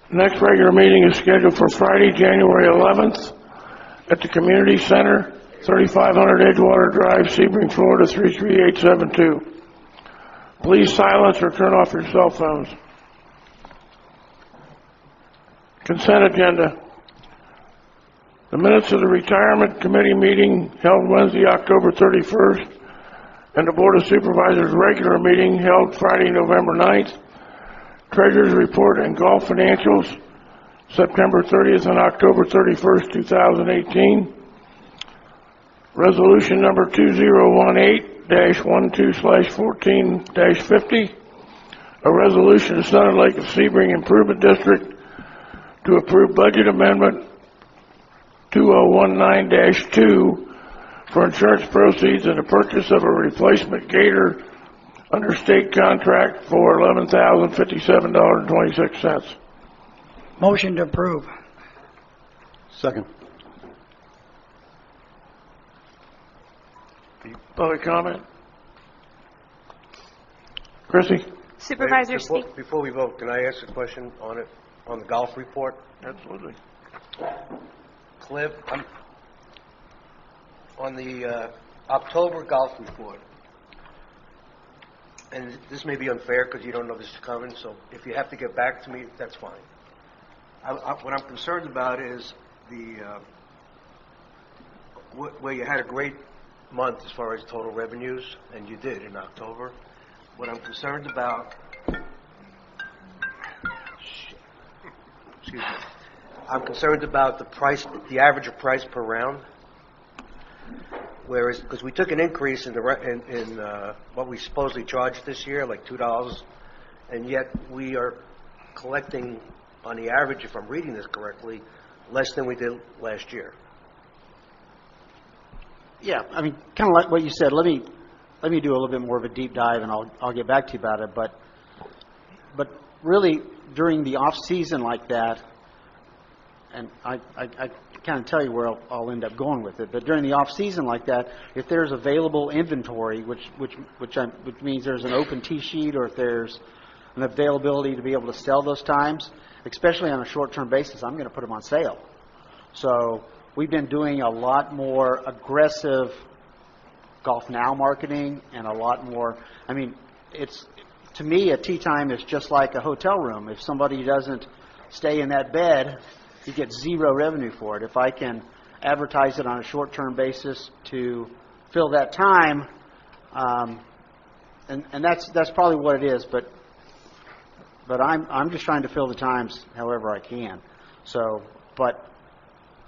Next regular meeting is scheduled for Friday, January 11th at the Community Center, 3500 Edgewater Drive, Sebring, Florida 33872. Please silence or turn off your cell phones. Consent agenda. The minutes of the Retirement Committee meeting held Wednesday, October 31st, and the Board of Supervisors regular meeting held Friday, November 9th. Treasurer's report and golf financials, September 30th and October 31st, 2018. Resolution number 2018-12/14-50. A resolution of Center Lake of Sebring Improvement District to approve budget amendment 2019-2 for insurance proceeds and the purchase of a replacement gator under state contract for $11,057.26. Motion to approve. Second. Public comment? Chrissy? Supervisor Before we vote, can I ask a question on it, on the golf report? Absolutely. Cliff, on the October golf report, and this may be unfair because you don't know this is coming, so if you have to get back to me, that's fine. What I'm concerned about is where you had a great month as far as total revenues, and you did in October. What I'm concerned about, excuse me, I'm concerned about the price, the average of price per round. Whereas, because we took an increase in what we supposedly charged this year, like $2, and yet we are collecting, on the average, if I'm reading this correctly, less than we did last year. Yeah, I mean, kind of like what you said. Let me do a little bit more of a deep dive, and I'll get back to you about it. But really, during the off season like that, and I kind of tell you where I'll end up going with it. But during the off season like that, if there's available inventory, which means there's an open tee sheet, or if there's an availability to be able to sell those times, especially on a short-term basis, I'm going to put them on sale. So we've been doing a lot more aggressive Golf Now marketing, and a lot more. I mean, to me, a tee time is just like a hotel room. If somebody doesn't stay in that bed, you get zero revenue for it. If I can advertise it on a short-term basis to fill that time, and that's probably what it is. But I'm just trying to fill the times however I can. So, but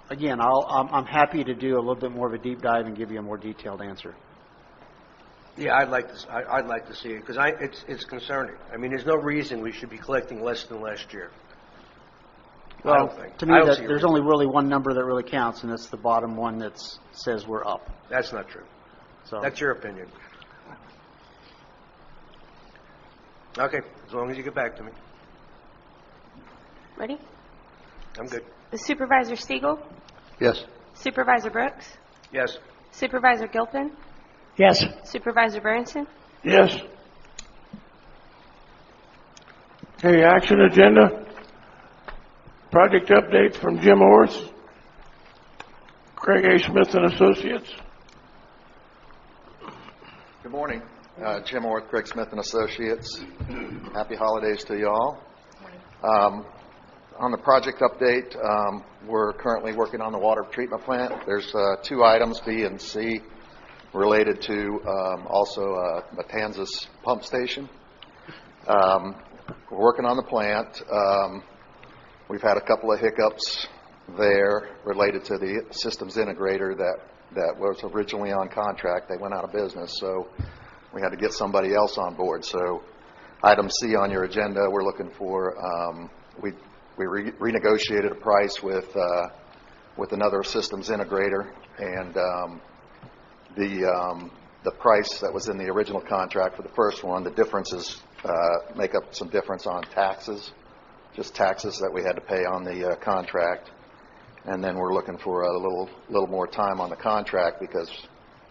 again, I'm happy to do a little bit more of a deep dive and give you a more detailed answer. Yeah, I'd like to see it because it's concerning. I mean, there's no reason we should be collecting less than last year. Well, to me, there's only really one number that really counts, and it's the bottom one that says we're up. That's not true. So that's your opinion. Okay, as long as you get back to me. Ready? I'm good. Supervisor Stiegel? Yes. Supervisor Brooks? Yes. Supervisor Gilpin? Yes. Supervisor Berenson? Yes. Okay, action agenda. Project update from Jim Orth, Craig A. Smith and Associates. Good morning. Jim Orth, Craig Smith and Associates. Happy holidays to you all. On the project update, we're currently working on the water treatment plant. There's two items, B and C, related to also Matanzas pump station. We're working on the plant. We've had a couple of hiccups there related to the systems integrator that was originally on contract. They went out of business, so we had to get somebody else on board. So item C on your agenda, we're looking for, we renegotiated a price with another systems integrator, and the price that was in the original contract for the first one, the differences make up some difference on taxes, just taxes that we had to pay on the contract. And then we're looking for a little more time on the contract because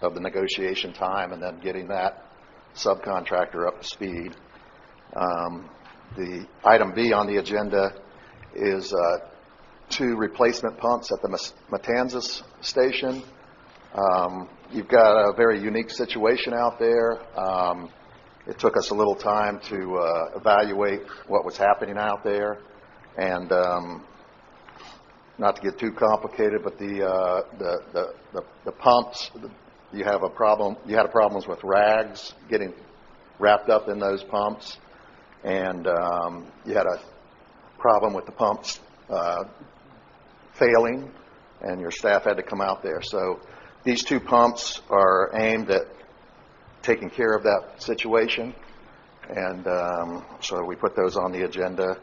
of the negotiation time, and then getting that subcontractor up to speed. The item B on the agenda is 2 replacement pumps at the Matanzas station. You've got a very unique situation out there. It took us a little time to evaluate what was happening out there, and not to get too complicated, but the pumps, you had problems with rags getting wrapped up in those pumps, and you had a problem with the pumps failing, and your staff had to come out there. So these 2 pumps are aimed at taking care of that situation, and so we put those on the agenda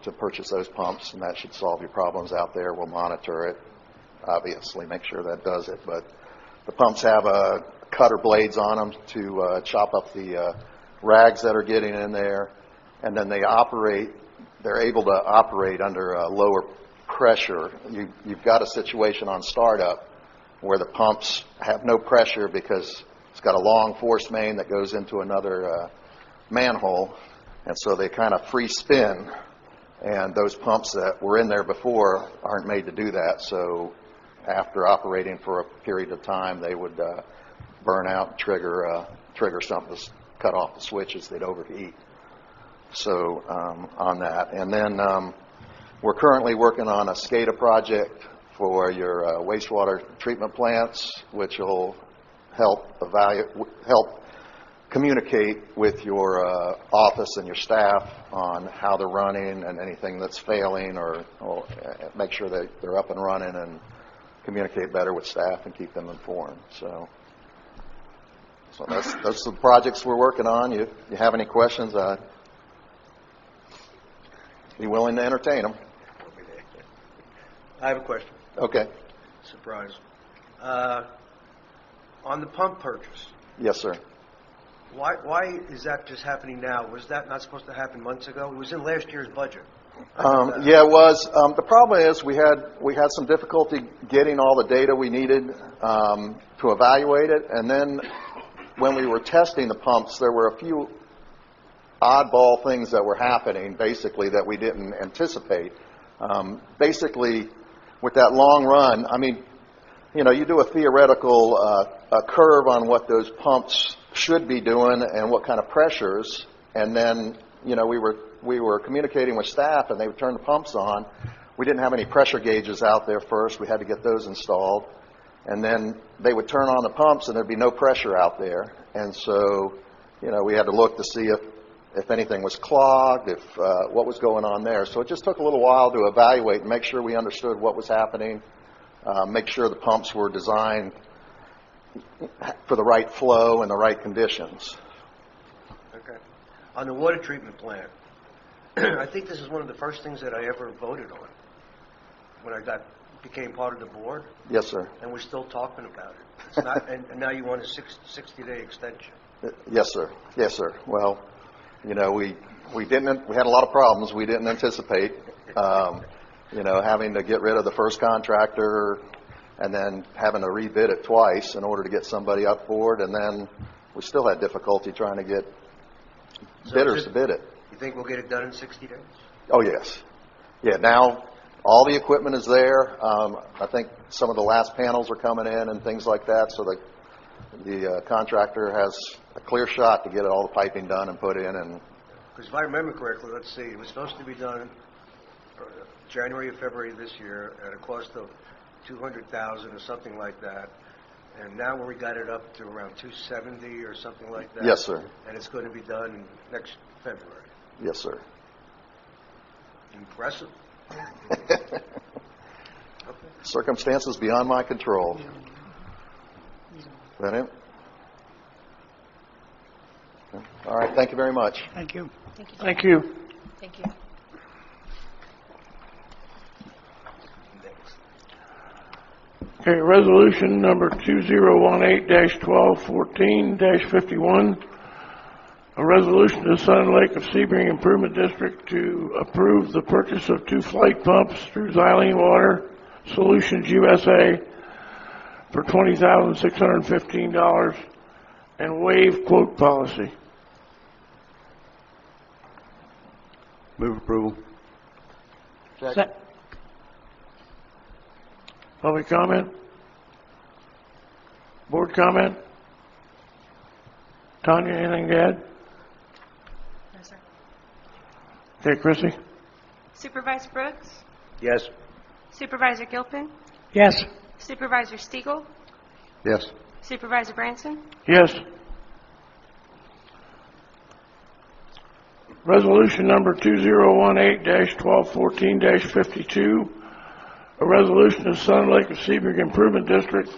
to purchase those pumps, and that should solve your problems out there. We'll monitor it, obviously, make sure that does it. But the pumps have cutter blades on them to chop up the rags that are getting in there, and then they're able to operate under lower pressure. You've got a situation on startup where the pumps have no pressure because it's got a long force main that goes into another manhole, and so they kind of free spin, and those pumps that were in there before aren't made to do that. So after operating for a period of time, they would burn out and trigger something to cut off the switches. They'd overheat. So on that, and then we're currently working on a SCADA project for your wastewater treatment plants, which will help communicate with your office and your staff on how they're running and anything that's failing, or make sure that they're up and running, and communicate better with staff and keep them informed. So that's the projects we're working on. You have any questions? I'd be willing to entertain them. I have a question. Okay. Surprise. On the pump purchase, Yes, sir. why is that just happening now? Was that not supposed to happen months ago? It was in last year's budget. Yeah, it was. The problem is we had some difficulty getting all the data we needed to evaluate it, and then when we were testing the pumps, there were a few oddball things that were happening, basically, that we didn't anticipate. Basically, with that long run, I mean, you do a theoretical a curve on what those pumps should be doing and what kind of pressures, and then, we were communicating with staff, and they would turn the pumps on. We didn't have any pressure gauges out there first. We had to get those installed. And then they would turn on the pumps, and there'd be no pressure out there. And so, we had to look to see if anything was clogged, if what was going on there. So it just took a little while to evaluate and make sure we understood what was happening, make sure the pumps were designed for the right flow and the right conditions. Okay. On the water treatment plant, I think this is one of the first things that I ever voted on when I became part of the board, Yes, sir. and we're still talking about it. It's not, and now you want a 60-day extension. Yes, sir. Yes, sir. Well, we had a lot of problems we didn't anticipate. Having to get rid of the first contractor and then having to rebid it twice in order to get somebody up board, and then we still had difficulty trying to get bidders to bid it. You think we'll get it done in 60 days? Oh, yes. Yeah, now all the equipment is there. I think some of the last panels are coming in and things like that, so the contractor has a clear shot to get all the piping done and put in. And because if I remember correctly, let's see, it was supposed to be done January or February this year at a cost of $200,000 or something like that, and now we got it up to around $270 or something like that. Yes, sir. And it's going to be done next February. Yes, sir. Impressive. Circumstances beyond my control. Is that it? Okay. All right. Thank you very much. Thank you. Thank you. Thank you. Okay, resolution number 2018-1214-51, a resolution to the Sun Lake of Sebring Improvement District to approve the purchase of 2 flight pumps through Xylene Water Solutions USA for $20,615 and waive quote policy. Move approval. Se- Public comment? Board comment? Tanya, anything to add? No, sir. Okay, Chrissy? Supervisor Brooks? Yes. Supervisor Gilpin? Yes. Supervisor Stiegel? Yes. Supervisor Branson? Yes. Resolution number 2018-1214-52, a resolution of Sun Lake of Sebring Improvement District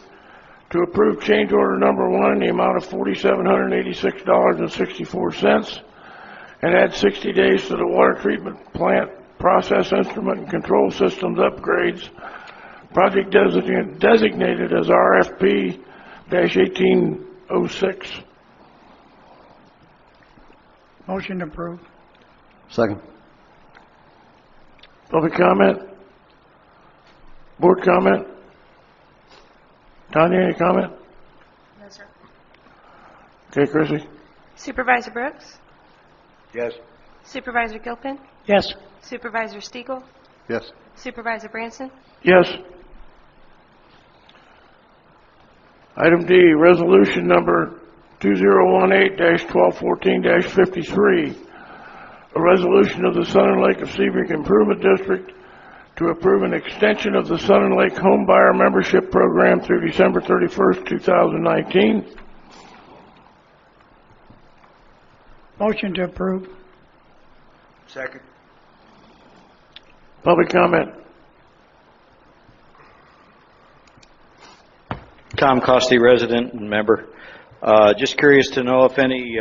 to approve change order number 1 in the amount of $4,786.64 and add 60 days to the water treatment plant process instrument and control systems upgrades, project designated as RFP-1806. Motion approved. Second. Public comment? Board comment? Tanya, any comment? No, sir. Okay, Chrissy? Supervisor Brooks? Yes. Supervisor Gilpin? Yes. Supervisor Stiegel? Yes. Supervisor Branson? Yes. Item D, resolution number 2018-1214-53, a resolution of the Sun and Lake of Sebring Improvement District to approve an extension of the Sun and Lake Home Buyer Membership Program through December 31st, 2019. Motion to approve. Second. Public comment. Tom Costi, resident and member. Just curious to know if any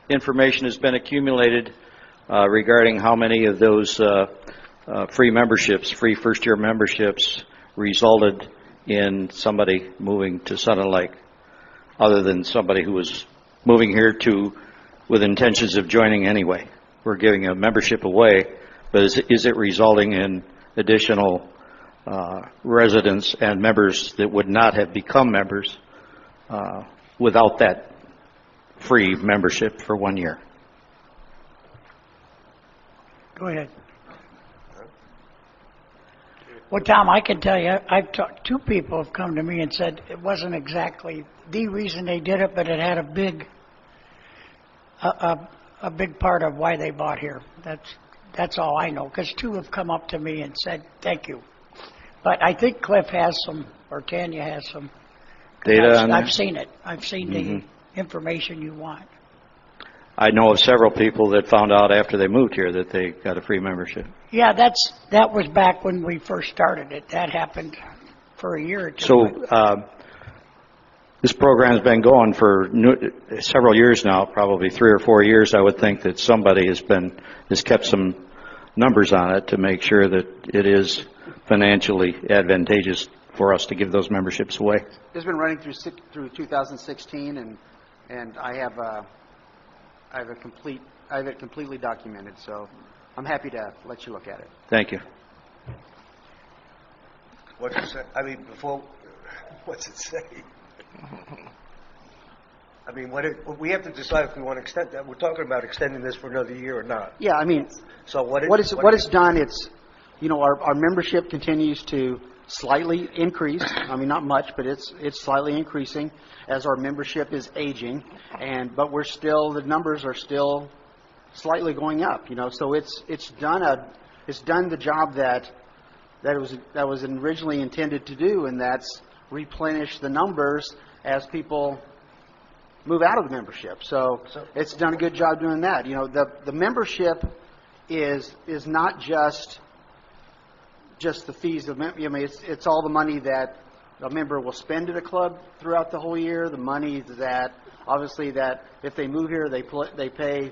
information has been accumulated regarding how many of those free memberships, free first-year memberships, resulted in somebody moving to Sun and Lake, other than somebody who was moving here with intentions of joining anyway. We're giving a membership away, but is it resulting in additional residents and members that would not have become members without that free membership for 1 year? Go ahead. Well, Tom, I can tell you, I've talked, 2 people have come to me and said it wasn't exactly the reason they did it, but it had a big part of why they bought here. That's all I know, because 2 have come up to me and said thank you. But I think Cliff has some, or Tanya has some Data on I've there? seen it. I've seen the information you want. I know of several people that found out after they moved here that they got a free membership. Yeah, that was back when we first started it. That happened for a year or 2. So this program's been going for several years now, probably 3 or 4 years. I would think that somebody has kept some numbers on it to make sure that it is financially advantageous for us to give those memberships away. It's been running through 2016, and I have it completely documented. So I'm happy to let you look at it. Thank you. What's it say? I mean, what's it say? I mean, we have to decide if we want to extend that. We're talking about extending this for another year or not. Yeah, I mean, So what it's done, it's, our membership continues to slightly increase. I mean, not much, but it's slightly increasing as our membership is aging, but the numbers are still slightly going up. So it's done the job that was originally intended to do, and that's replenish the numbers as people move out of the membership. So it's done a good job doing that. The membership is not just the fees of it's all the money that a member will spend at a club throughout the whole year, the money that obviously that if they move here they pay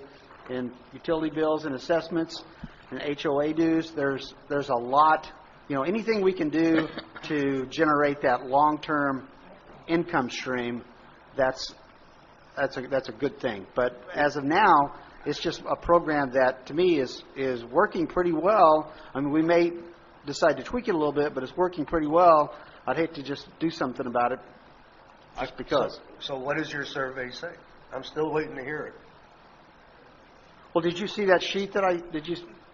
in utility bills and assessments and HOA dues. There's a lot, anything we can do to generate that long-term income stream, that's a good thing. But as of now, it's just a program that to me is working pretty well. I mean, we may decide to tweak it a little bit, but it's working pretty well. I'd hate to just do something about it just because. So what does your survey say? I'm still waiting to hear it. Well, did you see that sheet that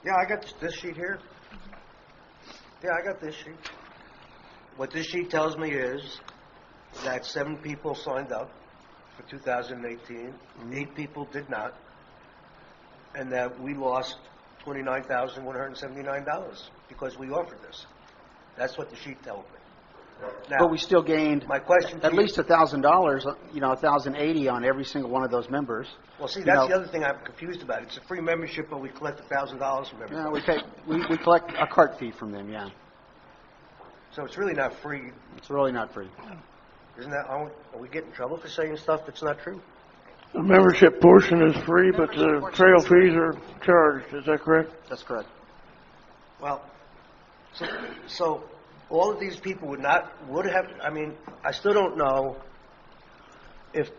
Yeah, I got this sheet here. Yeah, I got this sheet. What this sheet tells me is that 7 people signed up for 2018, 8 people did not, and that we lost $29,179 because we offered this. That's what the sheet tells me. Now, But we still gained my question to at you- least $1,000, $1,080 on every single one of those members. Well, see, You that's know- the other thing I'm confused about. It's a free membership, but we collect $1,000 from everybody. Yeah, we collect a cart fee from them, yeah. So it's really not free. It's really not free. Isn't that, are we getting in trouble for saying stuff that's not true? The membership portion is free, but the trail fees are charged, is that correct? That's correct. Well, so all of these people would have, I mean, I still don't know if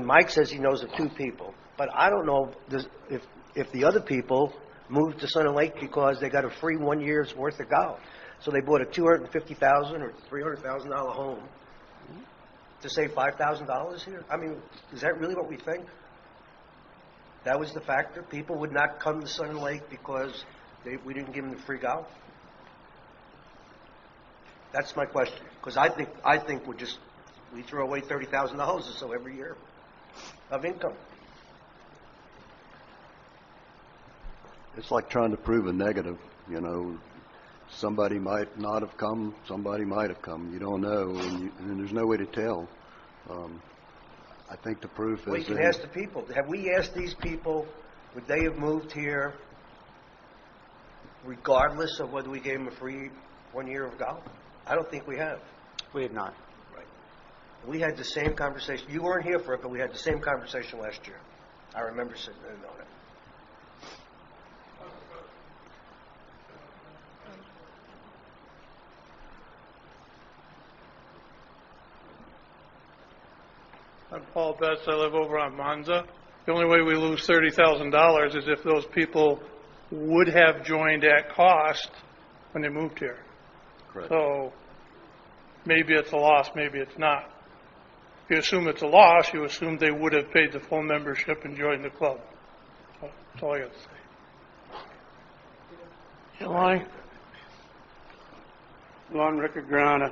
Mike says he knows of 2 people, but I don't know if the other people moved to Sun Lake because they got a free 1 year's worth of golf. So they bought a $250,000 or $300,000 home to save $5,000 here? I mean, is that really what we think? That was the factor? People would not come to Sun Lake because we didn't give them the free golf? That's my question. Because I think we throw away $30,000 or so every year of income. It's like trying to prove a negative, Somebody might not have come, somebody might have come. You don't know, and there's no way to tell. I think the proof Well, you is can ask the people. Have we asked these people, would they have moved here regardless of whether we gave them a free 1 year of golf? I don't think we have. We have not. Right. We had the same conversation. You weren't here for it, but we had the same conversation last year. I remember sitting there and knowing it. I'm Paul Betts. I live over on Monza. The only way we lose $30,000 is if those people would have joined at cost when they moved here. correct. So maybe it's a loss, maybe it's not. If you assume it's a loss, you assume they would have paid the full membership and joined the club. That's all I got to say. Eli? Lon Rickard Grana.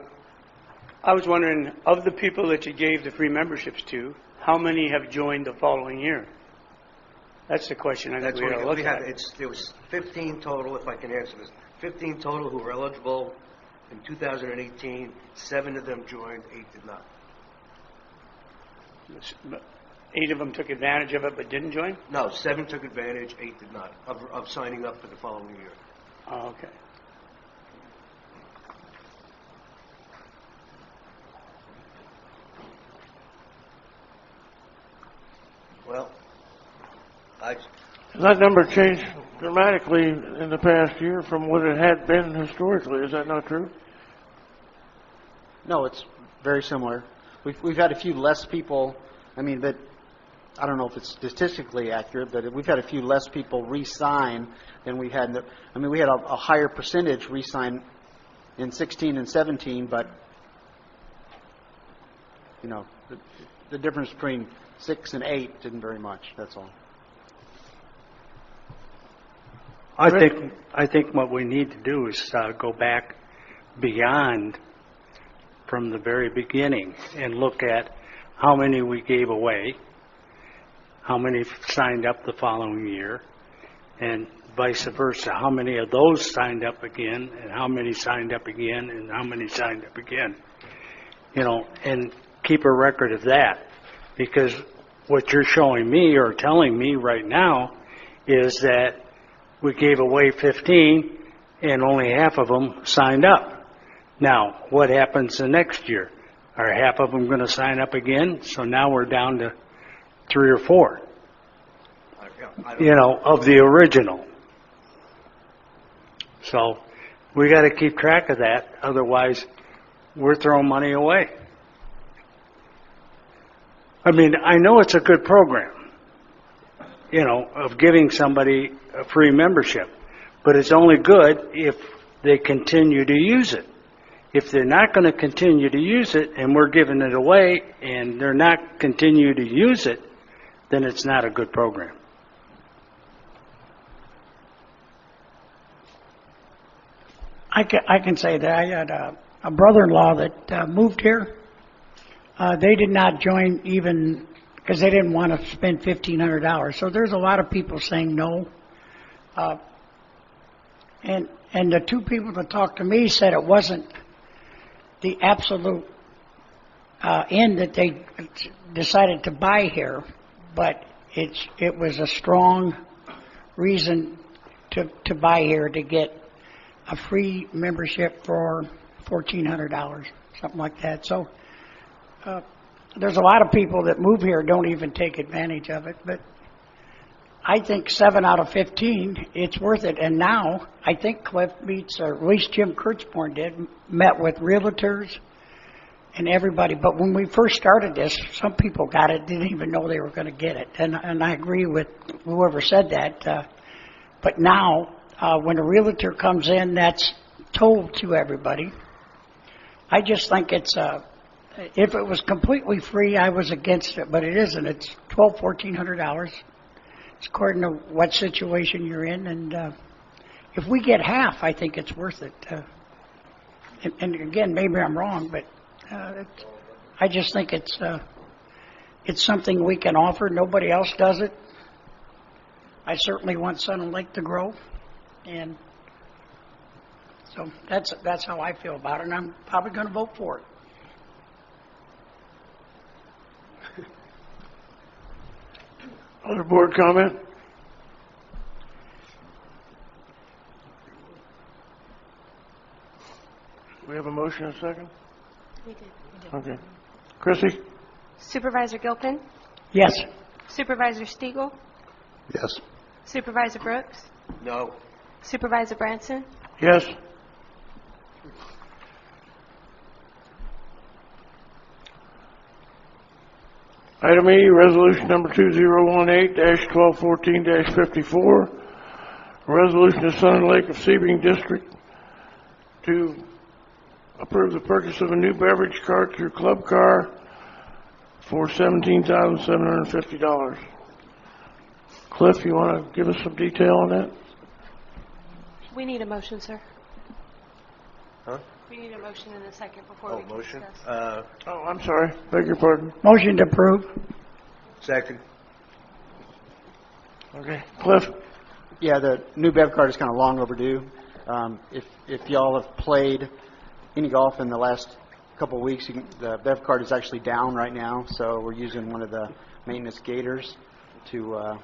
I was wondering, of the people that you gave the free memberships to, how many have joined the following year? That's the question I think That's we ought what to look at. there was 15 total, if I can answer this. 15 total who were eligible in 2018. 7 of them joined, 8 did not. 8 of them took advantage of it but didn't join? No, 7 took advantage, 8 did not, of signing up for the following year. Oh, okay. Well, Has that number changed dramatically in the past year from what it had been historically? Is that not true? No, it's very similar. We've had a few less people, but I don't know if it's statistically accurate, but we've had a few less people re-sign than we had. We had a higher percentage re-sign in 16 and 17, but, the difference between 6 and 8 didn't very much, that's all. I think what we need to do is go back beyond from the very beginning and look at how many we gave away, how many signed up the following year, and vice versa. How many of those signed up again, and how many signed up again, and how many signed up again. And keep a record of that. Because what you're showing me or telling me right now is that we gave away 15 and only half of them signed up. Now, what happens the next year? Are half of them going to sign up again? So now we're down to 3 or 4, of the original. So we got to keep track of that. Otherwise, we're throwing money away. I know it's a good program, of giving somebody a free membership, but it's only good if they continue to use it. If they're not going to continue to use it and we're giving it away and they're not continue to use it, then it's not a good program. I can say that I had a brother-in-law that moved here. They did not join even because they didn't want to spend $1,500. So there's a lot of people saying no. And the two people that talked to me said it wasn't the absolute end that they decided to buy here, but it was a strong reason to buy here to get a free membership for $1,400, something like that. So there's a lot of people that move here don't even take advantage of it, but I think 7 out of 15, it's worth it. And now I think Cliff meets, or at least Jim Kurtzborn did, met with realtors and everybody. But when we first started this, some people got it, didn't even know they were going to get it. And I agree with whoever said that. But now, when a realtor comes in, that's told to everybody. I just think it's, if it was completely free, I was against it, but it isn't. It's $1,400. It's according to what situation you're in, and if we get half, I think it's worth it. And again, maybe I'm wrong, but I just think it's something we can offer. Nobody else does it. I certainly want Sun and Lake to grow, and so that's how I feel about it, and I'm probably going to vote for it. Other board comment? We have a motion and a second? We did. Okay. Chrissy? Supervisor Gilpin, Yes. Supervisor Stiegel, Yes. Supervisor Brooks, No. Supervisor Branson, Yes. Item E, resolution number 2018-1214-54, a resolution of Sun and Lake of Sebring District to approve the purchase of a new beverage cart through Club Car for $17,750. Cliff, you want to give us some detail on that? we need a motion, sir. Huh? We need a motion in a second before we can Motion? discuss. Oh, I'm sorry. Beg your pardon. Motion to approve. Second. Okay. Cliff? Yeah, the new bev cart is kind of long overdue. If y'all have played any golf in the last couple of weeks, the bev cart is actually down right now, so we're using one of the maintenance gators to,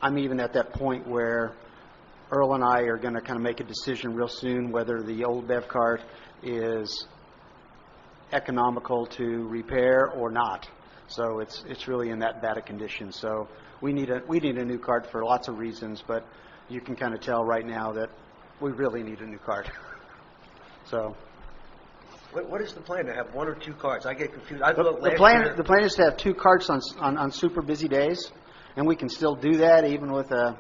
I'm even at that point where Earl and I are going to kind of make a decision real soon whether the old bev cart is economical to repair or not. So it's really in that bad a condition. So we need a new cart for lots of reasons, but you can kind of tell right now that we really need a new cart. So What is the plan, to have one or two carts? I get confused. I thought the plan is to have two carts on super busy days, and we can still do that even with a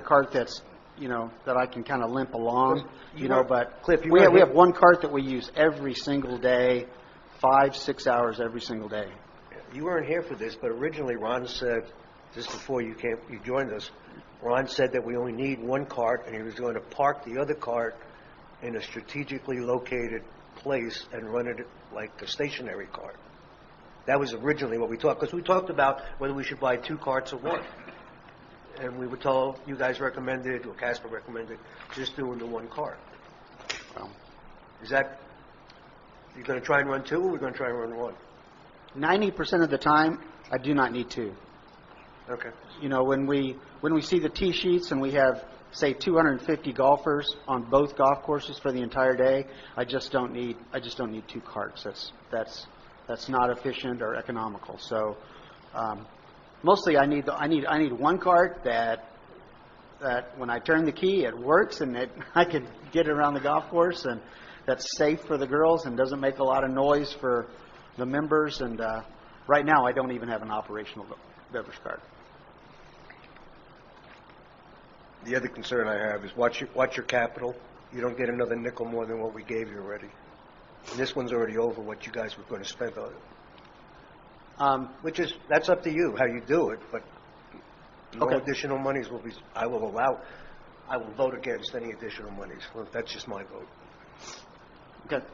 cart that's that I can kind of limp along, but Cliff, we have one cart that we use every single day, 5-6 hours every single day. You weren't here for this, but originally Ron said, just before you joined us, Ron said that we only need one cart, and he was going to park the other cart in a strategically located place and run it like a stationary cart. That was originally what we talked, because we talked about whether we should buy two carts or one. And we were told, you guys recommended, or Casper recommended, just doing the one cart. Is that, you're going to try and run two, or we're going to try and run one? 90% of the time, I do not need two. Okay. When we see the tee sheets and we have, say, 250 golfers on both golf courses for the entire day, I just don't need two carts. That's not efficient or economical. So mostly I need one cart that when I turn the key it works and that I can get around the golf course, and that's safe for the girls and doesn't make a lot of noise for the members. And right now I don't even have an operational beverage cart. The other concern I have is watch your capital. You don't get another nickel more than what we gave you already. And this one's already over what you guys were going to spend on it. That's up to you how you do it, but No Okay. additional monies will be, I will vote against any additional monies. Well, that's just my vote. Okay.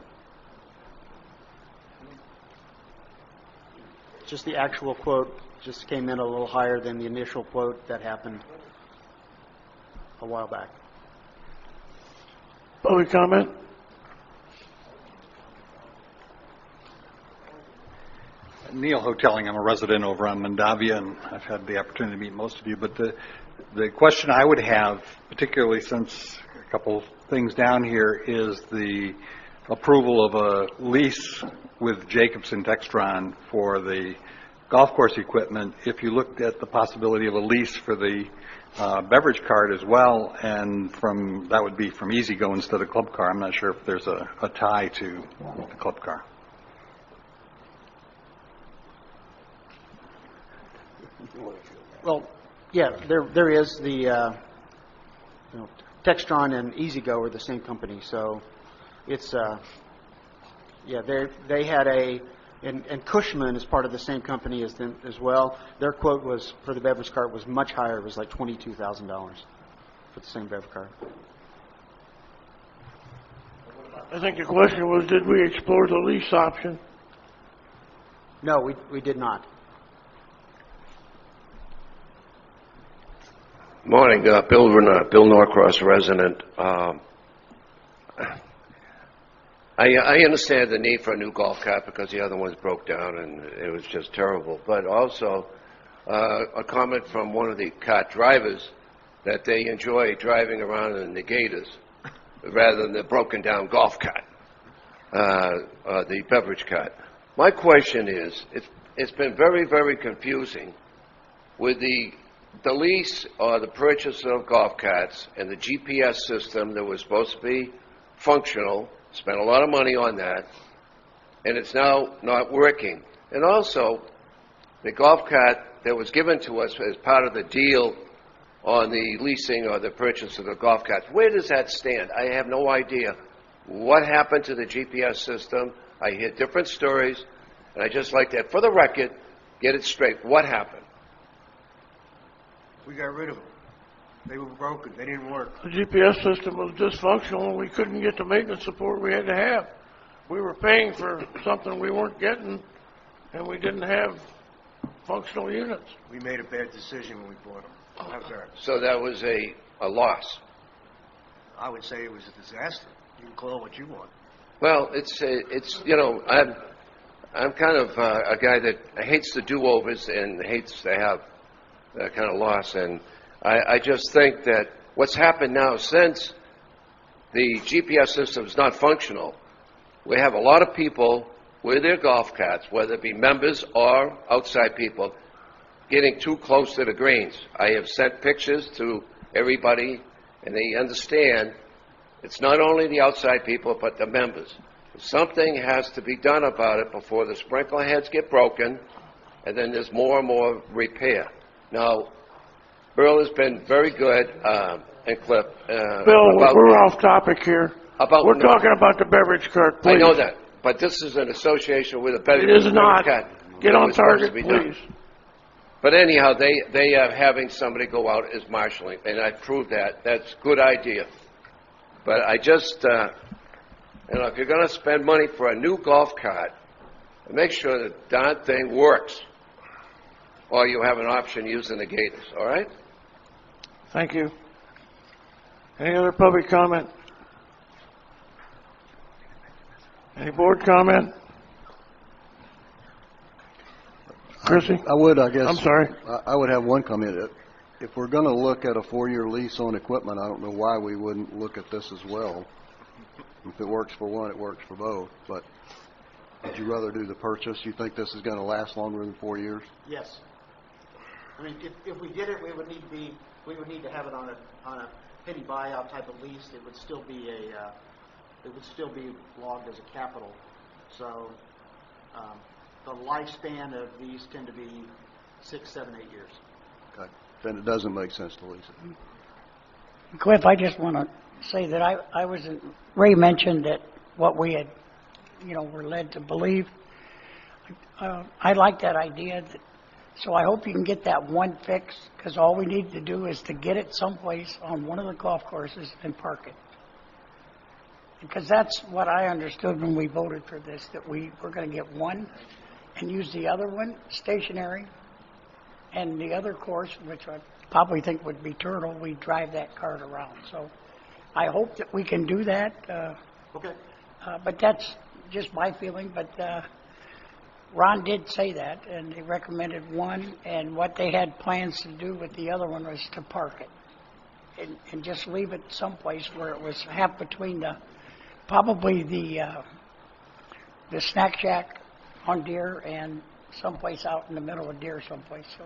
Just the actual quote just came in a little higher than the initial quote that happened a while back. Public comment? Neil Hotelling, I'm a resident over on Mondavia, and I've had the opportunity to meet most of you. But the question I would have, particularly since a couple things down here, is the approval of a lease with Jacobson Textron for the golf course equipment. If you looked at the possibility of a lease for the beverage cart as well, and that would be from Easy Go instead of Club Car. I'm not sure if there's a tie to the Club Car. Well, yeah, there is the, Textron and E-Z-Go are the same company, so it's, yeah, they had and Cushman is part of the same company as them as well. Their quote was, for the beverage cart, was much higher. It was like $22,000 for the same beverage cart. I think the question was, did we explore the lease option? No, we did not. Morning, Bill Norcross, resident. I understand the need for a new golf cart because the other ones broke down and it was just terrible. But also, a comment from one of the cart drivers that they enjoy driving around in the Gators rather than the broken down golf cart, the beverage cart. My question is, it's been very, very confusing with the lease or the purchase of golf carts and the GPS system that was supposed to be functional. Spent a lot of money on that, and it's now not working. And also, the golf cart that was given to us as part of the deal on the leasing or the purchase of the golf carts, where does that stand? I have no idea. What happened to the GPS system? I hear different stories, and I just like that, for the record, get it straight. What happened? We got rid of them. They were broken. They didn't work. The GPS system was dysfunctional and we couldn't get the maintenance support we had to have. We were paying for something we weren't getting, and we didn't have functional units. We made a bad decision when we bought them. How's that? So that was a loss. I would say it was a disaster. You can call it what you want. Well, it's I'm kind of a guy that hates the do-overs and hates to have that kind of loss, and I just think that what's happened now since the GPS system is not functional, we have a lot of people with their golf carts, whether it be members or outside people, getting too close to the greens. I have sent pictures to everybody, and they understand it's not only the outside people, but the members. Something has to be done about it before the sprinkler heads get broken, and then there's more and more repair. Now, Earl has been very good, and Cliff. Bill, we're off topic here. We're talking about the beverage cart, please. I know that, but this is an association with a better. It is not. Cart. Get on target, please. But anyhow, they are having somebody go out as marshalling, and I proved that. That's a good idea. But I just, if you're going to spend money for a new golf cart, make sure the darn thing works, or you have an option using the Gators, all right? Thank you. Any other public comment? Any board comment? Chrissy? I I'm sorry. I would have one comment. If we're going to look at a 4-year lease on equipment, I don't know why we wouldn't look at this as well. If it works for one, it works for both. But would you rather do the purchase? You think this is going to last longer than 4 years? Yes. I mean, if we did it, we would need to have it on a penny buyout type of lease. It would still be logged as a capital. So the lifespan of these tend to be 6, 7, 8 years. Okay. Then it doesn't make sense to lease it. Cliff, I just want to say that I was, Ray mentioned that what we had, were led to believe. I like that idea that So I hope you can get that one fixed, because all we need to do is to get it someplace on one of the golf courses and park it. Because that's what I understood when we voted for this, that we were going to get one and use the other one stationary, and the other course, which I probably think would be Turtle, we drive that cart around. So I hope that we can do that. Okay. But that's just my feeling, but Ron did say that, and he recommended one, and what they had plans to do with the other one was to park it and just leave it someplace where it was half between probably the snack shack on Deer and someplace out in the middle of Deer someplace. So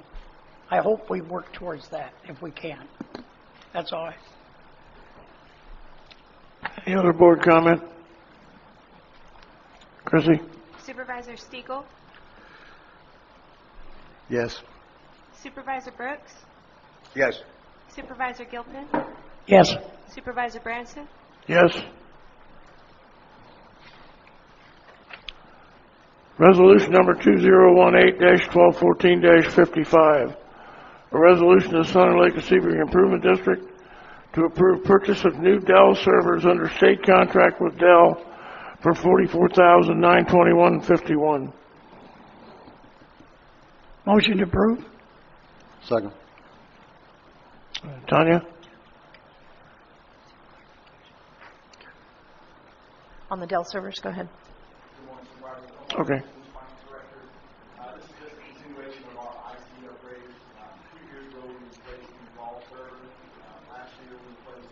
I hope we work towards that if we can. That's all. Any other board comment? Chrissy? Supervisor Stiegel, Yes. Supervisor Brooks, Yes. Supervisor Gilpin, Yes. Supervisor Branson, Yes. Resolution number 2018-1214-55. A resolution of Sun and Lake of Sebring Improvement District to approve purchase of new Dell servers under state contract with Dell for $44,921.51. Motion to approve? Second. Tanya? On the Dell servers, go ahead. Okay. This is just a continuation of our IT upgrades. 2 years ago, we replaced the vault server. Last year, we replaced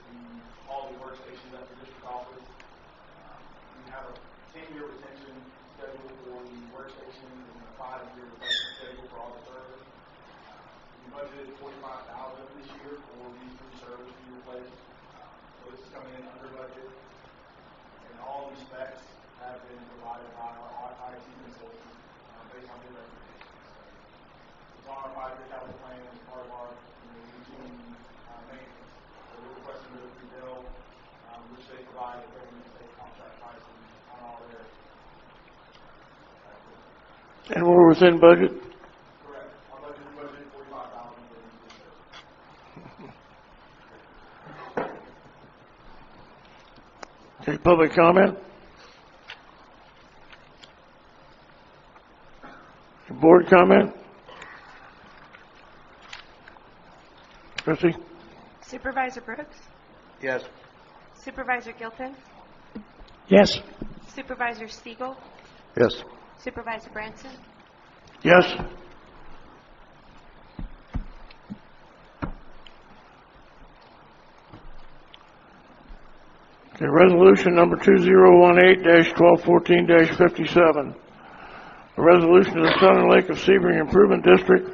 all the workstations at the district office. We have a 10-year retention schedule for the workstations and a 5-year replacement schedule for all the servers. We budgeted $45,000 this year for these 3 servers to be replaced. So this is coming in under budget. And all these specs have been provided by our IT consultants based on their recommendations. It's on our 5-year capital plan as part of our routine maintenance. So we're requesting to rebuild, which they provide at government state contract pricing on all their. And we're within budget? Correct. Our budget is $45,000 for these 3 servers. Okay, public comment? Board comment? Chrissy? Supervisor Brooks, Yes. Supervisor Gilpin, Yes. Supervisor Stiegel, Yes. Supervisor Branson, Yes. Okay, resolution number 2018-1214-57. A resolution of the Sun and Lake of Sebring Improvement District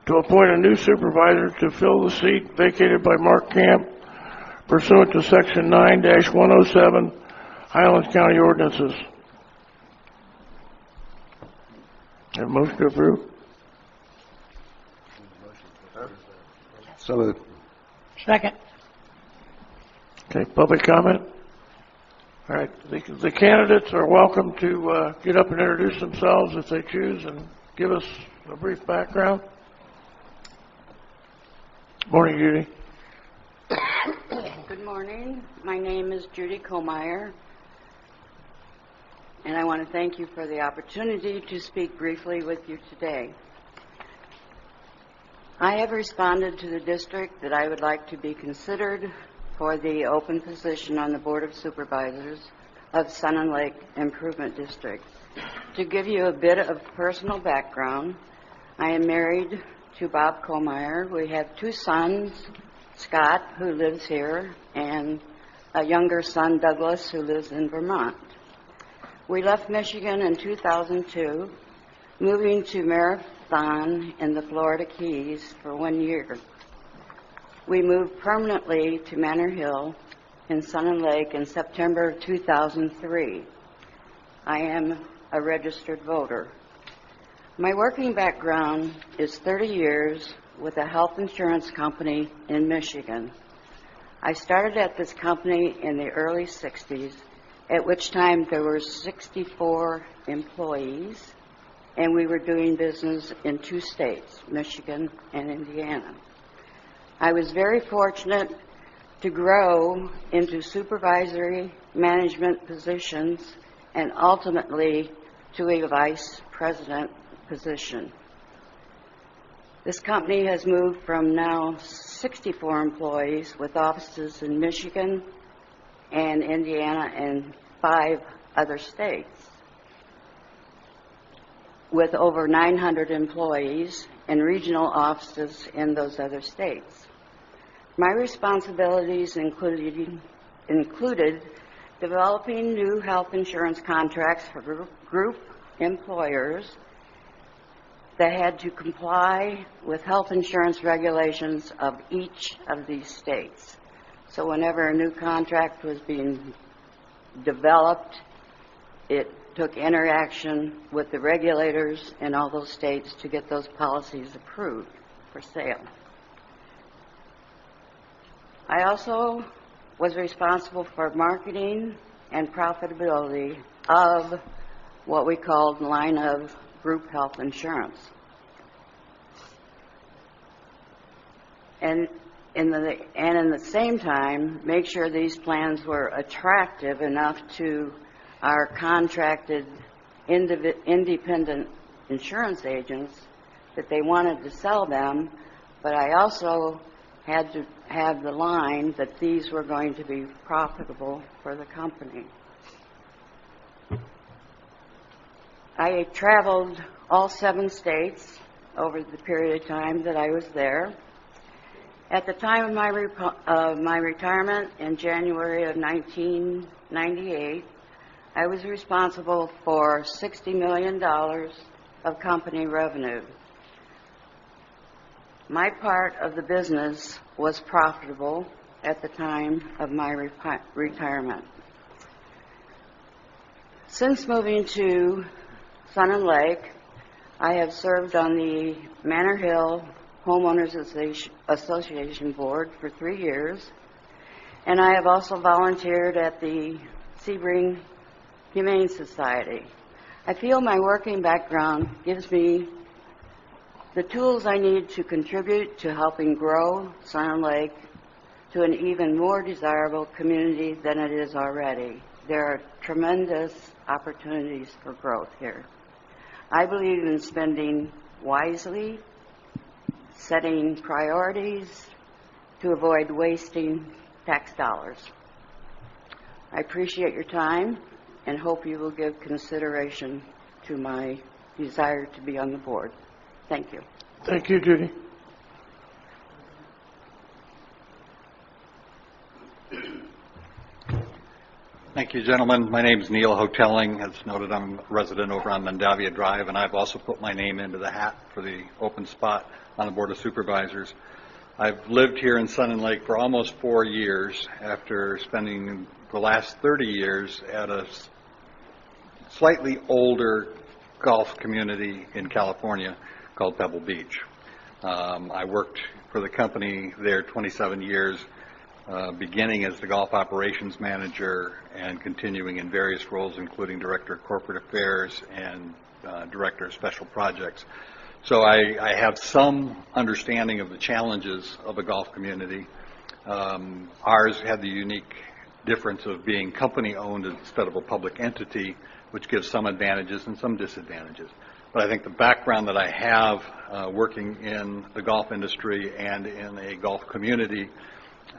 to appoint a new supervisor to fill the seat vacated by Mark Camp pursuant to Section 9-107 Highlands County Ordinances. Have a motion to approve? So moved. Second. Okay, public comment? All right, the candidates are welcome to get up and introduce themselves if they choose and give us a brief background. Morning, Judy. Good morning. My name is Judy Komeyer, and I want to thank you for the opportunity to speak briefly with you today. I have responded to the district that I would like to be considered for the open position on the Board of Supervisors of Sun and Lake Improvement District. To give you a bit of personal background, I am married to Bob Komeyer. We have 2 sons, Scott, who lives here, and a younger son, Douglas, who lives in Vermont. We left Michigan in 2002, moving to Marathon in the Florida Keys for 1 year. We moved permanently to Manor Hill in Sun and Lake in September of 2003. I am a registered voter. My working background is 30 years with a health insurance company in Michigan. I started at this company in the early 60s, at which time there were 64 employees. and we were doing business in 2 states, Michigan and Indiana. I was very fortunate to grow into supervisory management positions and ultimately to a vice president position. This company has moved from now 64 employees with offices in Michigan and Indiana and 5 other states, with over 900 employees and regional offices in those other states. My responsibilities included developing new health insurance contracts for group employers that had to comply with health insurance regulations of each of these states. So whenever a new contract was being developed, it took interaction with the regulators in all those states to get those policies approved for sale. I also was responsible for marketing and profitability of what we called line of group health insurance. And in the same time, make sure these plans were attractive enough to our contracted independent insurance agents that they wanted to sell them, but I also had to have the line that these were going to be profitable for the company. I traveled all 7 states over the period of time that I was there. At the time of my retirement in January of 1998, I was responsible for $60 million of company revenue. My part of the business was profitable at the time of my retirement. Since moving to Sun and Lake, I have served on the Manor Hill Homeowners Association Board for 3 years, and I have also volunteered at the Sebring Humane Society. I feel my working background gives me the tools I need to contribute to helping grow Sun and Lake to an even more desirable community than it is already. There are tremendous opportunities for growth here. I believe in spending wisely, setting priorities to avoid wasting tax dollars. I appreciate your time and hope you will give consideration to my desire to be on the board. Thank you. Thank you, Judy. Thank you, gentlemen. My name is Neil Hotelling. As noted, I'm a resident over on Mandavia Drive, and I've also put my name into the hat for the open spot on the Board of Supervisors. I've lived here in Sun and Lake for almost 4 years after spending the last 30 years at a slightly older golf community in California called Pebble Beach. I worked for the company there 27 years, beginning as the golf operations manager and continuing in various roles, including Director of Corporate Affairs and Director of Special Projects. So I have some understanding of the challenges of a golf community. Ours had the unique difference of being company-owned instead of a public entity, which gives some advantages and some disadvantages. But I think the background that I have working in the golf industry and in a golf community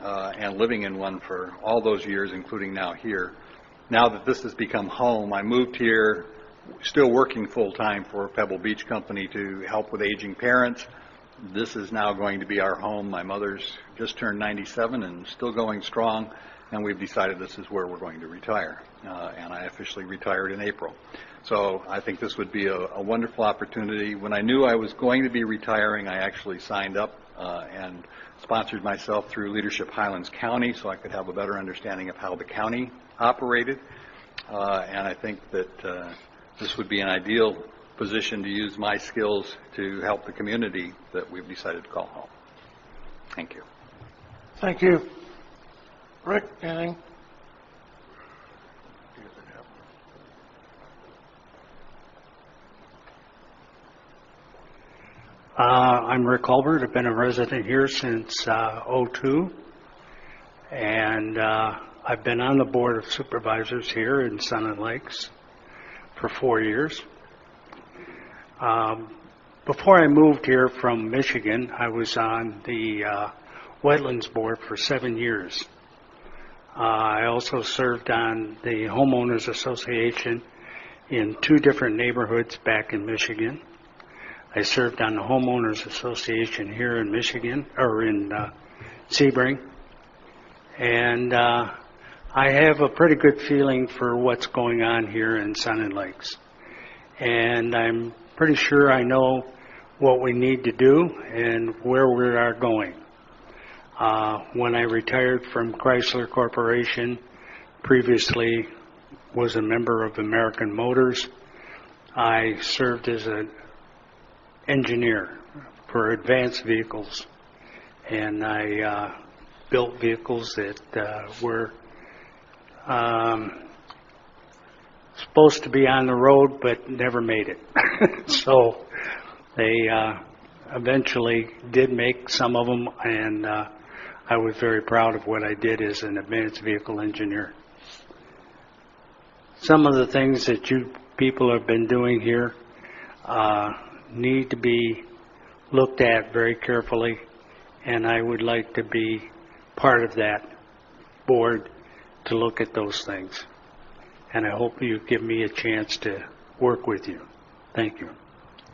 and living in one for all those years, including now here, now that this has become home, I moved here still working full-time for Pebble Beach Company to help with aging parents. This is now going to be our home. My mother's just turned 97 and still going strong, and we've decided this is where we're going to retire. And I officially retired in April. So I think this would be a wonderful opportunity. When I knew I was going to be retiring, I actually signed up and sponsored myself through Leadership Highlands County so I could have a better understanding of how the county operated. And I think that this would be an ideal position to use my skills to help the community that we've decided to call home. Thank you. Thank you. Rick, anything? I'm Rick Hulbert. I've been a resident here since '02, and I've been on the Board of Supervisors here in Sun and Lakes for 4 years. Before I moved here from Michigan, I was on the Wetlands Board for 7 years. I also served on the Homeowners Association in 2 different neighborhoods back in Michigan. I served on the Homeowners Association here in Michigan, or in Sebring. And I have a pretty good feeling for what's going on here in Sun and Lakes. And I'm pretty sure I know what we need to do and where we are going. When I retired from Chrysler Corporation, previously was a member of American Motors, I served as an engineer for advanced vehicles, and I built vehicles that were supposed to be on the road but never made it. So they eventually did make some of them, and I was very proud of what I did as an advanced vehicle engineer. Some of the things that you people have been doing here need to be looked at very carefully, and I would like to be part of that board to look at those things. And I hope you give me a chance to work with you. Thank you.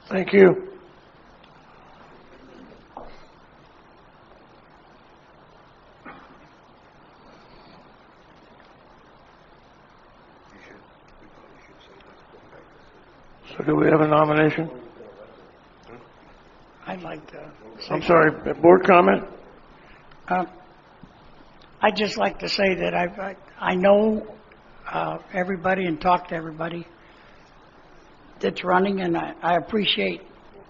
Thank you. So do we have a nomination? I'd like to say... I'm sorry, board comment? I'd just like to say that I know everybody and talk to everybody that's running, and I appreciate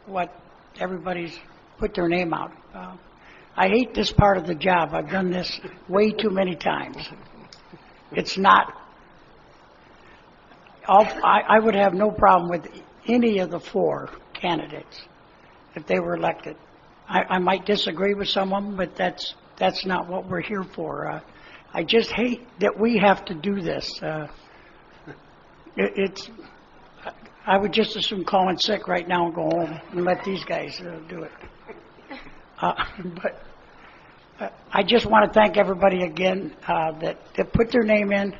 what everybody's put their name out. I hate this part of the job. I've done this way too many times. It's not... I would have no problem with any of the 4 candidates if they were elected. I might disagree with some of them, but that's not what we're here for. I just hate that we have to do this. I would just as soon call in sick right now and go home and let these guys do it. But I just want to thank everybody again that put their name in.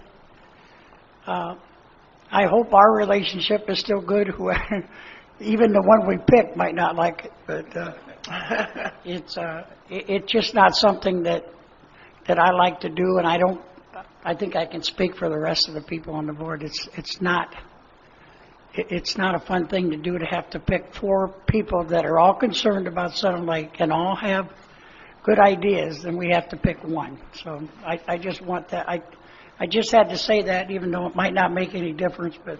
I hope our relationship is still good. Even the one we picked might not like it, but it's just not something that I like to do, and I think I can speak for the rest of the people on the board. It's not a fun thing to do, to have to pick 4 people that are all concerned about Sun Lake and all have good ideas, and we have to pick one. So I just want that. I just had to say that, even though it might not make any difference, but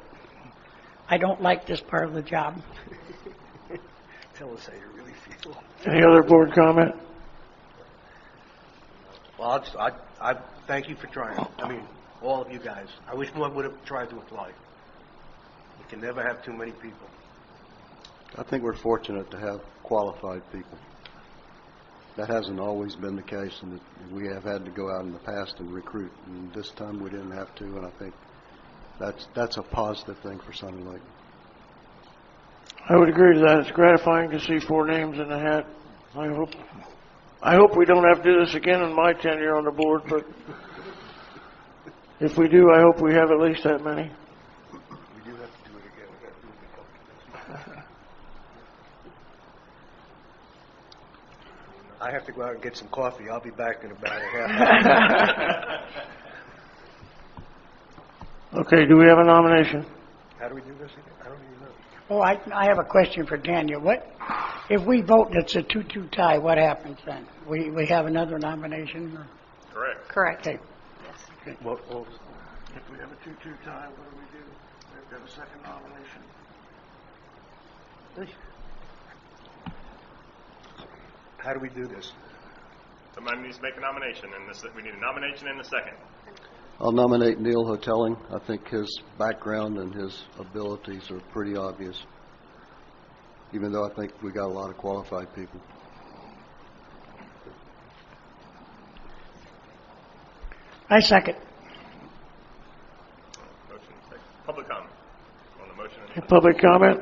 I don't like this part of the job. Tell us how you really feel. Any other board comment? Well, I thank you for trying. I mean, all of you guys. I wish one would have tried to apply. You can never have too many people. I think we're fortunate to have qualified people. That hasn't always been the case, and we have had to go out in the past and recruit, and this time we didn't have to, and I think that's a positive thing for Sun and Lake. I would agree to that. It's gratifying to see 4 names in the hat. I hope we don't have to do this again in my tenure on the board, but if we do, I hope we have at least that many. We do have to do it again. We got to do it. I have to go out and get some coffee. I'll be back in about a half hour. Okay, do we have a nomination? How do we do this again? I don't even know. Oh, I have a question for Daniel. What if we vote and it's a 2-2 tie? What happens then? We have another nomination? Or? Correct. Okay. Okay. If we have a 2-2 tie, what do? We have to have a second nomination. How do we do this? Somebody needs to make a nomination, and we need a nomination and a second. I'll nominate Neil Hotelling. I think his background and his abilities are pretty obvious. even though I think we got a lot of qualified people. I second. Motion second. Public comment on the motion. Public comment?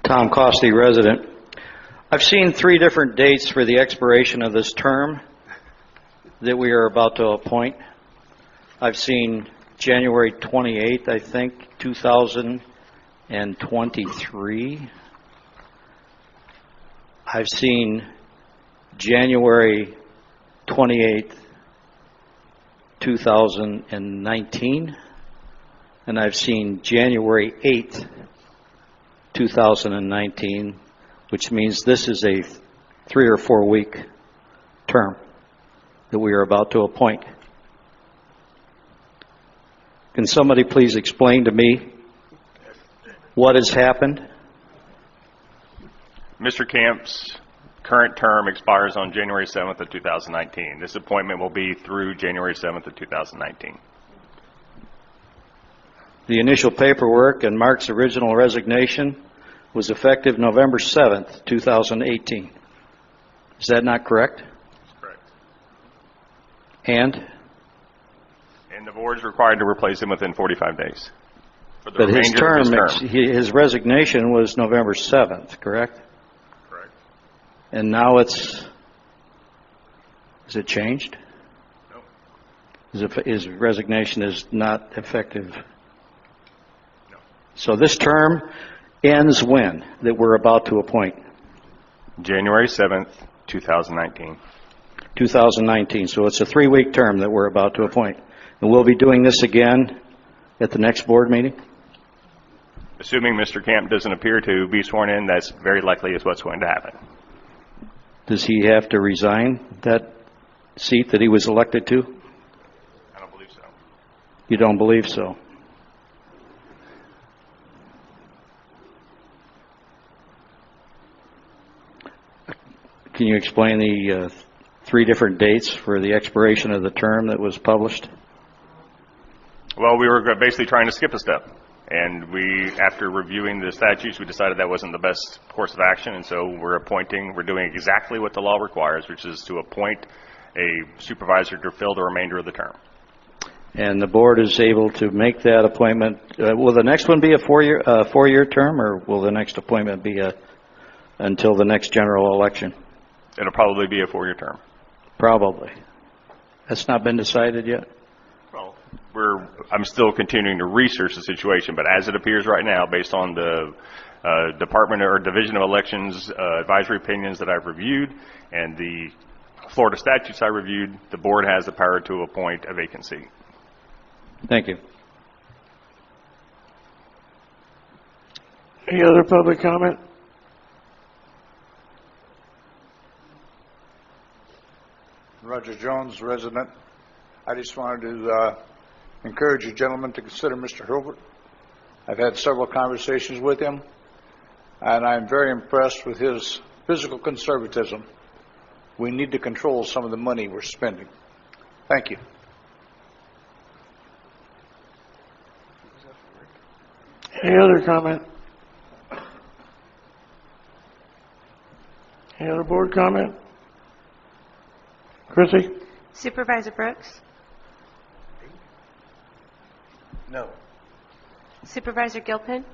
Tom Costy, resident. I've seen 3 different dates for the expiration of this term that we are about to appoint. I've seen January 28th, I think, 2023. I've seen January 28th, 2019, and I've seen January 8th, 2019, which means this is a 3 or 4 week term that we are about to appoint. Can somebody please explain to me what has happened? Mr. Camp's current term expires on January 7th of 2019. This appointment will be through January 7th of 2019. The initial paperwork and Mark's original resignation was effective November 7th, 2018. Is that not correct? That's correct. And And the board is required to replace him within 45 days. For the but his remainder of term, his resignation was November 7th, correct? Correct. And now is it changed? No. His resignation is not effective? No. So this term ends when, that we're about to appoint? January 7th, 2019. 2019. So it's a 3-week term that we're about to appoint. And we'll be doing this again at the next board meeting? Assuming Mr. Camp doesn't appear to be sworn in, that's very likely is what's going to happen. Does he have to resign that seat that he was elected to? I don't believe so. You don't believe so? Can you explain the 3 different dates for the expiration of the term that was published? Well, we were basically trying to skip a step. And we, after reviewing the statutes, we decided that wasn't the best course of action. And so we're doing exactly what the law requires, which is to appoint a supervisor to fill the remainder of the term. And the board is able to make that appointment. Will the next one be a 4-year term, or will the next appointment be until the next general election? It'll probably be a 4-year term. Probably. That's not been decided yet? Well, I'm still continuing to research the situation, but as it appears right now, based on the Department or Division of Elections advisory opinions that I've reviewed and the Florida statutes I reviewed, the board has the power to appoint a vacancy. Thank you. Any other public comment? Roger Jones, resident. I just wanted to encourage you gentlemen to consider Mr. Hilbert. I've had several conversations with him, and I'm very impressed with his physical conservatism. We need to control some of the money we're spending. Thank you. Any other comment? Any other board comment? Chrissy? Supervisor Brooks? No. Supervisor Gilpin?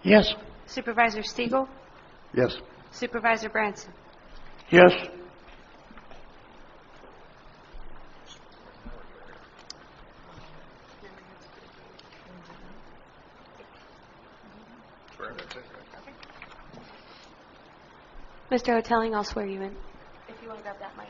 Yes. Supervisor Stiegel? Yes. Supervisor Branson? Yes. Mr. Hotelling, I'll swear you in. If you want to grab that mic.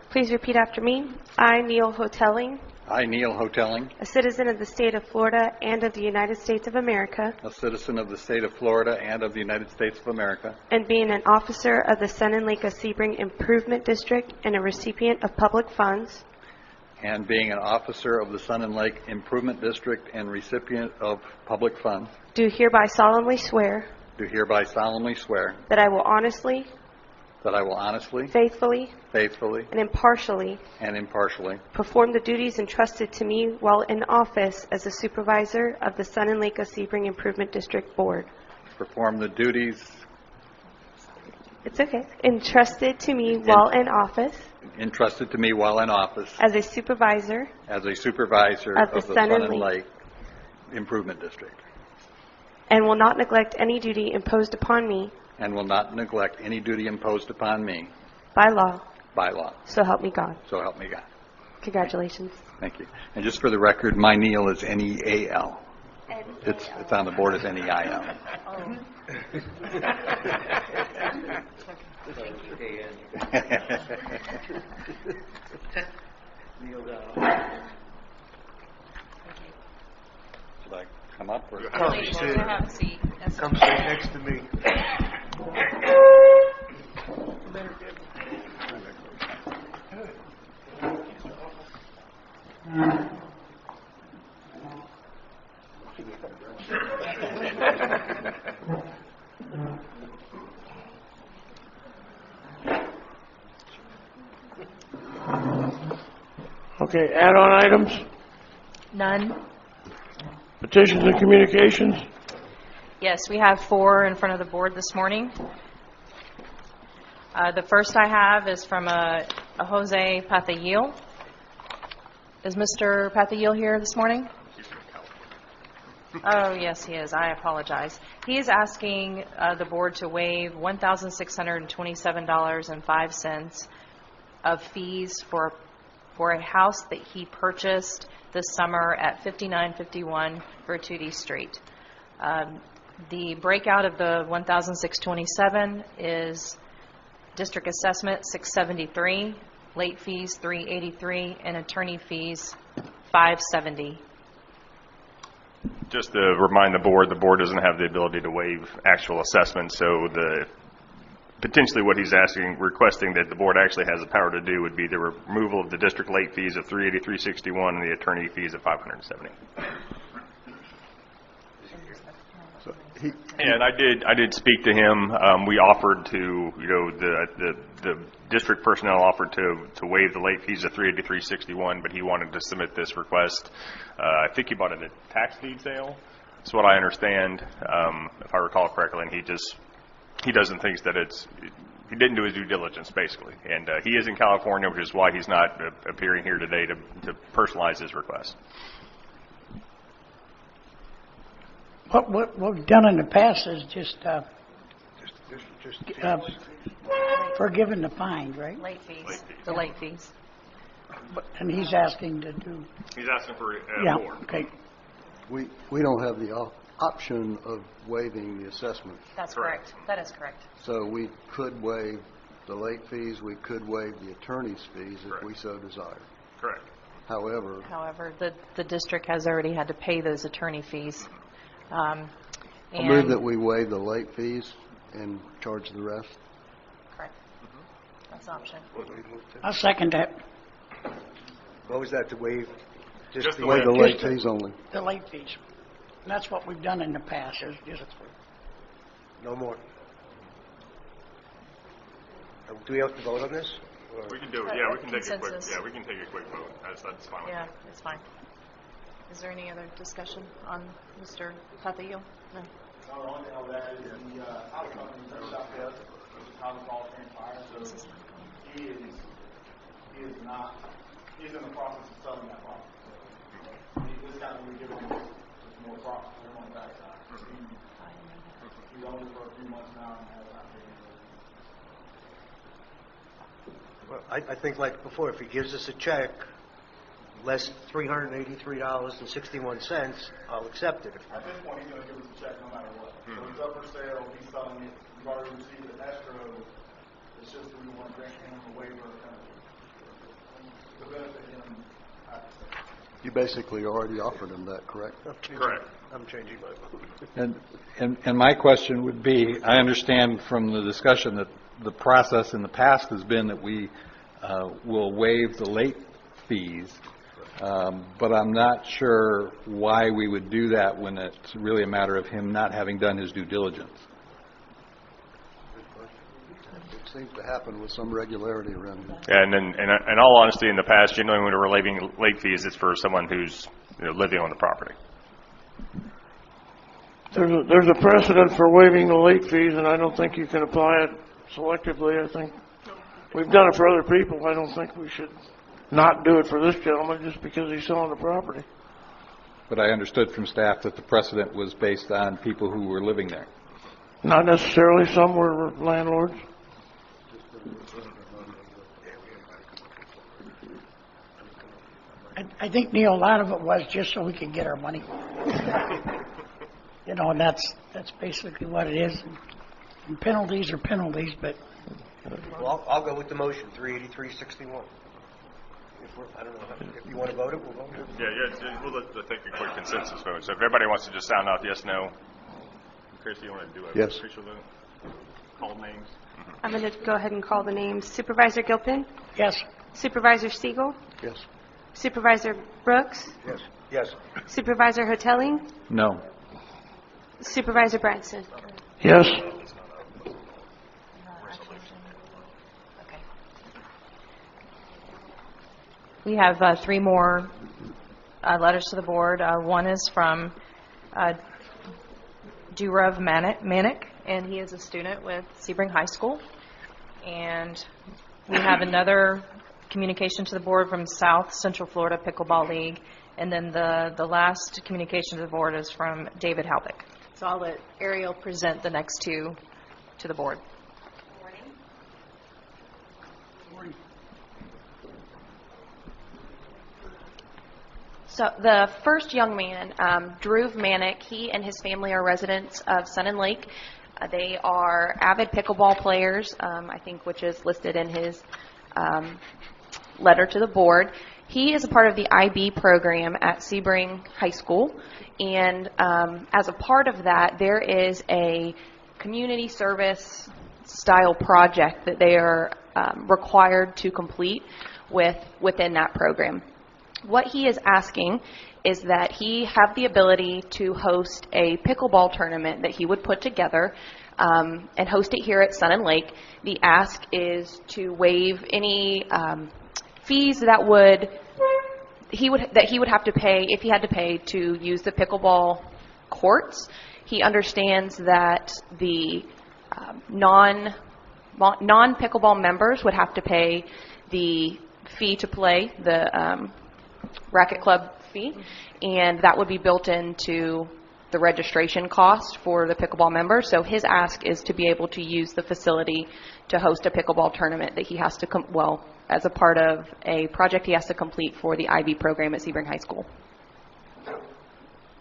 Please repeat after me. I, Neil Hotelling, I, Neil Hotelling, a citizen of the state of Florida and of the United States of America, a citizen of the state of Florida and of the United States of America, and being an officer of the Sun and Lake of Sebring Improvement District and a recipient of public funds, and being an officer of the Sun and Lake Improvement District and recipient of public funds, do hereby solemnly swear do hereby solemnly swear that I will honestly, that I will honestly, faithfully, faithfully, and impartially and impartially perform the duties entrusted to me while in office as a supervisor of the Sun and Lake Sebring Improvement District Board. perform the duties It's okay. Entrusted to me while in office entrusted to me while in office as a supervisor as a supervisor of the of the Sun Sun and and Lake Lake Improvement District, and will not neglect any duty imposed upon me and will not neglect any duty imposed upon me by law. by law. So help me God. So help me God. Congratulations. Thank you. And just for the record, my Neil is N-E-A-L. It's on the board as N-E-I-L. Should I come up? Or? Come sit. Have a seat. Come sit next to me. Okay, add-on items, None? petitions and communications. Yes, we have 4 in front of the board this morning. The first I have is from a Jose Pathayil. Is Mr. Pathayil here this morning? Oh, yes, he is. I apologize. He is asking the board to waive $1,627.05 of fees for a house that he purchased this summer at 5951 Virtuti Street. The breakout of the $1,627 is district assessment $673, late fees $383, and attorney fees $570. Just to remind the board doesn't have the ability to waive actual assessments, so potentially what he's requesting that the board actually has the power to do would be the removal of the district late fees of $383.61 and the attorney fees of $570. And I did speak to him. We offered to, the district personnel offered to waive the late fees of $383.61, but he wanted to submit this request. I think he bought it at a tax deed sale. That's what I understand, if I recall correctly. And he doesn't think that he didn't do his due diligence, basically. And he is in California, which is why he's not appearing here today to personalize his request. What we've done in the past is just forgiving the fine, right? Late fees. The late fees. And he's asking to do. He's asking for more. Okay. We don't have the option of waiving the assessment. That's correct. That is correct. So we could waive the late fees, we could waive the attorney's fees if we so desire. Correct. However, the district has already had to pay those attorney fees. I move that we waive the late fees and charge the rest. Correct. That's an option. I'll second that. What was that, to waive? Just the late fees only. The late fees. And that's what we've done in the past. Is just No more. Do we have to vote on this? We can do it. Yeah, we can take a quick. Consensus. Yeah, we can take a quick vote. That's fine. Yeah, it's fine. Is there any other discussion on Mr. Pathayil? No. The only thing I would add is the house company reached out to us, which is how this all transpired. So he's in the process of selling that property. So this guy will be giving him more profit for him on the backside. He's owned it for a few months now and has not paid anything. Well, I think like before, if he gives us a check, less $383.61, I'll accept it. At this point, he's going to give us a check no matter what. So it's up for sale, he's selling it, we've already received an escrow. It's just that we want to grant him a waiver of penalty. To benefit him, I have to say. You basically already offered him that, correct? Correct. I'm changing my vote. And my question would be, I understand from the discussion that the process in the past has been that we will waive the late fees, but I'm not sure why we would do that when it's really a matter of him not having done his due diligence. seems to happen with some regularity around here. And then, in all honesty, in the past, generally when we're waiving late fees, it's for someone who's living on the property. There's a precedent for waiving the late fees, and I don't think you can apply it selectively. I think we've done it for other people. I don't think we should not do it for this gentleman just because he's selling the property. But I understood from staff that the precedent was based on people who were living there. Not necessarily. Some were landlords. I think, Neil, a lot of it was just so we could get our money. You know, and that's basically what it is. And penalties are penalties, but Well, I'll go with the motion, 38361. I don't know, if you want to vote it, we'll vote it. Yeah, we'll take a quick consensus vote. So if everybody wants to just sound off yes, no. Chris, you want to do a Yes. official vote? Call names? I'm going to go ahead and call the names. Supervisor Gilpin? yes. Supervisor Siegel? Yes. Supervisor Brooks? Yes. Yes. Supervisor Hotelling? No. Supervisor Branson? Yes. We have three more letters to the board. One is from Durav Manik, and he is a student with Sebring High School. And we have another communication to the board from South Central Florida Pickleball League. And then the last communication to the board is from David Halbeck. So I'll let Ariel present the next two to the board. So the first young man, Dhruv Manik, he and his family are residents of Sun and Lake. They are avid pickleball players, I think, which is listed in his letter to the board. He is a part of the IB program at Sebring High School, and as a part of that, there is a community service style project that they are required to complete within that program. What he is asking is that he have the ability to host a pickleball tournament that he would put together and host it here at Sun and Lake. The ask is to waive any fees that he would have to pay if he had to pay to use the pickleball courts. He understands that the non-pickleball members would have to pay the fee to play, the racket club fee, and that would be built into the registration cost for the pickleball members. So his ask is to be able to use the facility to host a pickleball tournament that he has to, as a part of a project he has to complete for the IB program at Sebring High School.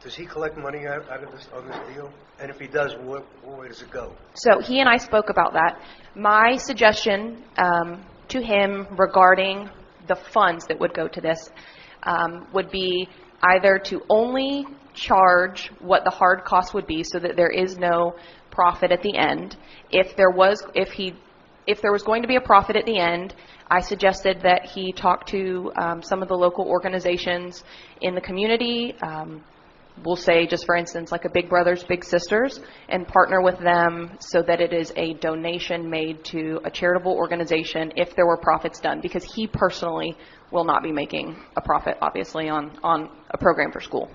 Does he collect money out of this on this deal? And if he does, where does it go? So he and I spoke about that. My suggestion to him regarding the funds that would go to this would be either to only charge what the hard cost would be so that there is no profit at the end. If there was going to be a profit at the end, I suggested that he talk to some of the local organizations in the community. We'll say, just for instance, like a Big Brothers Big Sisters, and partner with them so that it is a donation made to a charitable organization if there were profits done, because he personally will not be making a profit, obviously, on a program for school.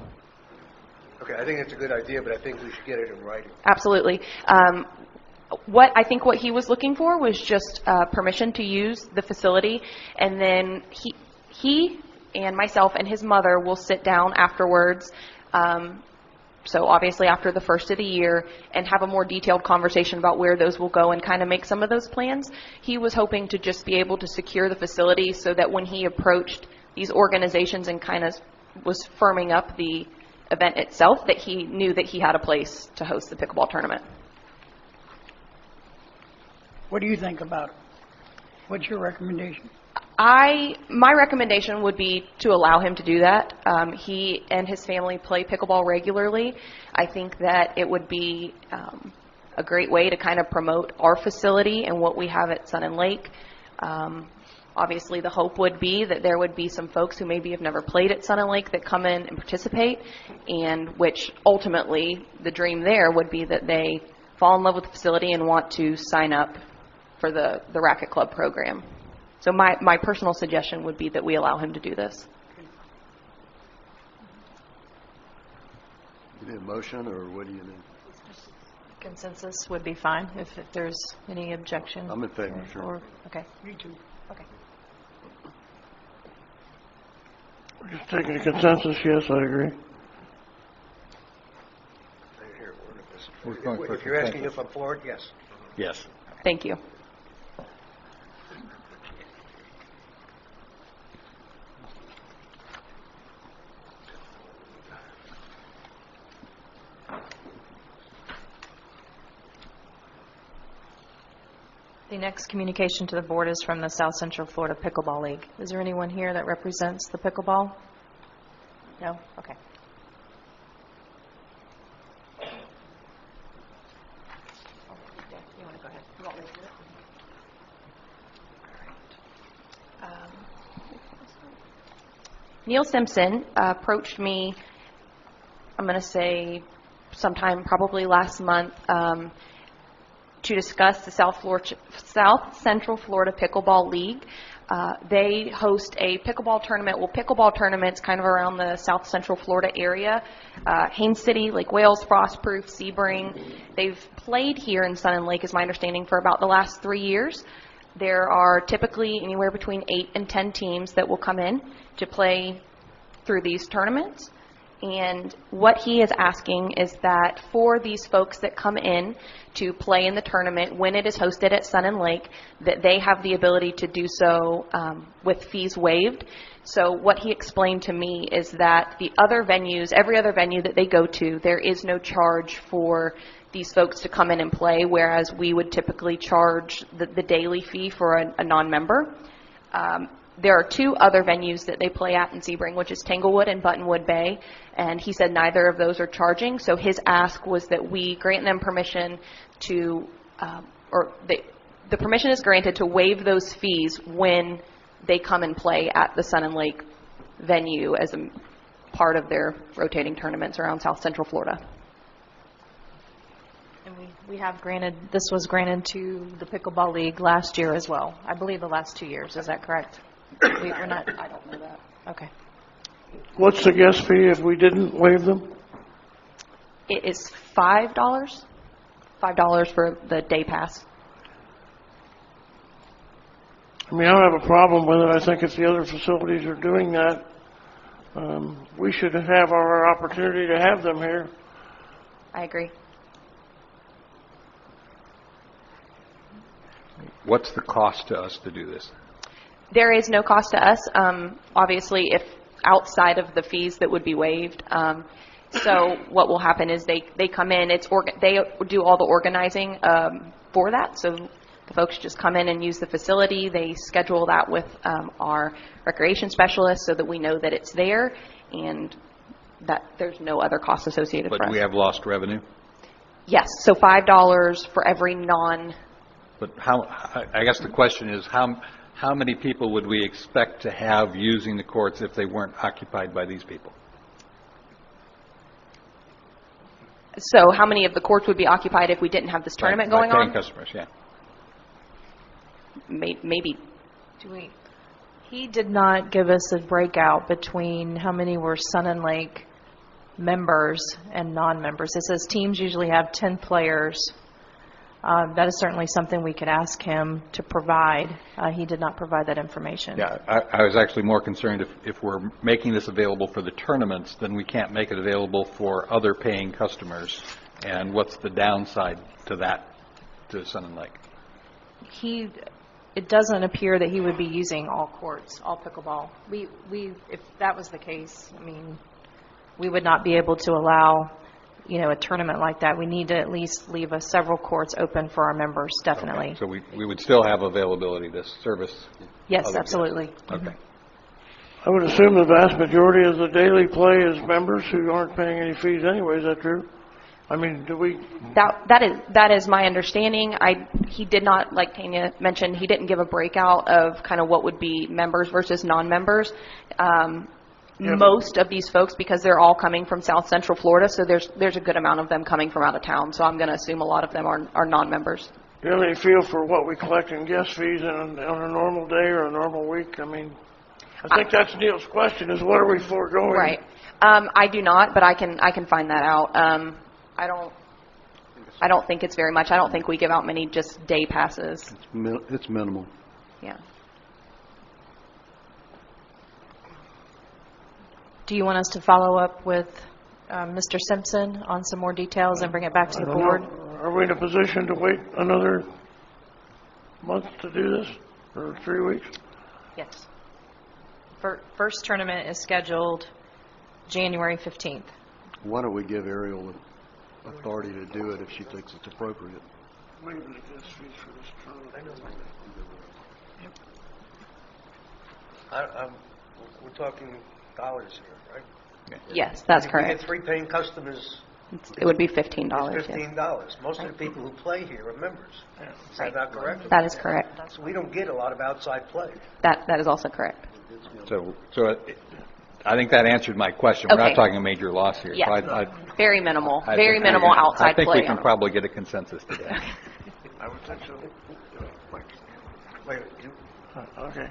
Okay, I think it's a good idea, but I think we should get it in writing. Absolutely. What he was looking for was just permission to use the facility, and then he and myself and his mother will sit down afterwards, so obviously after the first of the year, and have a more detailed conversation about where those will go and kind of make some of those plans. He was hoping to just be able to secure the facility so that when he approached these organizations and kind of was firming up the event itself, that he knew that he had a place to host the pickleball tournament. What do you think about it? What's your recommendation? My recommendation would be to allow him to do that. He and his family play pickleball regularly. I think that it would be a great way to kind of promote our facility and what we have at Sun and Lake. Obviously, the hope would be that there would be some folks who maybe have never played at Sun and Lake that come in and participate, and which ultimately the dream there would be that they fall in love with the facility and want to sign up for the racket club program. So my personal suggestion would be that we allow him to do this. You need a motion, or what do you need? Consensus would be fine if there's any objection. I'm in favor, sure. Okay. Me too. Okay. We're just taking a consensus, yes, I agree. If you're asking if I'm for it, yes. Yes. Thank you. The next communication to the board is from the South Central Florida Pickleball League. Is there anyone here that represents the pickleball? No? Okay. You want to go ahead? You want me to do it? All right. Neil Simpson approached me, I'm going to say sometime probably last month, to discuss the South Central Florida Pickleball League. They host a pickleball tournament. Well, pickleball tournaments kind of around the South Central Florida area. Haines City, Lake Wales, Frostproof, Sebring. They've played here in Sun and Lake, is my understanding, for about the last 3 years. There are typically anywhere between 8 and 10 teams that will come in to play through these tournaments. And what he is asking is that for these folks that come in to play in the tournament, when it is hosted at Sun and Lake, that they have the ability to do so with fees waived. So what he explained to me is that the other venues, every other venue that they go to, there is no charge for these folks to come in and play, whereas we would typically charge the daily fee for a non-member. There are 2 other venues that they play at in Sebring, which is Tanglewood and Buttonwood Bay, and he said neither of those are charging, so his ask was that we grant them permission to, the permission is granted to waive those fees when they come and play at the Sun and Lake venue as a part of their rotating tournaments around South Central Florida. And we have granted, this was granted to the Pickleball League last year as well. I believe the last 2 years. Is that correct? We're not. I don't know that. Okay. What's the guest fee if we didn't waive them? It is $5. $5 for the day pass. I mean, I don't have a problem with it. I think if the other facilities are doing that, we should have our opportunity to have them here. I agree. What's the cost to us to do this? There is no cost to us, obviously, if outside of the fees that would be waived. So what will happen is they come in, they do all the organizing for that. So the folks just come in and use the facility. They schedule that with our recreation specialist so that we know that it's there and that there's no other cost associated for us. But we have lost revenue? Yes, so $5 for every non. But I guess the question is, how many people would we expect to have using the courts if they weren't occupied by these people? So how many of the courts would be occupied if we didn't have this tournament going by paying on? customers, yeah. Maybe. He did not give us a breakout between how many were Sun and Lake members and non-members. It says teams usually have 10 players. That is certainly something we could ask him to provide. He did not provide that information. Yeah, I was actually more concerned if we're making this available for the tournaments, then we can't make it available for other paying customers. And what's the downside to that, to Sun and Lake? It doesn't appear that he would be using all courts, all pickleball. If that was the case, I mean, we would not be able to allow, a tournament like that. We need to at least leave several courts open for our members, definitely. Okay. So we would still have availability to service? Yes, absolutely. Okay. I would assume the vast majority of the daily play is members who aren't paying any fees anyway. Is that true? I mean, do we? That is my understanding. He did not, like Tanya mentioned, he didn't give a breakout of kind of what would be members versus non-members. Most of these folks, because they're all coming from South Central Florida, so there's a good amount of them coming from out of town. So I'm going to assume a lot of them are non-members. you have any feel for what we collect in guest fees on a normal day or a normal week? I mean, I think that's Neil's question, is what are we foregoing? Right. I do not, but I can find that out. I don't think it's very much. I don't think we give out many just day passes. It's minimal. Yeah. Do you want us to follow up with Mr. Simpson on some more details and bring it back to the board? Are we in a position to wait another month to do this, or 3 weeks? Yes. First tournament is scheduled January 15th. Why don't we give Ariel the authority to do it if she thinks it's appropriate? Wait a minute, guest fees for this tournament. We're talking dollars here, right? Yes, that's If correct. we get 3 paying customers, It would be $15. it's yes. $15. Most of the people who play here are members. Is that not correct? That is correct. So we don't get a lot of outside play. That is also correct. So I think that answered my question. We're Okay. not talking a major loss here. Yes. So Very minimal. I Very think- minimal outside I think play. we can probably get a consensus today. I would think so. Wait, you, Okay.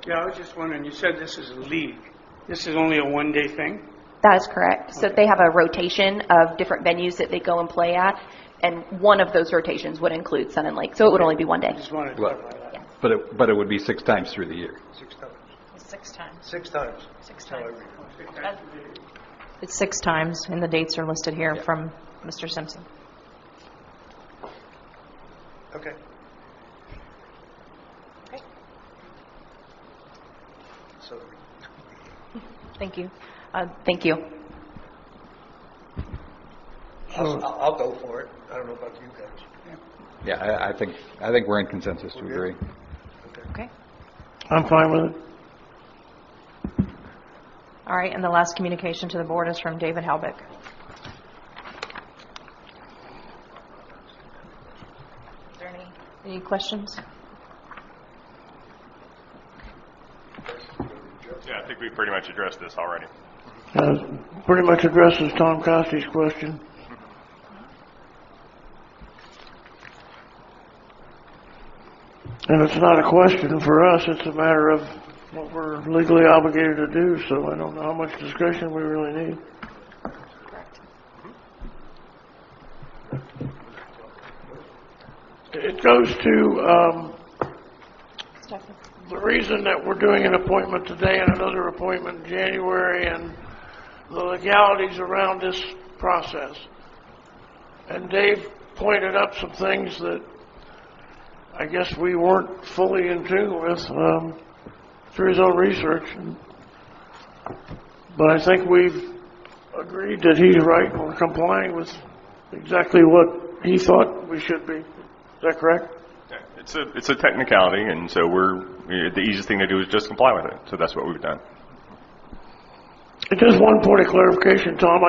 Yeah, I was just wondering, you said this is a league. This is only a one-day thing? That is correct. So they have a rotation of different venues that they go and play at, and one of those rotations would include Sun and Lake, so it would only be one day. Just wanted to Well, clarify that. but it would be 6 times through the year. 6 times. 6 times. 6 times. 6 So times. every- It's 6 times, and the dates are listed here from Mr. Simpson. Okay. So Thank you. Thank you. I'll go for it. I don't know about you guys. Yeah, I think we're in consensus to agree. Okay. I'm fine with it. All right, and the last communication to the board is from David Halbeck. Is there any questions? Yeah, I think we pretty much addressed this already. Pretty much addresses Tom Costy's question. And it's not a question for us, it's a matter of what we're legally obligated to do, so I don't know how much discussion we really need. It goes to the reason that we're doing an appointment today and another appointment in January and the legalities around this process. And Dave pointed up some things that I guess we weren't fully in tune with through his own research. But I think we've agreed that he's right and we're complying with exactly what he thought we should be. Is that correct? It's a technicality, and so the easiest thing to do is just comply with it. So that's what we've done. Just one point of clarification, Tom.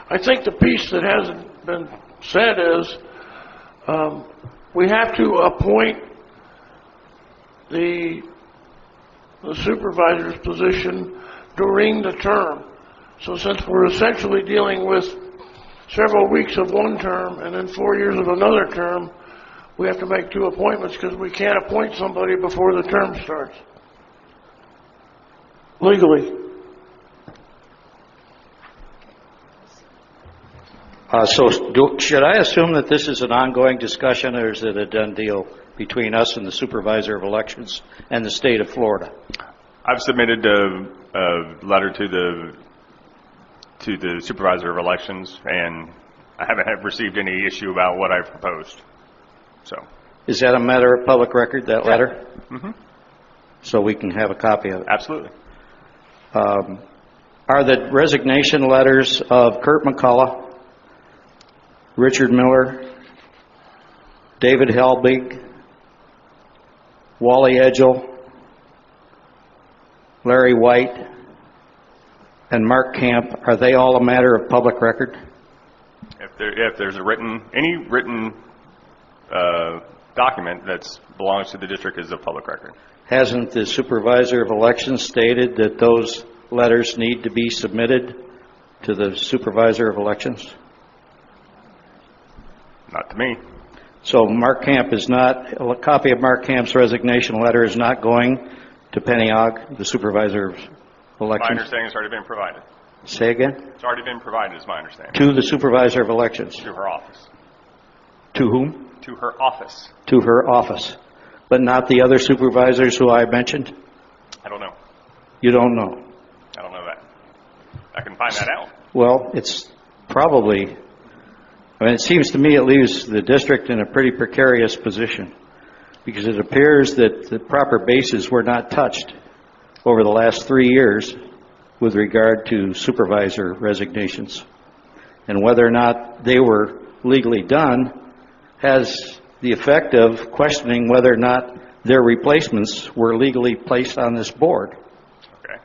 I think the piece that hasn't been said is we have to appoint the supervisor's position during the term. So since we're essentially dealing with several weeks of one term and then 4 years of another term, we have to make 2 appointments because we can't appoint somebody before the term starts. Legally. Should I assume that this is an ongoing discussion, or is it a done deal between us and the Supervisor of Elections and the state of Florida? I've submitted a letter to the Supervisor of Elections, and I haven't received any issue about what I've proposed. So, Is that a matter of public record, that letter? Mm-hmm. So we can have a copy of it? Absolutely. Are the resignation letters of Kurt McCullough, Richard Miller, David Helbig, Wally Edgell, Larry White, and Mark Camp, are they all a matter of public record? If there's any written document that belongs to the district is a public record. Hasn't the Supervisor of Elections stated that those letters need to be submitted to the Supervisor of Elections? Not to me. So Mark Camp is not, a copy of Mark Camp's resignation letter is not going to Penny Ogg, the supervisor of My elections? understanding it's already been provided. Say again? It's already been provided, is my understanding. To the supervisor of elections. To her office. To whom? To her office. To her office. But not the other supervisors who I mentioned? I don't know. You don't know? I don't know that. I can find that out. Well, it's probably, I mean, it seems to me it leaves the district in a pretty precarious position, because it appears that the proper bases were not touched over the last 3 years with regard to supervisor resignations. And whether or not they were legally done has the effect of questioning whether or not their replacements were legally placed on this board. Okay.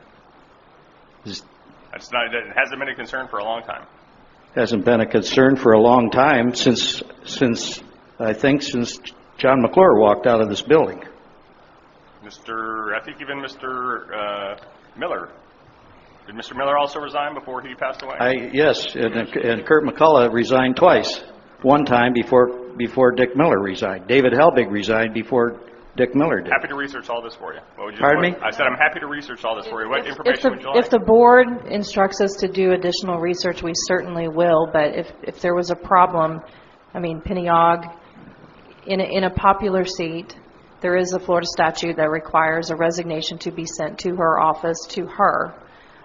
That's not, it hasn't been a concern for a long time. Hasn't been a concern for a long time since John McClure walked out of this building. I think even Mr. Miller. Did Mr. Miller also resign before he passed away? Yes, and Kurt McCullough resigned twice. One time before Dick Miller resigned. David Helbig resigned before Dick Miller did. Happy to research all this for you. What would you Pardon me? I said I'm happy to research all this for you. What information would you like? If the board instructs us to do additional research, we certainly will, but if there was a problem, I mean, Penny Ogg, in a popular seat, there is a Florida statute that requires a resignation to be sent to her office, to her,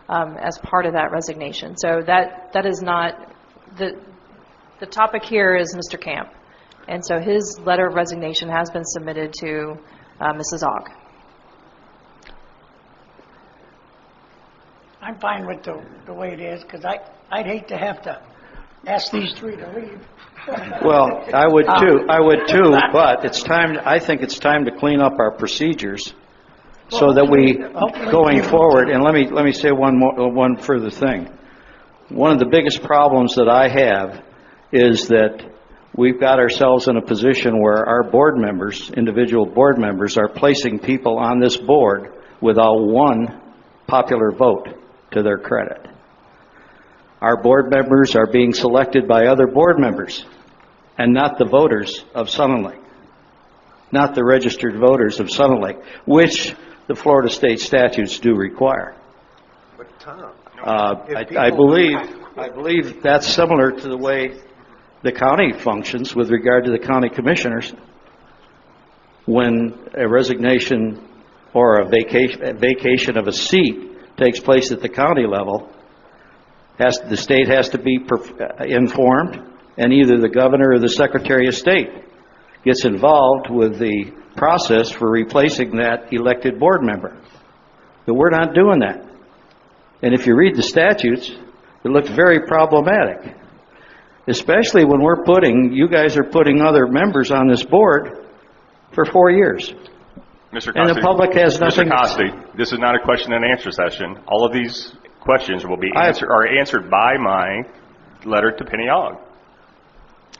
as part of that resignation. So that is not, the topic here is Mr. Camp. And so his letter of resignation has been submitted to Mrs. Ogg. I'm fine with the way it is, because I'd hate to have to ask these three to leave. Well, I would too, but it's time, I think it's time to clean up our procedures so that we, going forward, and let me say one further thing. One of the biggest problems that I have is that we've got ourselves in a position where our board members, individual board members, are placing people on this board without one popular vote to their credit. Our board members are being selected by other board members and not the voters of Sun and Lake, not the registered voters of Sun and Lake, which the Florida state statutes do require. But Tom, I believe that's similar to the way the county functions with regard to the county commissioners. When a resignation or a vacation of a seat takes place at the county level, the state has to be informed, and either the governor or the secretary of state gets involved with the process for replacing that elected board member. But we're not doing that. And if you read the statutes, it looks very problematic, especially when you guys are putting other members on this board for 4 years. Mr. Costi, And the public has nothing. Mr. Costi, this is not a question and answer session. All of these questions will be answered by my letter to Penny Ogg.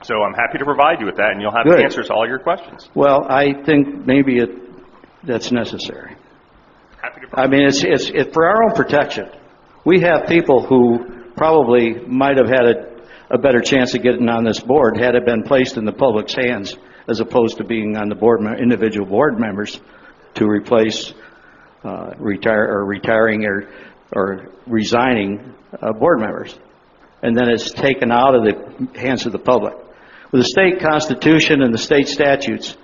So I'm happy to provide you with that, and you'll have the answers to all your questions. Well, I think maybe that's necessary. I mean, it's for our own protection. We have people who probably might have had a better chance of getting on this board had it been placed in the public's hands, as opposed to being on the individual board members to replace retiring or resigning board members. And then it's taken out of the hands of the public. Well, the state constitution and the state statutes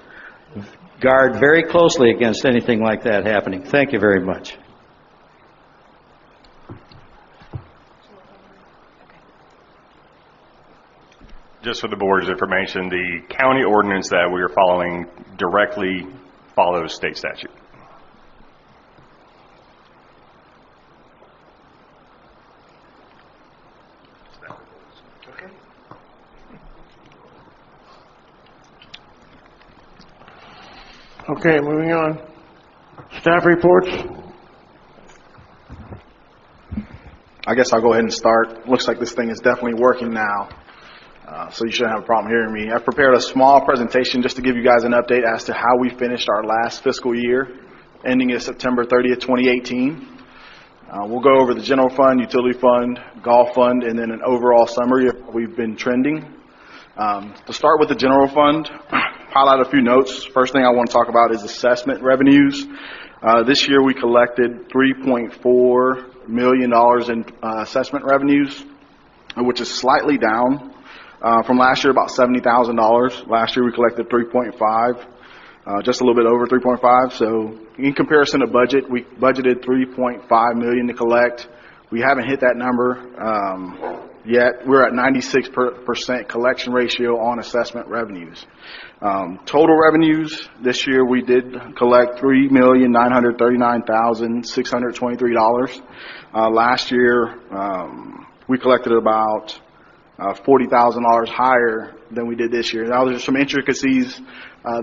guard very closely against anything like that happening. Thank you very much. Just for the board's information, the county ordinance that we are following directly follows state statute. Okay, moving on. Staff reports. I guess I'll go ahead and start. Looks like this thing is definitely working now, so you shouldn't have a problem hearing me. I've prepared a small presentation just to give you guys an update as to how we finished our last fiscal year, ending at September 30th, 2018. We'll go over the general fund, utility fund, golf fund, and then an overall summary of how we've been trending. To start with the general fund, highlight a few notes. First thing I want to talk about is assessment revenues. This year we collected $3.4 million in assessment revenues, which is slightly down from last year, about $70,000. Last year we collected 3.5. Just a little bit over 3.5. So in comparison to budget, we budgeted 3.5 million to collect. We haven't hit that number yet. We're at 96% collection ratio on assessment revenues. Total revenues this year, we did collect $3,939,623. Last year, we collected about $40,000 higher than we did this year. Now, there's some intricacies.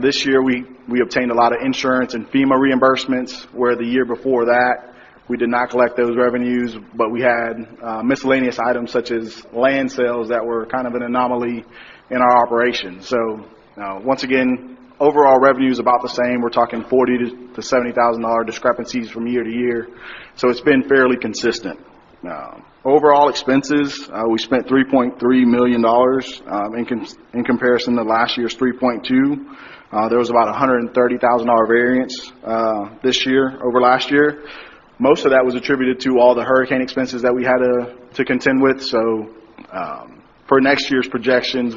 This year, we obtained a lot of insurance and FEMA reimbursements, where the year before that, we did not collect those revenues, but we had miscellaneous items such as land sales that were kind of an anomaly in our operation. So, once again, overall revenue is about the same. We're talking $40,000 to $70,000 discrepancies from year to year. So it's been fairly consistent. Overall expenses, we spent $3.3 million in comparison to last year's $3.2. There was about $130,000 variance this year over last year. Most of that was attributed to all the hurricane expenses that we had to contend with. So for next year's projections,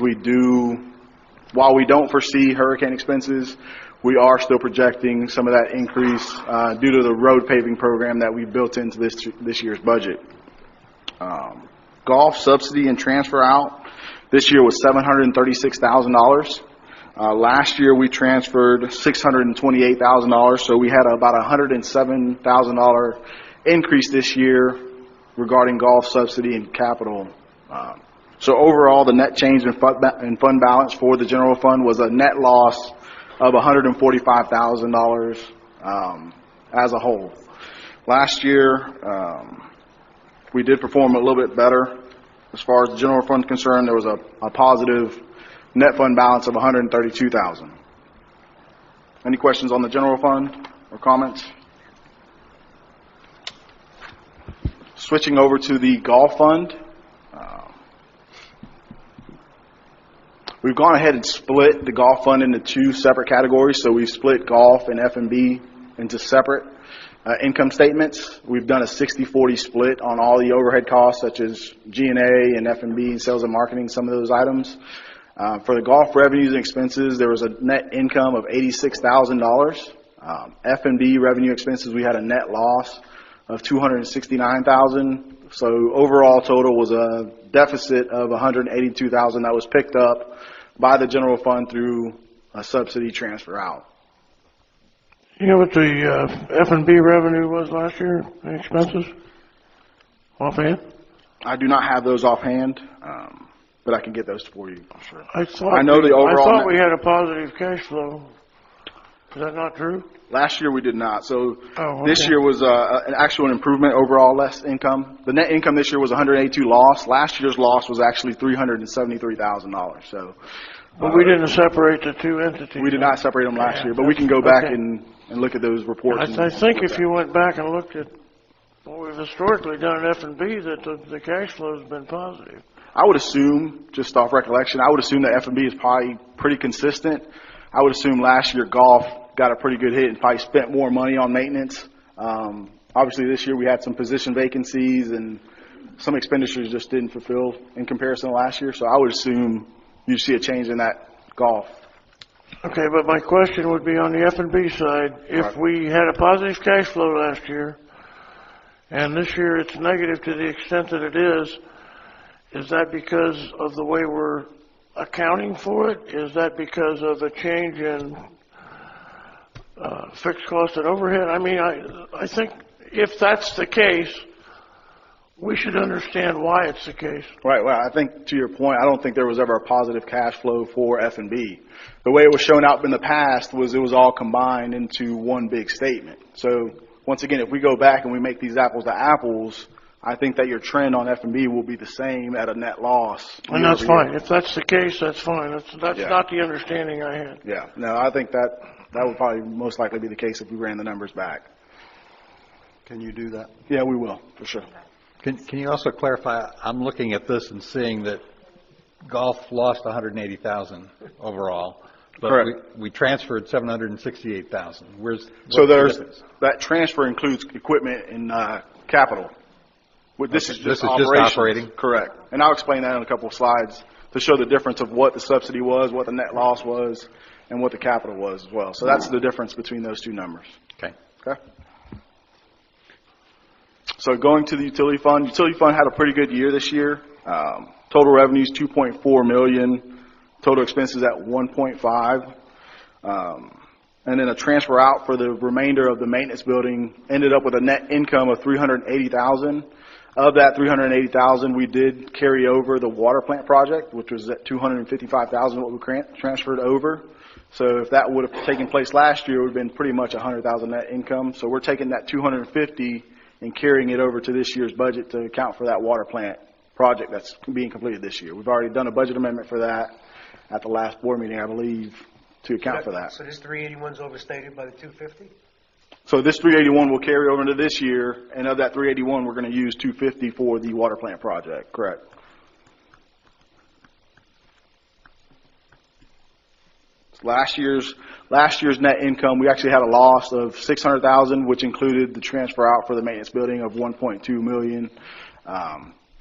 while we don't foresee hurricane expenses, we are still projecting some of that increase due to the road paving program that we built into this year's budget. Golf subsidy and transfer out this year was $736,000. Last year we transferred $628,000, so we had about $107,000 increase this year regarding golf subsidy and capital. So overall, the net change in fund balance for the general fund was a net loss of $145,000 as a whole. Last year, we did perform a little bit better. As far as the general fund is concerned, there was a positive net fund balance of $132,000. Any questions on the general fund or comments? Switching over to the golf fund. We've gone ahead and split the golf fund into two separate categories. So we've split golf and F&B into separate income statements. We've done a 60-40 split on all the overhead costs, such as G&A and F&B and sales and marketing, some of those items. For the golf revenues and expenses, there was a net income of $86,000. F&B revenue expenses, we had a net loss of $269,000. So overall total was a deficit of $182,000 that was picked up by the general fund through a subsidy transfer out. You know what the F&B revenue was last year, the expenses, offhand? I do not have those offhand, but I can get those for you. Sure. I thought we had a positive cash flow. Is that not true? Last year we did not. So This year was an actual improvement, overall less income. The net income this year was $182 loss. Last year's loss was actually $373,000. So, but we didn't separate the two entities. We did not separate them last year, but we can go back and look at those reports. I think if you went back and looked at what we've historically done at F&B, that the cash flow has been positive. I would assume, just off recollection, I would assume that F&B is probably pretty consistent. I would assume last year golf got a pretty good hit and probably spent more money on maintenance. Obviously this year we had some position vacancies and some expenditures just didn't fulfill in comparison to last year. So I would assume you see a change in that golf. Okay, but my question would be on the F&B side. If we had a positive cash flow last year and this year it's negative to the extent that it is that because of the way we're accounting for it? Is that because of a change in fixed cost and overhead? I mean, I think if that's the case, we should understand why it's the case. Right. Well, I think to your point, I don't think there was ever a positive cash flow for F&B. The way it was shown out in the past was it was all combined into one big statement. So once again, if we go back and we make these apples to apples, I think that your trend on F&B will be the same at a net loss. And that's fine. If that's the case, that's fine. That's not the understanding I had. Yeah. No, I think that would probably most likely be the case if we ran the numbers back. Can you do that? Yeah, we will, for sure. Can you also clarify, I'm looking at this and seeing that golf lost 180,000 overall, but Correct. we transferred 768,000. What's So the there's, difference? that transfer includes equipment and capital. This is Okay, just this is just operations. operating? Correct. And I'll explain that in a couple of slides to show the difference of what the subsidy was, what the net loss was, and what the capital was as well. So that's the difference between those two numbers. Okay. Okay. So going to the utility fund had a pretty good year this year. Total revenues $2.4 million, total expenses at 1.5. And then a transfer out for the remainder of the maintenance building ended up with a net income of $380,000. Of that $380,000, we did carry over the water plant project, which was at $255,000 what we transferred over. So if that would have taken place last year, it would have been pretty much $100,000 net income. So we're taking that $250,000 and carrying it over to this year's budget to account for that water plant project that's being completed this year. We've already done a budget amendment for that at the last board meeting, I believe, to account for that. So this 381's overstated by the 250? So this 381 will carry over into this year, and of that 381, we're going to use 250 for the water plant project. Correct. Last year's net income, we actually had a loss of $600,000, which included the transfer out for the maintenance building of $1.2 million.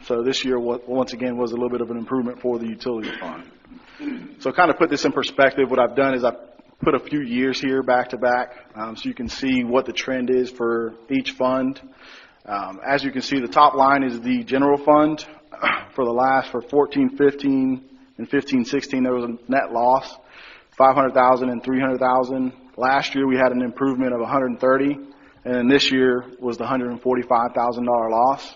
So this year, once again, was a little bit of an improvement for the utility fund. So kind of put this in perspective, what I've done is I've put a few years here back to back, so you can see what the trend is for each fund. As you can see, the top line is the general fund. For 14, 15, and 15, 16, there was a net loss, $500,000 and $300,000. Last year we had an improvement of $130,000, and then this year was the $145,000 loss.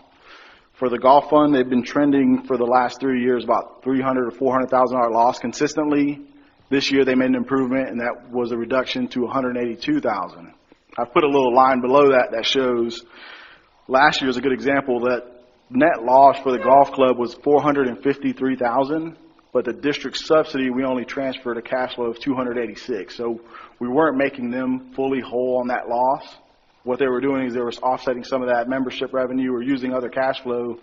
For the golf fund, they've been trending for the last 3 years about $300,000 or $400,000 loss consistently. This year they made an improvement, and that was a reduction to $182,000. I've put a little line below that shows last year is a good example that net loss for the golf club was $453,000, but the district subsidy we only transferred a cash flow of $286,000. So we weren't making them fully whole on that loss. What they were doing is they were offsetting some of that membership revenue or using other cash flow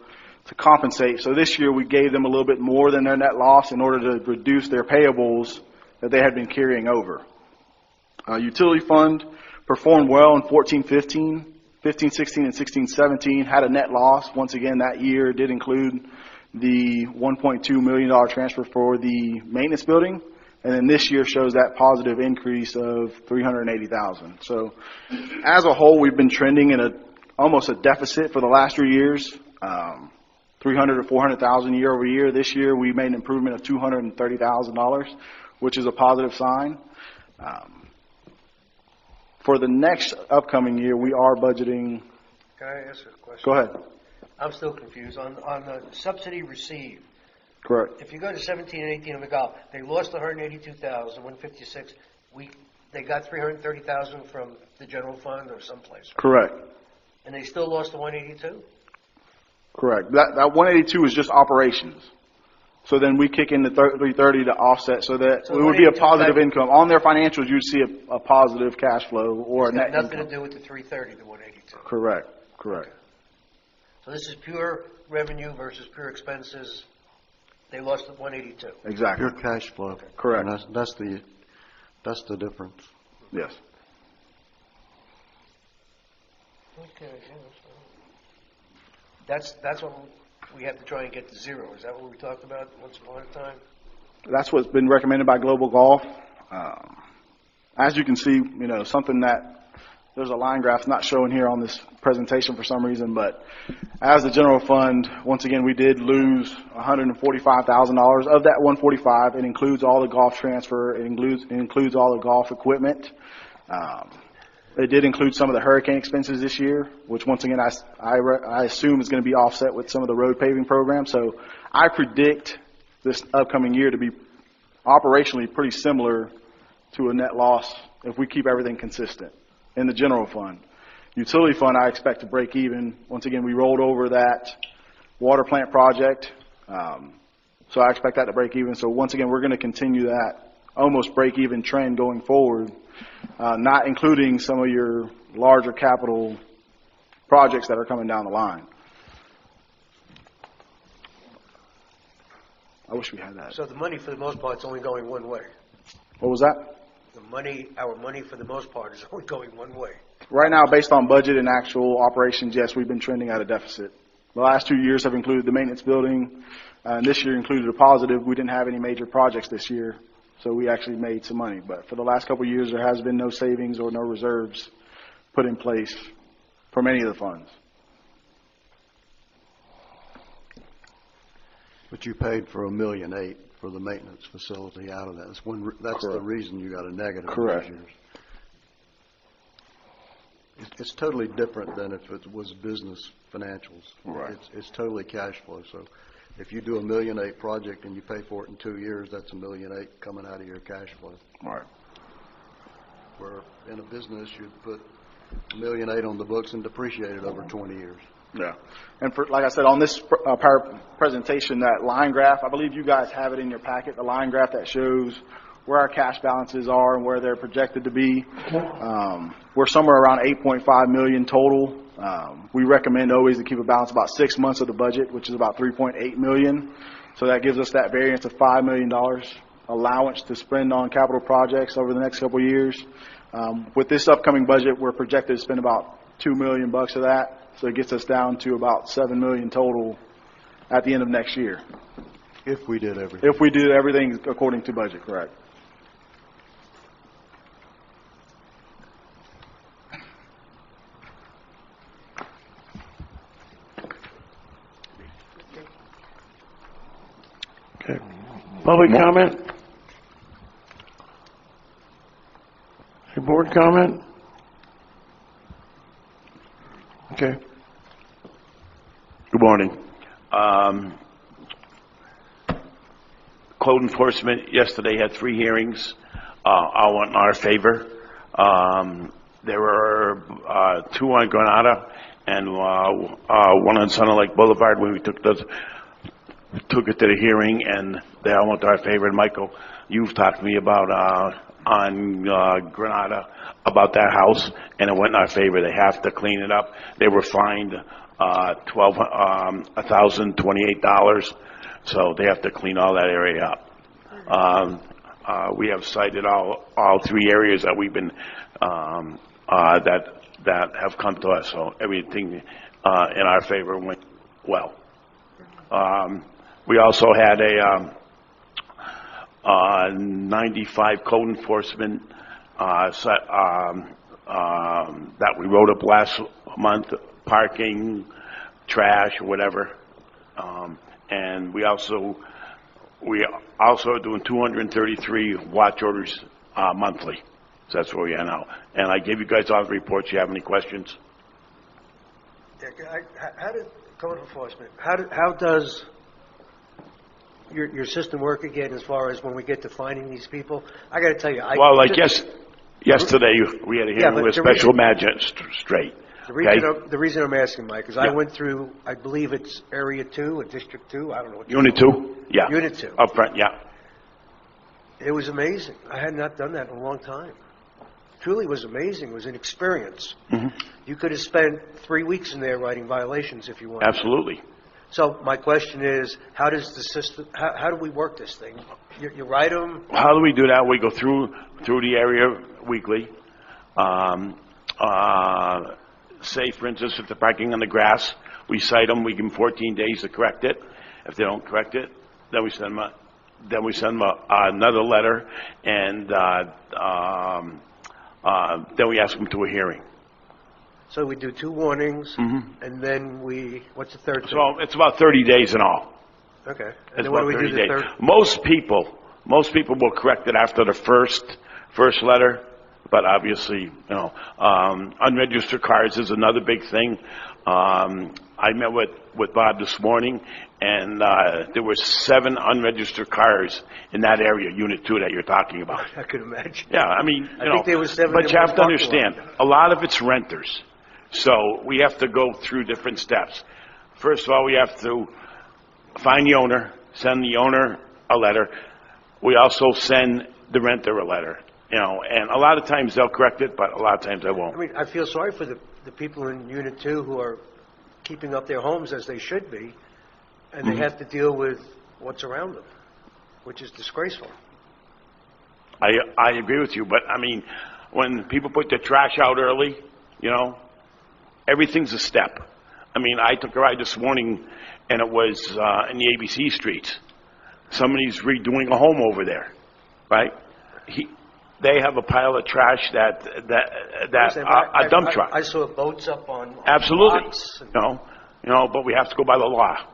to compensate. So this year we gave them a little bit more than their net loss in order to reduce their payables that they had been carrying over. Utility fund performed well in 14, 15, 15, 16, and 16, 17, had a net loss. Once again, that year did include the $1.2 million transfer for the maintenance building. And then this year shows that positive increase of $380,000. So as a whole, we've been trending in almost a deficit for the last 3 years, $300,000 to $400,000 year over year. This year we made an improvement of $230,000, which is a positive sign. For the next upcoming year, we are budgeting. Can I ask a question? Go ahead. I'm still confused. On the subsidy received, Correct. if you go to 17 and 18 on the golf, they lost 182,000, 156. They got 330,000 from the general fund or someplace. Right? Correct. And they still lost the 182. Correct. That 182 is just operations. So then we kick in the 330 to offset, so that So it would be a 182 positive income on their financials. You'd see a positive cash flow or It's a net got nothing income. to do with the 330, the 182. Correct. Correct. So this is pure revenue versus pure expenses. They lost the 182. Exactly. Pure cash flow. Correct. And that's the difference. Yes. Okay. That's what we have to try and get to zero. Is that what we talked about once upon a time? That's what's been recommended by Global Golf. As you can see, something that there's a line graph not showing here on this presentation for some reason, but as the general fund, once again, we did lose $145,000. Of that $145,000, it includes all the golf transfer. It includes all the golf equipment. It did include some of the hurricane expenses this year, which once again I assume is going to be offset with some of the road paving program. So I predict this upcoming year to be operationally pretty similar to a net loss if we keep everything consistent in the general fund. Utility fund, I expect to break even. Once again, we rolled over that water plant project, so I expect that to break even. So once again, we're going to continue that almost break even trend going forward, not including some of your larger capital projects that are coming down the line. I wish we had that. So the money, for the most part, is only going one way. What was that? The money, our money, for the most part, is only going one way. Right now, based on budget and actual operations, yes, we've been trending at a deficit. The last 2 years have included the maintenance building, and this year included a positive. We didn't have any major projects this year, so we actually made some money. But for the last couple of years, there has been no savings or no reserves put in place from any of the funds. But you paid for $1.8 million for the maintenance facility out of that. That's the reason you got a negative. Correct. Those years. It's totally different than if it was business financials. Right. It's totally cash flow. So if you do a $1.8 million project and you pay for it in 2 years, that's $1.8 million coming out of your cash flow. Right. Where in a business, you'd put $1.8 million on the books and depreciate it over 20 years. Yeah. And for, like I said, on this presentation, that line graph, I believe you guys have it in your packet, the line graph that shows where our cash balances are and where they're projected to be. We're somewhere around $8.5 million total. We recommend always to keep a balance about 6 months of the budget, which is about $3.8 million. So that gives us that variance of $5 million allowance to spend on capital projects over the next couple of years. With this upcoming budget, we're projected to spend about $2 million of that. So it gets us down to about $7 million total at the end of next year. If we did everything. If we did everything according to budget, correct. Okay. Public comment? Any board comment? Okay. Good morning. Code enforcement yesterday had 3 hearings, all went in our favor. There were 2 on Granada and 1 on Sun Lake Boulevard when we took it to the hearing, and they all went to our favor. And Michael, you've talked to me about on Granada about that house, and it went in our favor. They have to clean it up. They were fined $1,028, so they have to clean all that area up. We have cited all 3 areas that we've been that have come to us, so everything in our favor went well. We also had a 95 code enforcement that we wrote up last month, parking, trash, whatever. And we also are doing 233 watch orders monthly. So that's where we are now. And I gave you guys all the reports. You have any questions? How did code enforcement, how does your system work again as far as when we get to finding these people? I got to tell you, yesterday we had a hearing with special magistrate. The reason I'm asking, Mike, is I went through, I believe it's Area 2 or District 2, I don't know what. Unit 2? Yeah. Unit 2. Up front, yeah. It was amazing. I had not done that in a long time. Truly was amazing. It was an experience. Mm-hmm. You could have spent 3 weeks in there writing violations if you wanted. Absolutely. So my question is, how does the system, how do we work this thing? You write them? How do we do that? We go through the area weekly. Say, for instance, if they're parking on the grass, we cite them. We give them 14 days to correct it. If they don't correct it, then we send them another letter, and then we ask them to a hearing. So we do 2 warnings, Mm-hmm. and then what's the third thing? So it's about 30 days in all. Okay. It's And then what do about we 30 do days. the third? Most people will correct it after the first letter, but obviously, unregistered cars is another big thing. I met with Bob this morning, and there were 7 unregistered cars in that area, Unit 2, that you're talking about. I could imagine. Yeah, I mean, I think there were 7 but in you have one to parking understand, lot. a lot of it's renters. So we have to go through different steps. First of all, we have to find the owner, send the owner a letter. We also send the renter a letter, and a lot of times they'll correct it, but a lot of times they won't. I mean, I feel sorry for the people in Unit 2 who are keeping up their homes as they should be, and they Mm-hmm. have to deal with what's around them, which is disgraceful. I agree with you, but I mean, when people put their trash out early, you know, everything's a step. I mean, I took a ride this morning, and it was in the ABC streets. Somebody's redoing a home over there, right? They have a pile of trash that a dump truck. I saw boats up on Absolutely. lots. But we have to go by the law.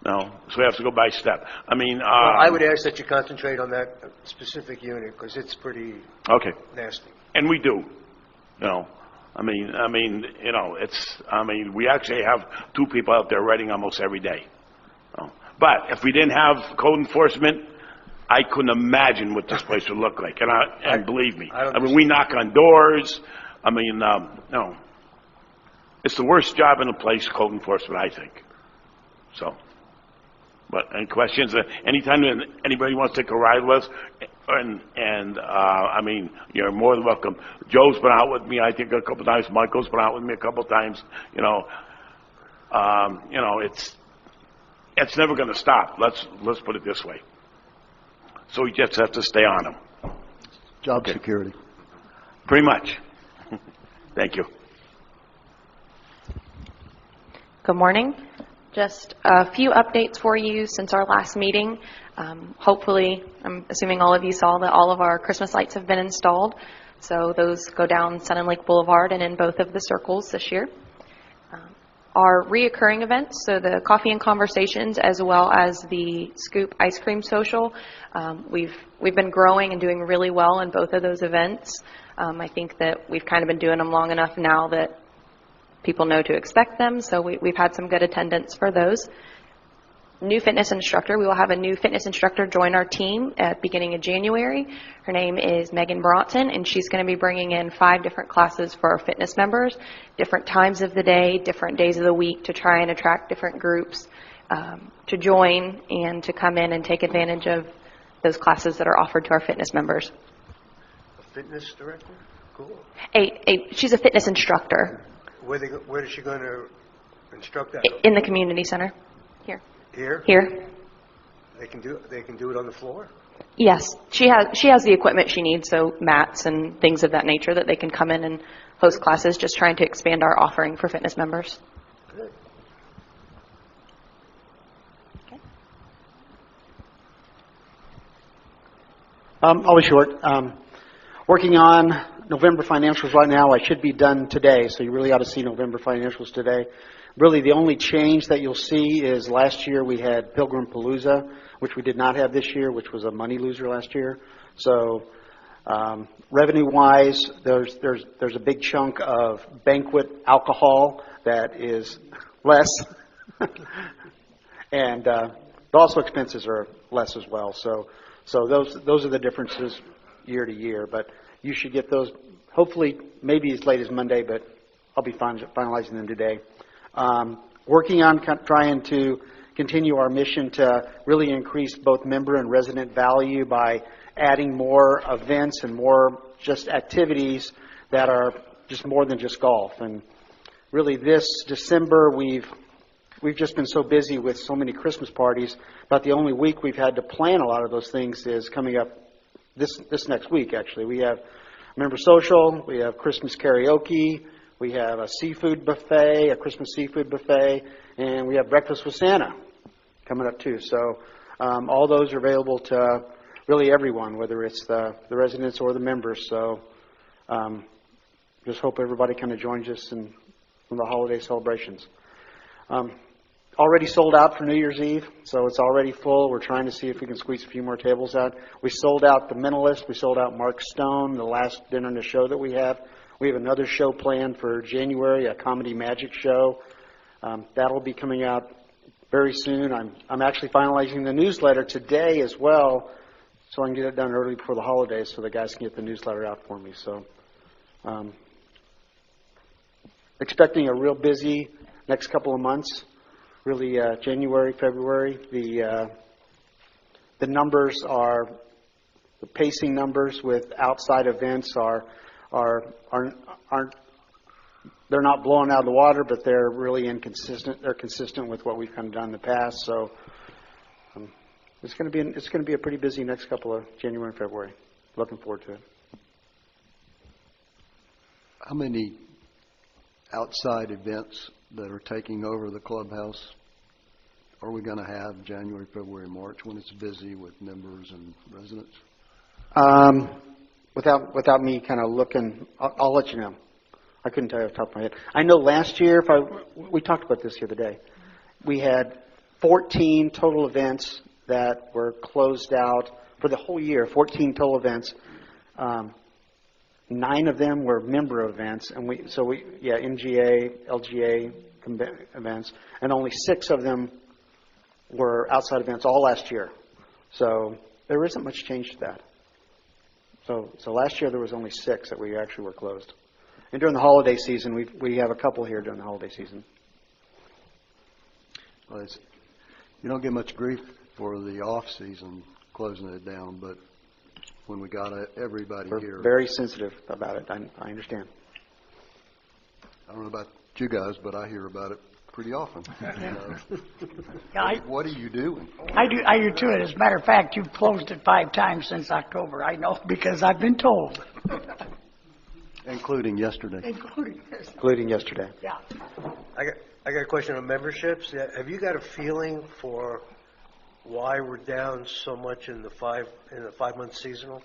No, so we have to go by step. I mean, Well, I would ask that you concentrate on that specific unit because it's pretty okay, nasty. and we do. We actually have 2 people out there writing almost every day. But if we didn't have code enforcement, I couldn't imagine what this place would look like. And believe me, we knock on doors. It's the worst job in the place, code enforcement, I think. So, but any questions? Anytime anybody wants to take a ride with us, you're more than welcome. Joe's been out with me, I think, a couple times. Michael's been out with me a couple times. It's never going to stop. Let's put it this way. So we just have to stay on them. Job security. Pretty much. Thank you. Good morning. Just a few updates for you since our last meeting. Hopefully, I'm assuming all of you saw that all of our Christmas lights have been installed. So those go down Sun and Lake Boulevard and in both of the circles this year. Our reoccurring events, so the Coffee and Conversations as well as the Scoop Ice Cream Social, we've been growing and doing really well in both of those events. I think that we've kind of been doing them long enough now that people know to expect them, so we've had some good attendance for those. New fitness instructor. We will have a new fitness instructor join our team at the beginning of January. Her name is Megan Bronson, and she's going to be bringing in 5 different classes for our fitness members, different times of the day, different days of the week to try and attract different groups to join and to come in and take advantage of those classes that are offered to our fitness members. A fitness director? Cool. She's a fitness instructor. Where is she going to instruct that? In the community center. Here? Here. They can do it on the floor? Yes. She has the equipment she needs, so mats and things of that nature that they can come in and host classes, just trying to expand our offering for fitness members. Good. I'll be short. Working on November financials right now. I should be done today, so you really ought to see November financials today. Really, the only change that you'll see is last year we had Pilgrim Palooza, which we did not have this year, which was a money loser last year. So, revenue-wise, there's a big chunk of banquet alcohol that is less, and also expenses are less as well. So those are the differences year to year. But you should get those hopefully maybe as late as Monday, but I'll be finalizing them today. Working on trying to continue our mission to really increase both member and resident value by adding more events and more just activities that are just more than just golf. And really this December we've just been so busy with so many Christmas parties, about the only week we've had to plan a lot of those things is coming up this next week actually. We have member social, we have Christmas karaoke, we have a seafood buffet, a Christmas seafood buffet, and we have breakfast with Santa coming up too. So all those are available to really everyone, whether it's the residents or the members. So just hope everybody kind of joins us in the holiday celebrations. Already sold out for New Year's Eve, so it's already full. We're trying to see if we can squeeze a few more tables out. We sold out The Mentalist. We sold out Mark Stone, the last dinner and a show that we have. We have another show planned for January, a comedy magic show. That'll be coming out very soon. I'm actually finalizing the newsletter today as well, so I can get it done early before the holidays so the guys can get the newsletter out for me. So expecting a real busy next couple of months. Really, January, February, the numbers are, the pacing numbers with outside events aren't, they're not blowing out of the water, but they're really inconsistent. They're consistent with what we've kind of done in the past. So It's going to be a pretty busy next couple of January and February. Looking forward to it. How many outside events that are taking over the clubhouse are we going to have January, February, March when it's busy with members and residents? Without me kind of looking, I'll let you know. I couldn't tell you off the top of my head. I know last year, we talked about this the other day, we had 14 total events that were closed out for the whole year, 14 total events. 9 of them were member events, and MGA, LGA events, and only 6 of them were outside events all last year. So there isn't much change to that. So last year there was only 6 that we actually were closed. And during the holiday season, we have a couple here during the holiday season. Well, you don't get much grief for the off season closing it down, but when we got everybody here, We're very sensitive about it. I understand. I don't know about you guys, but I hear about it pretty often. What are you doing? I do too. As a matter of fact, you've closed it 5 times since October. I know because I've been told. Including yesterday. Including yesterday. Yeah. I got a question on memberships. Have you got a feeling for why we're down so much in the 5-month seasonal?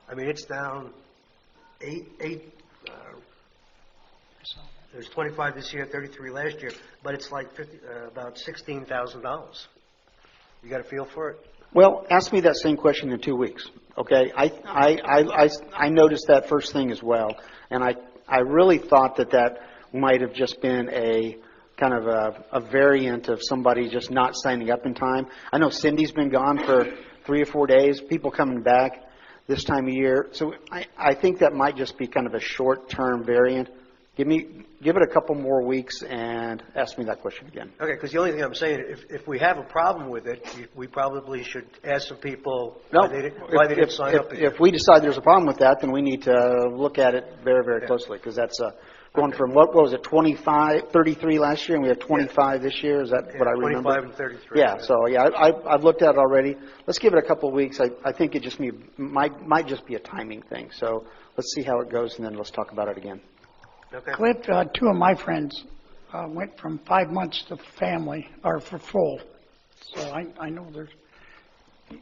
I mean, it's down 8. There's 25 this year, 33 last year, but it's like about $16,000. You got a feel for it? Well, ask me that same question in 2 weeks. Okay, I noticed that first thing as well, and I really thought that might have just been a kind of a variant of somebody just not signing up in time. I know Cindy's been gone for 3 or 4 days. People coming back this time of year, so I think that might just be kind of a short-term variant. Give it a couple more weeks and ask me that question again. Okay, because the only thing I'm saying, if we have a problem with it, we probably should ask some people No, why they didn't sign up again. If we decide there's a problem with that, then we need to look at it very, very closely, because that's going from, what was it, 33 last year, and we have 25 this year? Is that what I remember? 25 and 33. Yeah, so I've looked at it already. Let's give it a couple of weeks. I think it just might just be a timing thing. So let's see how it goes, and then let's talk about it again. Okay. Cliff, 2 of my friends went from 5 months to family, or for full. So I know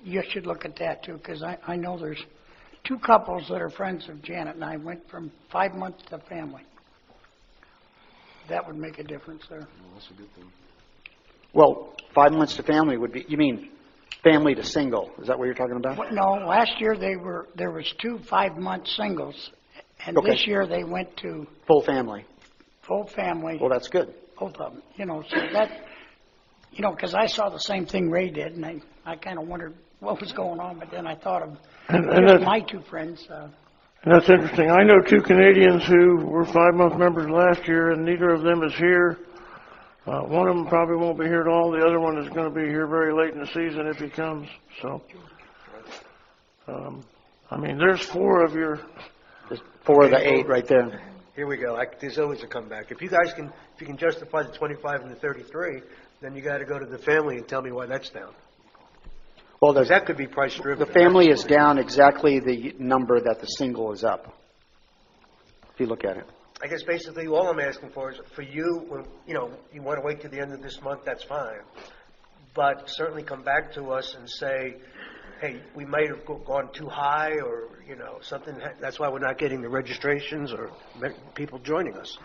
you should look at that too, because I know there's 2 couples that are friends of Janet and I went from 5 months to family. That would make a difference there. Well, that's a good thing. Well, 5 months to family would be, you mean family to single? Is that what you're talking about? No, last year there was 2 5-month singles, and Okay. this year they went to Full family. full family. Well, that's good. Both of them, so that, because I saw the same thing Ray did, and I kind of wondered what was going on, but then I thought of just my 2 friends. And that's interesting. I know 2 Canadians who were 5-month members last year, and neither of them is here. One of them probably won't be here at all. The other one is going to be here very late in the season if he comes. So, there's 4 of your... There's 4 of the 8 right there. Here we go. There's always a comeback. If you can justify the 25 and the 33, then you got to go to the family and tell me why that's down. Well, That could be price driven. the family is down exactly the number that the single is up, if you look at it. I guess basically all I'm asking for is for you, when you want to wait till the end of this month, that's fine. But certainly come back to us and say, hey, we might have gone too high, or something. That's why we're not getting the registrations or people joining us.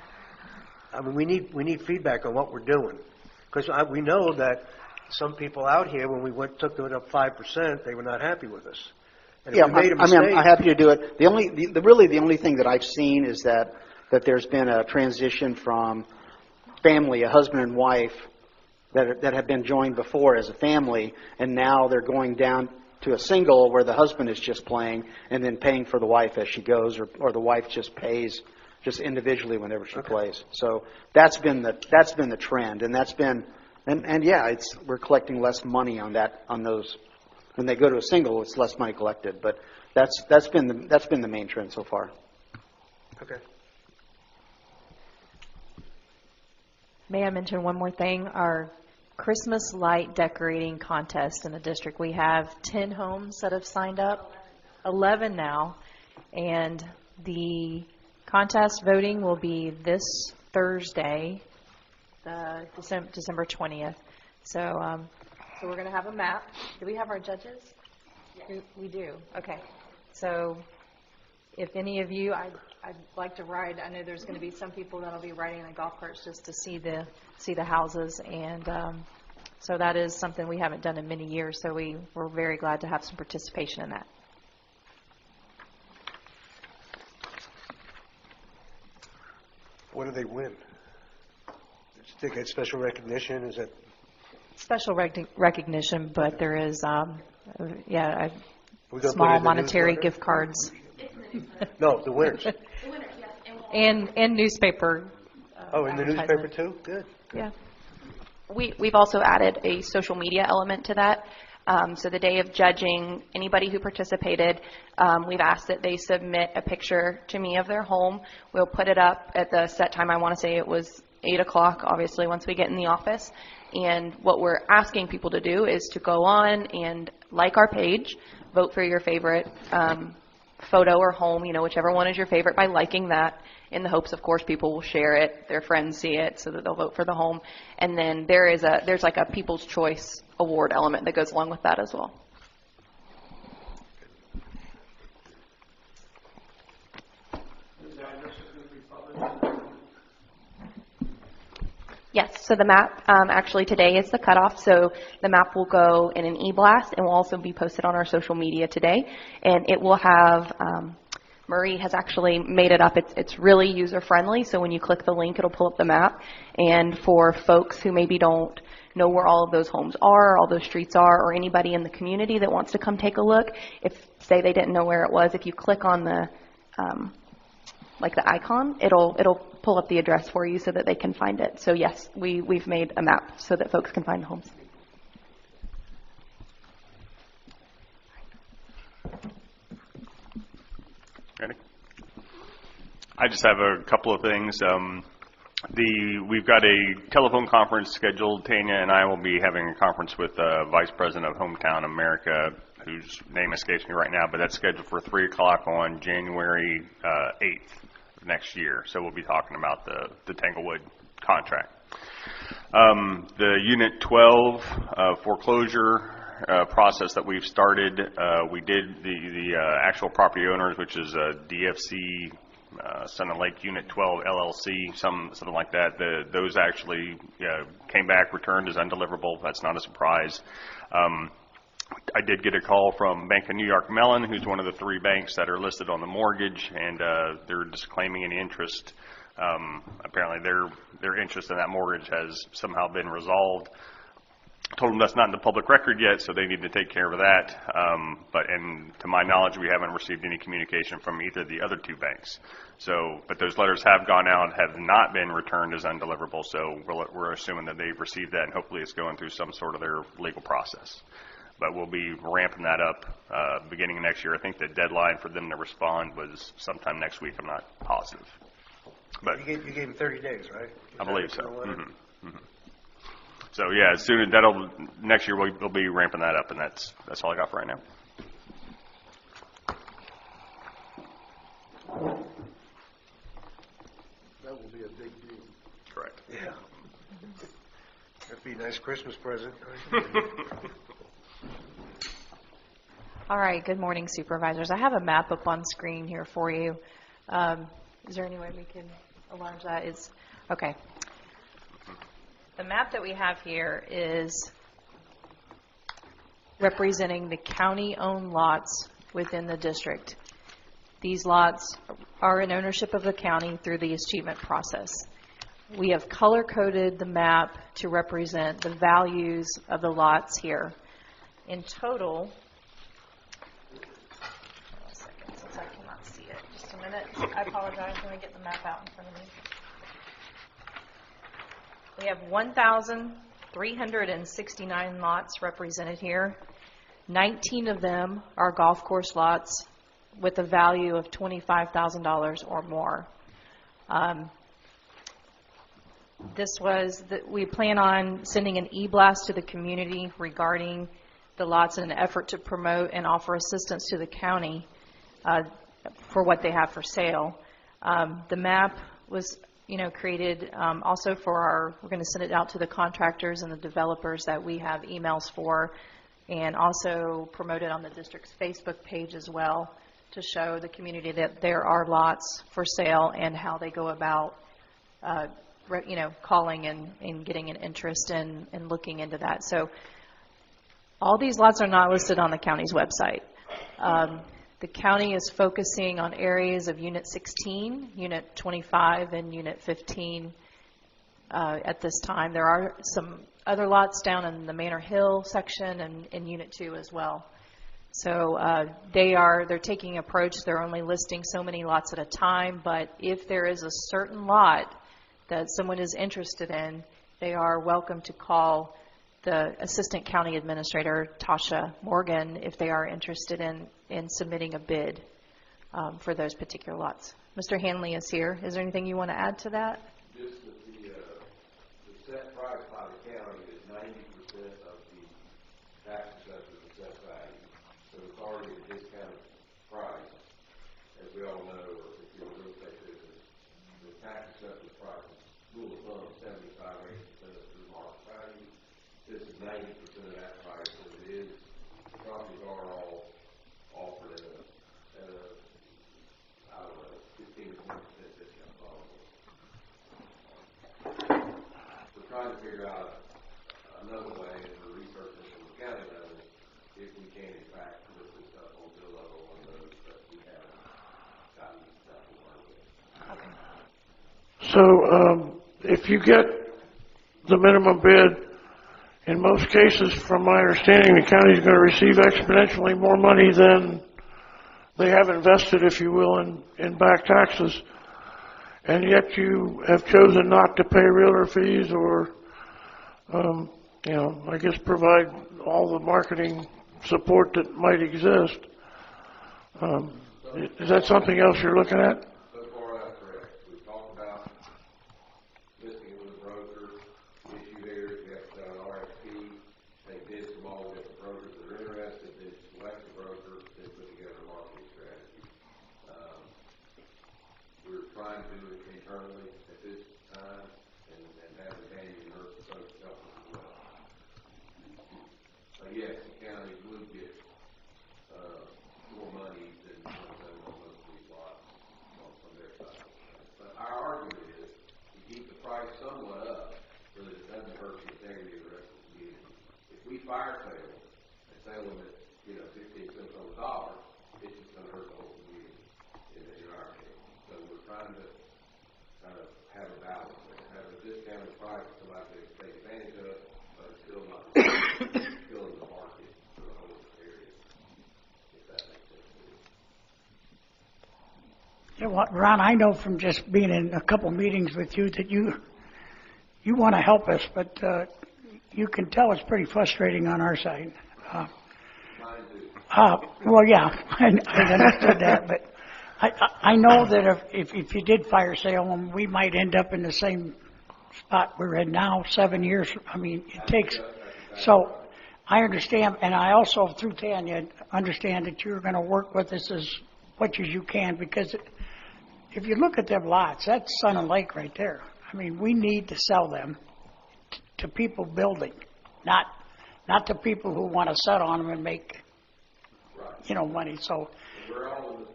I mean, we need feedback on what we're doing, because we know that some people out here, when we took it up 5%, they were not happy with us. And if we made a mistake, I'm happy to do it. The only thing that I've seen is that there's been a transition from family, a husband and wife, that have been joined before as a family, and now they're going down to a single where the husband is just playing and then paying for the wife as she goes, or the wife just pays just individually whenever she plays. So that's been the trend, and that's been we're collecting less money on those. When they go to a single, it's less money collected, but that's been the main trend so far. Okay. May I mention one more thing? Our Christmas light decorating contest in the district. We have 10 homes that have signed up, 11 now, and the contest voting will be this Thursday, December 20th. So we're going to have a map. Do we have our judges? We do. Okay. So if any of you, I'd like to ride. I know there's going to be some people that'll be riding in the golf carts just to see the houses, and so that is something we haven't done in many years. So we're very glad to have some participation in that. What do they win? Did they get special recognition? Is that Special recognition, but there is, we gonna put it small in the monetary newsletter? gift cards. No, the winners. And newspaper. Oh, in the newspaper too? Good. Yeah. We've also added a social media element to that. So the day of judging, anybody who participated, we've asked that they submit a picture to me of their home. We'll put it up at the set time. I want to say it was 8 o'clock, obviously, once we get in the office. And what we're asking people to do is to go on and like our page, vote for your favorite photo or home, whichever one is your favorite, by liking that, in the hopes, of course, people will share it, their friends see it, so that they'll vote for the home. And then there's like a People's Choice Award element that goes along with that as well. Yes, so the map, actually today is the cutoff, so the map will go in an e-blast and will also be posted on our social media today. And it will have, Marie has actually made it up, it's really user-friendly, so when you click the link, it'll pull up the map. And for folks who maybe don't know where all of those homes are, all those streets are, or anybody in the community that wants to come take a look, if, say, they didn't know where it was, if you click on the, like the icon, it'll pull up the address for you so that they can find it. So yes, we've made a map so that folks can find the homes. Ready? I just have a couple of things. We've got a telephone conference scheduled. Tanya and I will be having a conference with Vice President of Hometown America, whose name escapes me right now, but that's scheduled for 3 o'clock on January 8th of next year. So we'll be talking about the Tanglewood contract. The Unit 12 foreclosure process that we've started, we did the actual property owners, which is DFC Sun and Lake Unit 12 LLC, something like that. Those actually came back, returned as undeliverable. That's not a surprise. I did get a call from Bank of New York Mellon, who's one of the 3 banks that are listed on the mortgage, and they're disclaiming any interest. Apparently their interest in that mortgage has somehow been resolved. Told them that's not in the public record yet, so they need to take care of that. And to my knowledge, we haven't received any communication from either of the other 2 banks. But those letters have gone out, have not been returned as undeliverable, so we're assuming that they've received that, and hopefully it's going through some sort of their legal process. But we'll be ramping that up beginning of next year. I think the deadline for them to respond was sometime next week. I'm not positive. But You gave them 30 days, right? I believe so. Mm-hmm. Mm-hmm. So yeah, as soon as next year we'll be ramping that up, and that's all I got for right now. That will be a big deal. Correct. Yeah. That'd be a nice Christmas present. All right, good morning, Supervisors. I have a map up on screen here for you. Is there any way we can enlarge that? Okay. The map that we have here is representing the county-owned lots within the district. These lots are in ownership of the county through the achievement process. We have color-coded the map to represent the values of the lots here. In total, hold on a second, since I cannot see it. Just a minute. I apologize. Let me get the map out in front of me. We have 1,369 lots represented here. 19 of them are golf course lots with a value of $25,000 or more. We plan on sending an e-blast to the community regarding the lots in an effort to promote and offer assistance to the county for what they have for sale. The map was, created also we're going to send it out to the contractors and the developers that we have emails for, and also promote it on the district's Facebook page as well to show the community that there are lots for sale and how they go about calling and getting an interest in looking into that. So all these lots are not listed on the county's website. The county is focusing on areas of Unit 16, Unit 25, and Unit 15 at this time. There are some other lots down in the Manor Hill section and in Unit 2 as well. So they're taking an approach. They're only listing so many lots at a time, but if there is a certain lot that someone is interested in, they are welcome to call the Assistant County Administrator, Tasha Morgan, if they are interested in submitting a bid for those particular lots. Mr. Hanley is here. Is there anything you want to add to that? Just that the set price by the county is 90% of the tax assessor's assessed value. So it's already a discounted price. As we all know, if you're a real estate business, the tax assessor's price is rule of thumb 75 or 80% of the market value. This is 90% of that price, so it is, the properties are all offered at a I don't know, 15 to 20% discount probably. We're trying to figure out another way, and we're researching from the county level, if we can in fact list this up on bill level on those that we haven't gotten that far with. So, if you get the minimum bid, in most cases, from my understanding, the county is going to receive exponentially more money than they have invested, if you will, in back taxes. And yet you have chosen not to pay realtor fees or, I guess provide all the marketing support that might exist. Is that something else you're looking at? So far, that's correct. We've talked about listing with a broker. The issue there is we have to set an RFP, take bids from all the different brokers that are interested, then select the broker, then put together a marketing strategy. We're trying to do it internally at this time and have the Danny and her folks help us as well. But yes, the county will get more money than on most of these lots from their side. But our argument is to keep the price somewhat up so that it doesn't hurt the integrity of the rest of the community. If we fire sale and sell them at 15 cents on the dollar, it's just going to hurt the whole community in our case. So we're trying to kind of have a balance there, have a discounted price that somebody can take advantage of, but it's still not still in the market for the whole area. If that makes sense to you. You know what, Ron, I know from just being in a couple meetings with you that you want to help us, but you can tell it's pretty frustrating on our side. Well, yeah, I understood that, but I know that if you did fire sale them, we might end up in the same spot we're in now, 7 years. I mean, it takes, so I understand, and I also, through Tanya, understand that you're going to work with us as much as you can, because if you look at them lots, that's Sun and Lake right there. I mean, we need to sell them to people building, not to people who want to sit on them and make, money. So, we're all in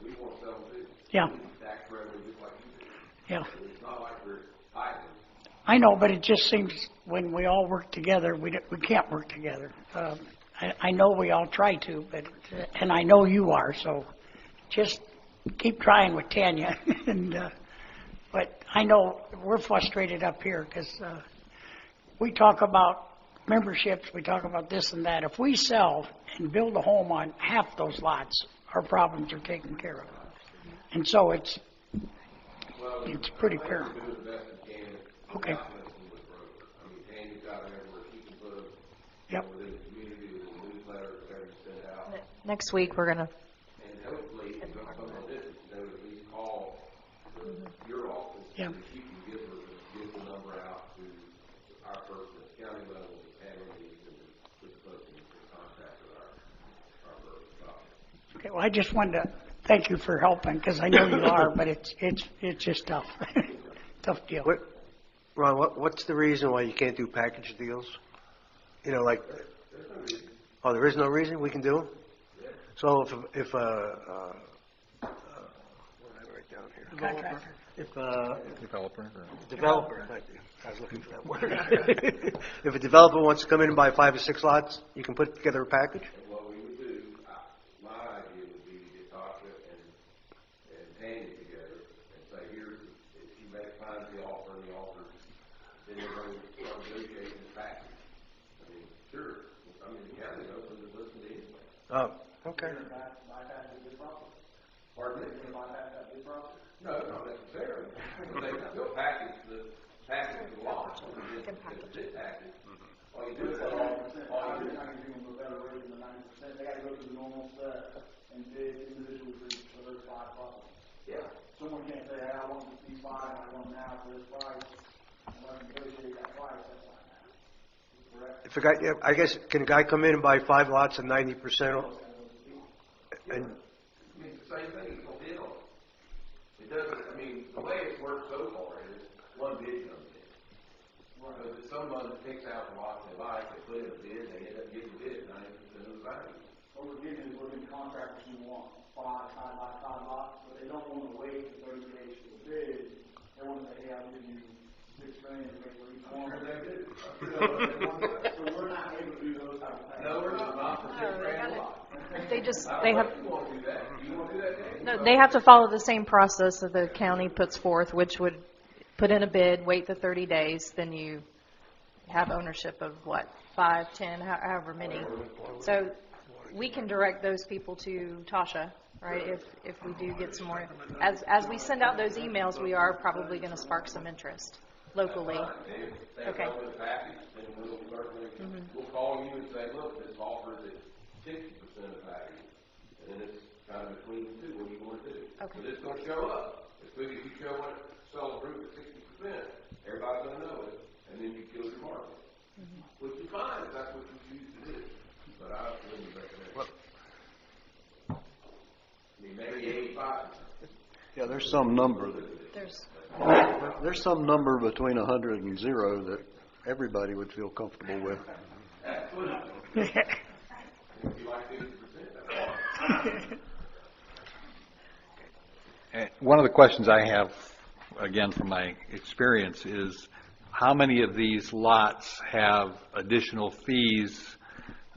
we want to sell them too. Yeah. Tax revenue just like you do. Yeah. So it's not like we're hiding. I know, but it just seems when we all work together, we can't work together. I know we all try to, and I know you are, so just keep trying with Tanya. But I know we're frustrated up here because we talk about memberships, we talk about this and that. If we sell and build a home on half those lots, our problems are taken care of. And so it's pretty fair. Okay. Yep. Next week we're going to. And hopefully, if you come on this, at least call your office. Yeah. You can give them Okay, well, I just wanted to thank you for helping, because I know you are, but it's just tough. Tough deal. Ron, what's the reason why you can't do package deals? You know, like, oh, there is no reason we can do them? So if what did I write down here? Contractor. If Developer. thank you. I was looking for that word. If a developer wants to come in and buy 5 or 6 lots, you can put together a package? What we would do, my idea would be to get Tasha and Tandy together and say, here's, if she finds the offer and the offer, then we're going to start negotiating the package. I mean, sure. I mean, the county's open to listen to anything. Oh, okay. Pardon me? No, not necessarily. They can still package the lot. It's a bid package. All you do is all you do. They got to go through the normal step and bid individually for those 5 properties. Yeah. Someone can't say, hey, I want these 5, I want them now for this price, and let them negotiate that price, that's not happening. Correct? If a guy, yeah, I guess, can a guy come in and buy 5 lots at 90% off? And It's the same thing, it's gonna bid on it. It doesn't, I mean, the way it's worked so far is one bid comes in. Because if someone picks out the lot they like, they put in a bid, they end up getting the bid at 90% of the value. What we're getting is we're getting contractors who want 5 lots, but they don't want to wait for 30 days for the bid. They want to say, hey, I'll give you $6 million to make for each one. Sure they do. So we're not able to do those type of things. No, we're not for $6,000 a lot. They have. You want to do that? You want to do that, Dave? No, they have to follow the same process that the county puts forth, which would put in a bid, wait the 30 days, then you have ownership of what, 5, 10, however many. So we can direct those people to Tasha, right, if we do get some more. As we send out those emails, we are probably going to spark some interest locally. Okay. We'll call you and say, look, this offers at 60% of the package, and then it's kind of between the two. What do you want to do? Okay. So it's going to show up. As quick as you show it, sell a group at 60%, everybody's going to know it, and then you kill your market. Which is fine if that's what you choose to do. But I wouldn't recommend it. I mean, maybe 85%. Yeah, there's some number there's some number between 100 and 0 that everybody would feel comfortable with. Absolutely. If you like 50%, that's fine. One of the questions I have, again, from my experience, is how many of these lots have additional fees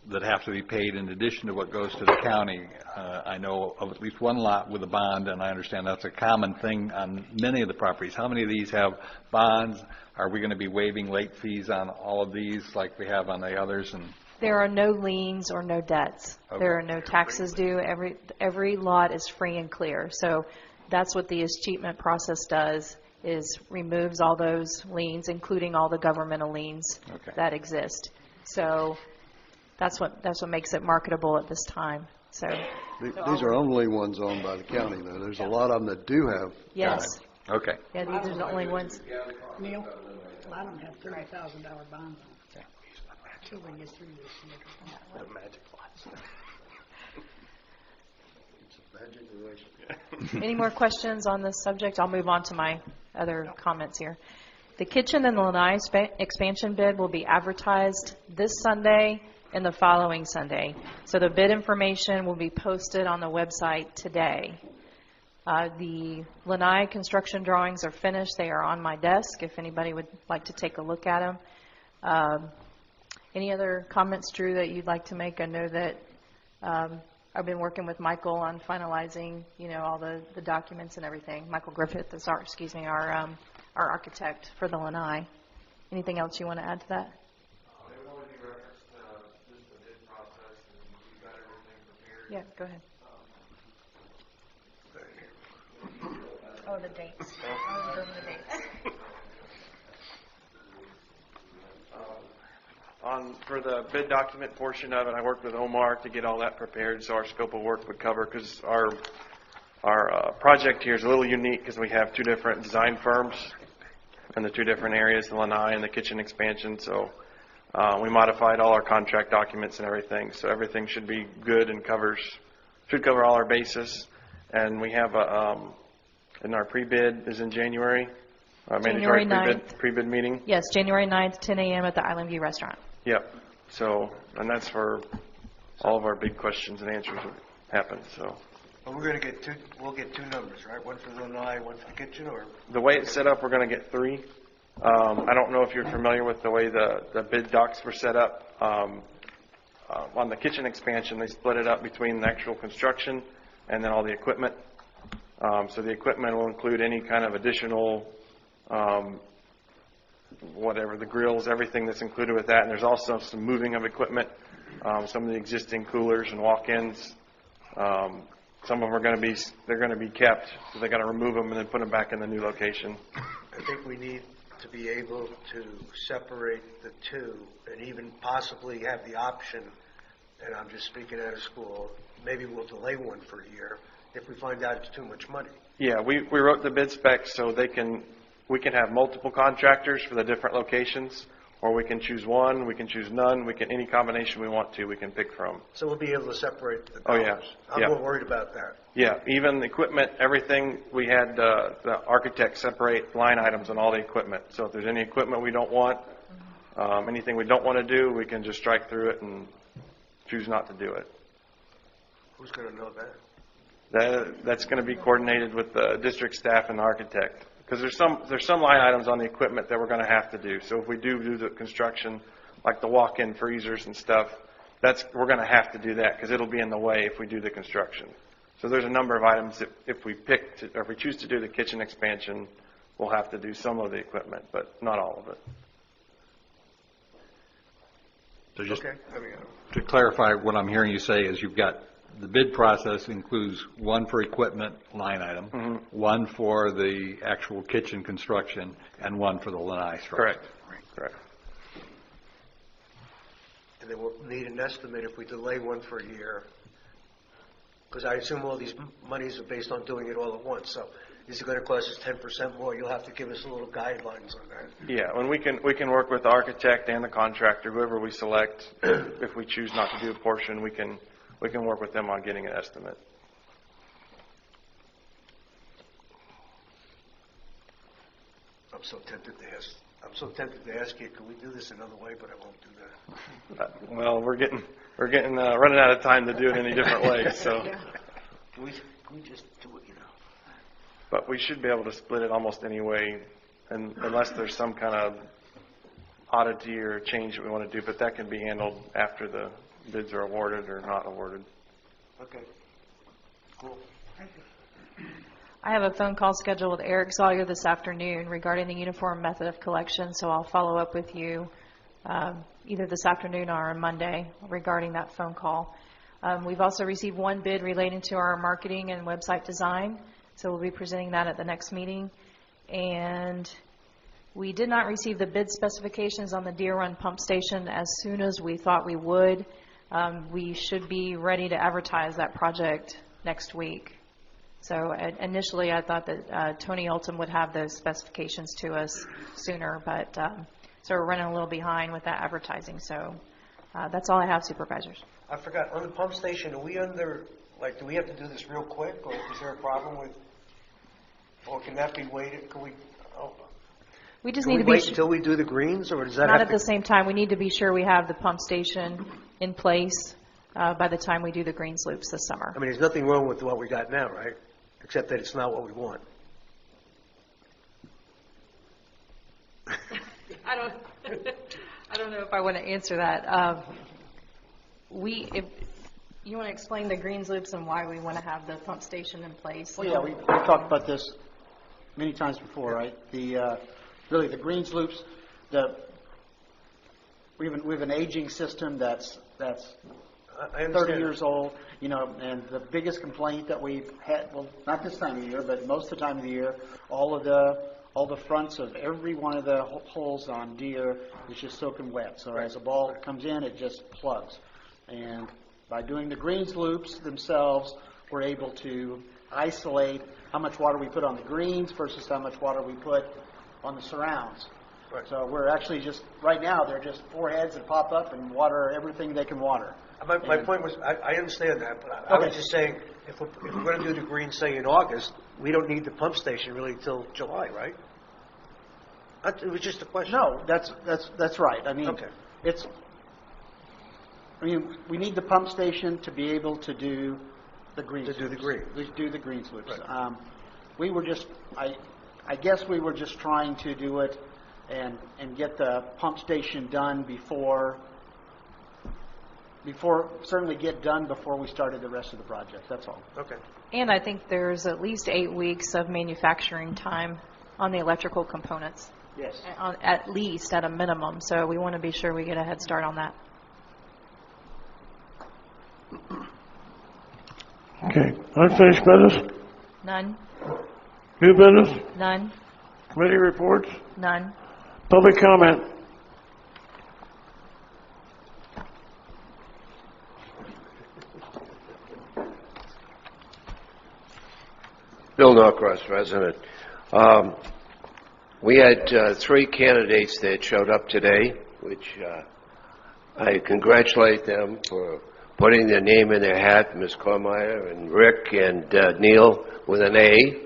that have to be paid in addition to what goes to the county? I know of at least one lot with a bond, and I understand that's a common thing on many of the properties. How many of these have bonds? Are we going to be waiving late fees on all of these like we have on the others? And There are no liens or no debts. Okay. There are no taxes due. Every lot is free and clear. So that's what the escheatment process does, is removes all those liens, including all the governmental liens that exist. So that's what makes it marketable at this time. So These are only ones owned by the county, though. There's a lot of them that do have. yes. Okay. Yeah, these are the only ones. Neil, a lot of them have $30,000 bonds on it. Until we get through this. the magic lots. It's a magic relationship. Any more questions on this subject? I'll move on to my other comments here. The kitchen and the lanai expansion bid will be advertised this Sunday and the following Sunday. So the bid information will be posted on the website today. The lanai construction drawings are finished. They are on my desk if anybody would like to take a look at them. Any other comments, Drew, that you'd like to make? I know that I've been working with Michael on finalizing, all the documents and everything. Michael Griffith is our architect for the lanai. Anything else you want to add to that? Yeah, go ahead. Oh, the dates. For the bid document portion of it, I worked with Omar to get all that prepared so our scope of work would cover, because our project here is a little unique because we have 2 different design firms in the 2 different areas, the lanai and the kitchen expansion. So we modified all our contract documents and everything. So everything should be good and covers should cover all our bases. And we have and our pre-bid is in January. Mandatory January 9th. pre-bid meeting. Yes, January 9th, 10 a.m. at the Island View Restaurant. Yep. So, and that's for all of our big questions and answers that happen. So, But we're going to get we'll get two numbers, right? One for the lanai, one for the kitchen, or? the way it's set up, we're going to get 3. I don't know if you're familiar with the way the bid docs were set up. On the kitchen expansion, they split it up between the actual construction and then all the equipment. So the equipment will include any kind of additional, whatever, the grills, everything that's included with that. And there's also some moving of equipment, some of the existing coolers and walk-ins. Some of them are going to be, they're going to be kept, so they got to remove them and then put them back in the new location. I think we need to be able to separate the two and even possibly have the option, and I'm just speaking out of school, maybe we'll delay one for a year if we find out it's too much money. Yeah, we wrote the bid specs so we can have multiple contractors for the different locations, or we can choose one, we can choose none, any combination we want to, we can pick from. So we'll be able to separate the Oh, dollars. yeah. I'm Yeah. more worried about that. Yeah, even the equipment, everything, we had the architect separate line items on all the equipment. So if there's any equipment we don't want, anything we don't want to do, we can just strike through it and choose not to do it. Who's going to know that? That's going to be coordinated with the district staff and the architect. Because there's some line items on the equipment that we're going to have to do. So if we do the construction, like the walk-in freezers and stuff, we're going to have to do that because it'll be in the way if we do the construction. So there's a number of items that if we choose to do the kitchen expansion, we'll have to do some of the equipment, but not all of it. So just Okay. to clarify, what I'm hearing you say is you've got the bid process includes one for equipment line item, one for the actual kitchen construction, and one for the lanai structure. Correct. And then we'll need an estimate if we delay one for a year, because I assume all these monies are based on doing it all at once. So is it going to cost us 10% more? You'll have to give us a little guidelines on that. Yeah, and we can work with the architect and the contractor, whoever we select. If we choose not to do a portion, we can work with them on getting an estimate. I'm so tempted to ask you, can we do this another way? But I won't do that. Well, we're getting running out of time to do it any different ways. So, Can we just do it, but we should be able to split it almost any way, unless there's some kind of oddity or change that we want to do. But that can be handled after the bids are awarded or not awarded. Okay. Cool. I have a phone call scheduled with Eric Sawyer this afternoon regarding the uniform method of collection, so I'll follow up with you either this afternoon or on Monday regarding that phone call. We've also received one bid relating to our marketing and website design, so we'll be presenting that at the next meeting. And we did not receive the bid specifications on the Deer Run pump station as soon as we thought we would. We should be ready to advertise that project next week. So initially I thought that Tony Ultim would have those specifications to us sooner, but so we're running a little behind with that advertising. So that's all I have, Supervisors. I forgot, on the pump station, are we under, do we have to do this real quick, or is there a problem with, or can that be waited, We just can need we to be wait until we do the greens, or does that not have at the same time. We need to be sure we have the pump station in place by the time we do the greens loops this summer. I mean, there's nothing wrong with what we got now, right? Except that it's not what we want. I don't know if I want to answer that. If you want to explain the greens loops and why we want to have the pump station in place. Well, yeah, we've talked about this many times before, right? Really the greens loops, we have an aging system that's I 30 years old, and the biggest complaint that we've had, well, not this time of year, but most of the time of the year, all the fronts of every one of the holes on Deer is just soaking wet. So as a ball comes in, it just plugs. And by doing the greens loops themselves, we're able to isolate how much water we put on the greens versus how much water we put on the surrounds. Right. So we're actually just, right now, they're just 4 heads that pop up and water everything they can water. My point was, I understand that, but I was just saying, if we're going to do the green, say, in August, we don't need the pump station really till July, right? It was just a question. No, that's right. I mean, Okay. we need the pump station to be able to do the green To do the sweeps. green. We do the green sweeps. Right. We were just, I guess we were just trying to do it and get the pump station done before certainly get done before we started the rest of the project. That's all. Okay. And I think there's at least 8 weeks of manufacturing time on the electrical components. Yes. At least, at a minimum. So we want to be sure we get a head start on that. Okay, unfinished business? None. New business? None. Committee reports? None. Public comment? Bill Norcross, resident. We had 3 candidates that showed up today, which I congratulate them for putting their name in their hat, Ms. Cormier and Rick and Neil with an A.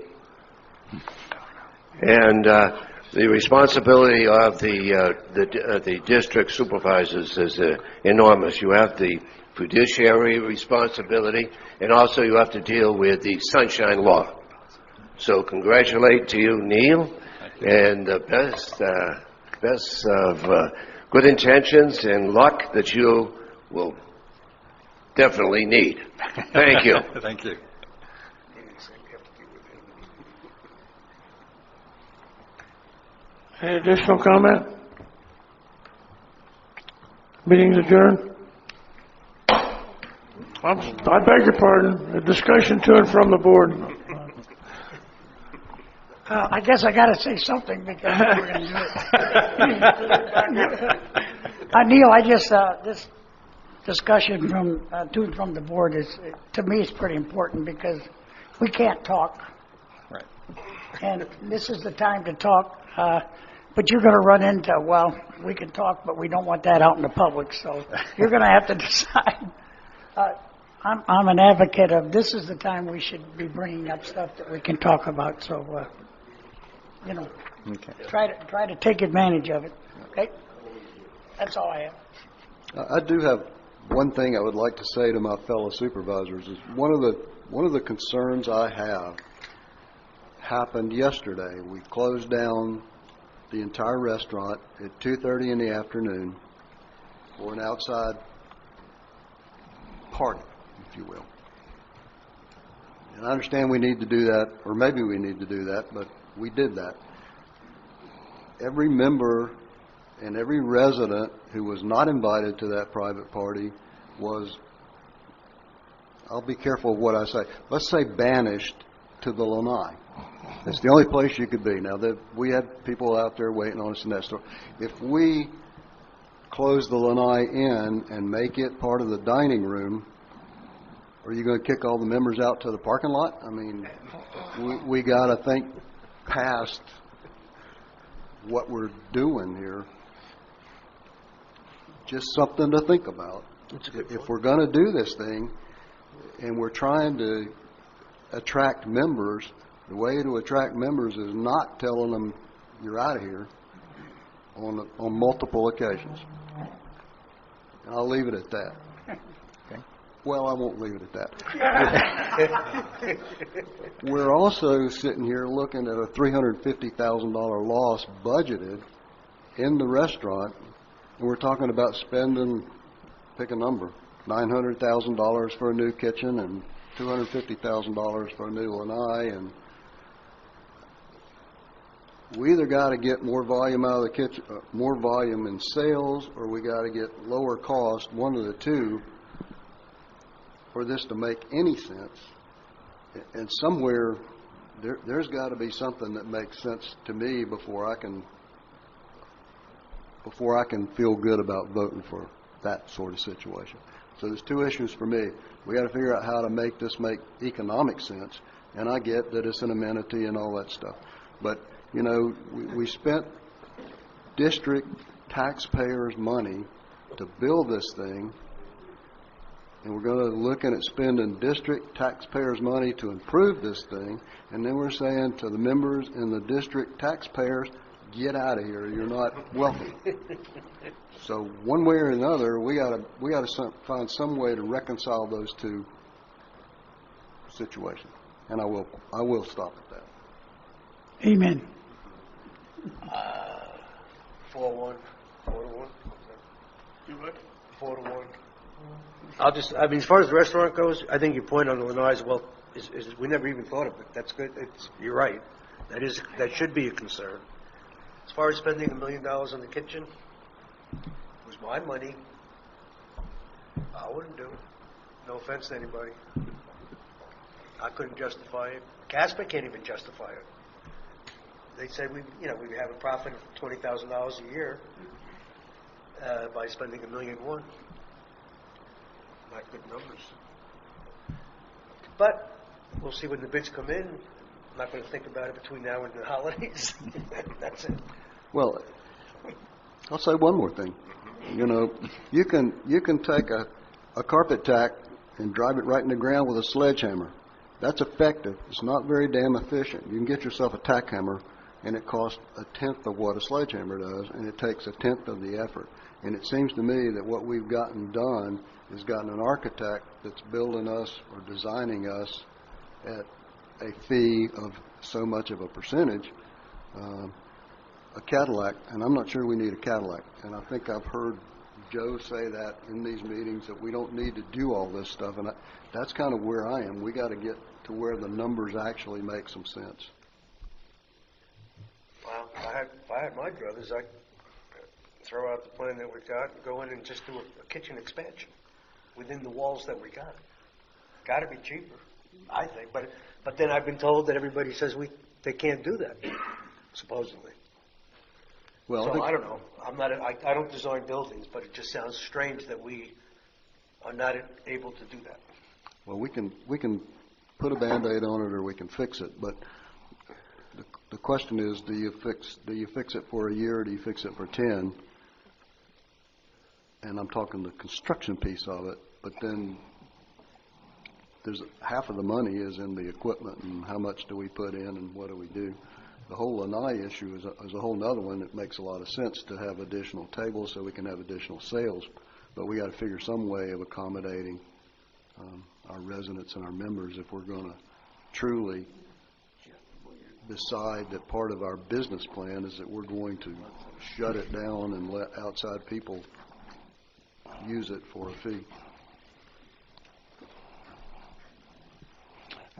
And the responsibility of the district supervisors is enormous. You have the fiduciary responsibility, and also you have to deal with the sunshine law. So congratulate to you, Neil, and the best of good intentions and luck that you will definitely need. Thank you. Thank you. Any additional comment? Meeting's adjourned. I beg your pardon. A discussion to and from the board. I guess I got to say something because we're going to do it. Neil, I just this discussion to and from the board is, to me, is pretty important because we can't talk. Right. And this is the time to talk. But you're going to run into, well, we can talk, but we don't want that out in the public. So you're going to have to decide. I'm an advocate of this is the time we should be bringing up stuff that we can talk about. So, Okay. try to take advantage of it. Okay? That's all I have. I do have one thing I would like to say to my fellow supervisors is one of the concerns I have happened yesterday. We closed down the entire restaurant at 2:30 in the afternoon for an outside party, if you will. And I understand we need to do that, or maybe we need to do that, but we did that. Every member and every resident who was not invited to that private party was, I'll be careful of what I say, let's say banished to the lanai. It's the only place you could be. Now, we had people out there waiting on us in that store. If we close the lanai in and make it part of the dining room, are you going to kick all the members out to the parking lot? I mean, we got to think past what we're doing here. Just something to think about. If we're going to do this thing and we're trying to attract members, the way to attract members is not telling them you're out of here on multiple occasions. And I'll leave it at that. Okay. Well, I won't leave it at that. We're also sitting here looking at a $350,000 loss budgeted in the restaurant, and we're talking about spending, pick a number, $900,000 for a new kitchen and $250,000 for a new lanai, and we either got to get more volume out of the kitchen, more volume in sales, or we got to get lower cost, one of the two, for this to make any sense. And somewhere there's got to be something that makes sense to me before I can feel good about voting for that sort of situation. So there's two issues for me. We got to figure out how to make this make economic sense, and I get that it's an amenity and all that stuff. But we spent district taxpayers' money to build this thing, and we're going to look at spending district taxpayers' money to improve this thing, and then we're saying to the members and the district taxpayers, get out of here, you're not welcome. So one way or another, we got to find some way to reconcile those two situations, and I will stop at that. Amen. 4-1. 4-1. You what? 4-1. As far as the restaurant goes, I think your point on Illinois is, well, is we never even thought of it. That's good. You're right. That should be a concern. As far as spending $1 million on the kitchen, it was my money. I wouldn't do it. No offense to anybody. I couldn't justify it. Casper can't even justify it. They said we have a profit of $20,000 a year by spending $1.1 million. Not good numbers. But we'll see when the bids come in. I'm not going to think about it between now and the holidays. That's it. Well, I'll say one more thing. You know, you can take a carpet tack and drive it right in the ground with a sledgehammer. That's effective. It's not very damn efficient. You can get yourself a tack hammer, and it costs 1/10 of what a sledgehammer does, and it takes 1/10 of the effort. And it seems to me that what we've gotten done is gotten an architect that's building us or designing us at a fee of so much of a percentage, a Cadillac, and I'm not sure we need a Cadillac. And I think I've heard Joe say that in these meetings, that we don't need to do all this stuff, and that's kind of where I am. We got to get to where the numbers actually make some sense. Well, if I had my druthers, I'd throw out the plan that we got and go in and just do a kitchen expansion within the walls that we got. Got to be cheaper, I think. But then I've been told that everybody says they can't do that, supposedly. Well, so I don't know. I don't design buildings, but it just sounds strange that we are not able to do that. Well, we can put a Band-Aid on it, or we can fix it. But the question is, do you fix it for a year, or do you fix it for 10? And I'm talking the construction piece of it. But then there's half of the money is in the equipment, and how much do we put in, and what do we do? The whole Lanai issue is a whole other one that makes a lot of sense to have additional tables so we can have additional sales. But we got to figure some way of accommodating our residents and our members if we're going to truly decide that part of our business plan is that we're going to shut it down and let outside people use it for a fee.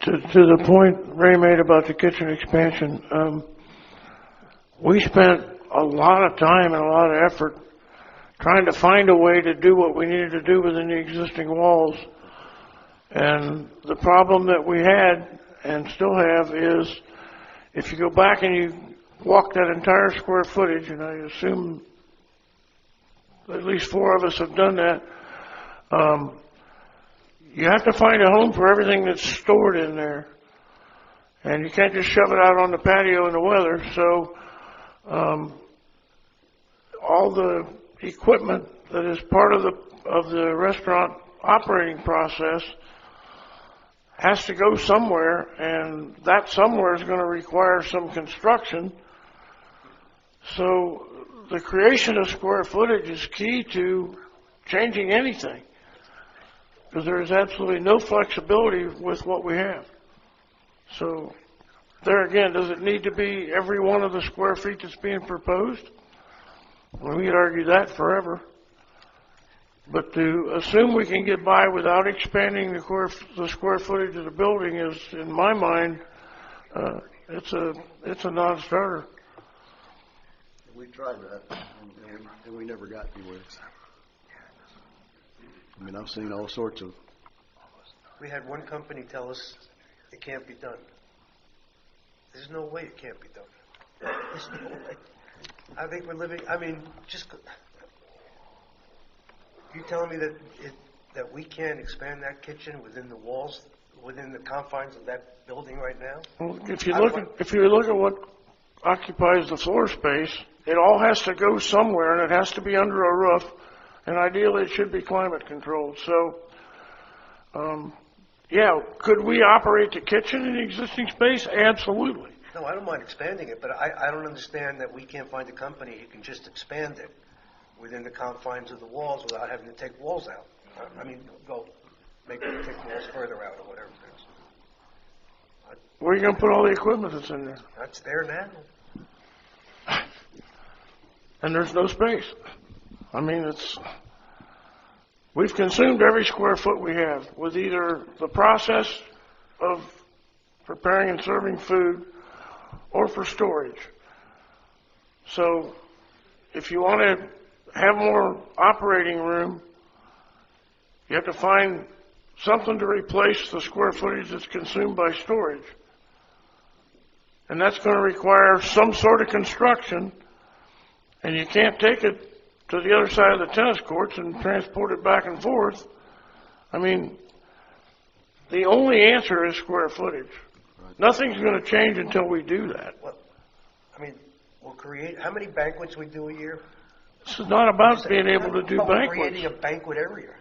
To the point Ray made about the kitchen expansion, we spent a lot of time and a lot of effort trying to find a way to do what we needed to do within the existing walls. And the problem that we had and still have is, if you go back and you walk that entire square footage, and I assume at least 4 of us have done that, you have to find a home for everything that's stored in there. And you can't just shove it out on the patio in the weather. So all the equipment that is part of the restaurant operating process has to go somewhere, and that somewhere is going to require some construction. So the creation of square footage is key to changing anything, because there is absolutely no flexibility with what we have. So there again, does it need to be every one of the square feet that's being proposed? Well, we could argue that forever. But to assume we can get by without expanding the square footage of the building is, in my mind, it's a non-starter. We tried that, and we never got anywhere. I mean, I've seen all sorts of... We had one company tell us it can't be done. There's no way it can't be done. There's no way. I think we're living... I mean, just... You telling me that we can't expand that kitchen within the walls, within the confines of that building right now? Well, if you look at what occupies the floor space. It all has to go somewhere, and it has to be under a roof, and ideally it should be climate controlled. So, yeah, could we operate the kitchen in the existing space? Absolutely. No, I don't mind expanding it, but I don't understand that we can't find a company who can just expand it within the confines of the walls without having to take walls out. I mean, go make them take walls further out or whatever it is. Where are you going to put all the equipment that's in there? That's there now. And there's no space. I mean, we've consumed every square foot we have with either the process of preparing and serving food or for storage. So if you want to have more operating room, you have to find something to replace the square footage that's consumed by storage. And that's going to require some sort of construction, and you can't take it to the other side of the tennis courts and transport it back and forth. I mean, the only answer is square footage. Nothing's going to change until we do that. Well, I mean, we'll create, how many banquets we do a year? This is not about being able to do banquets. Creating a banquet area.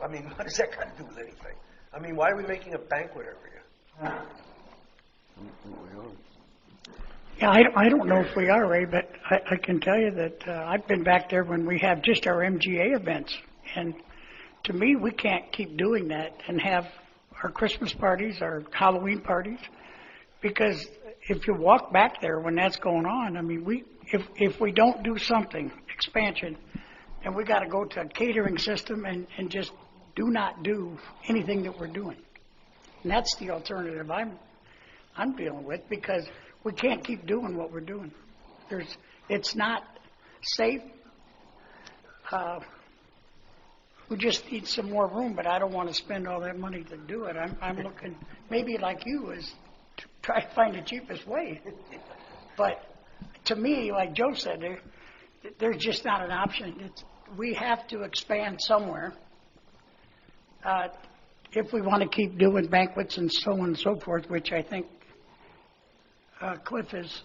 I mean, what does that got to do with anything? I mean, why are we making a banquet area? Yeah, I don't know if we are, Ray, but I can tell you that I've been back there when we have just our MGA events. And to me, we can't keep doing that and have our Christmas parties, our Halloween parties, because if you walk back there when that's going on, I mean, if we don't do something, expansion, then we got to go to a catering system and just do not do anything that we're doing. And that's the alternative I'm dealing with, because we can't keep doing what we're doing. It's not safe. We just need some more room, but I don't want to spend all that money to do it. I'm looking, maybe like you, is to try to find the cheapest way. But to me, like Joe said, there's just not an option. We have to expand somewhere if we want to keep doing banquets and so on and so forth, which I think Cliff has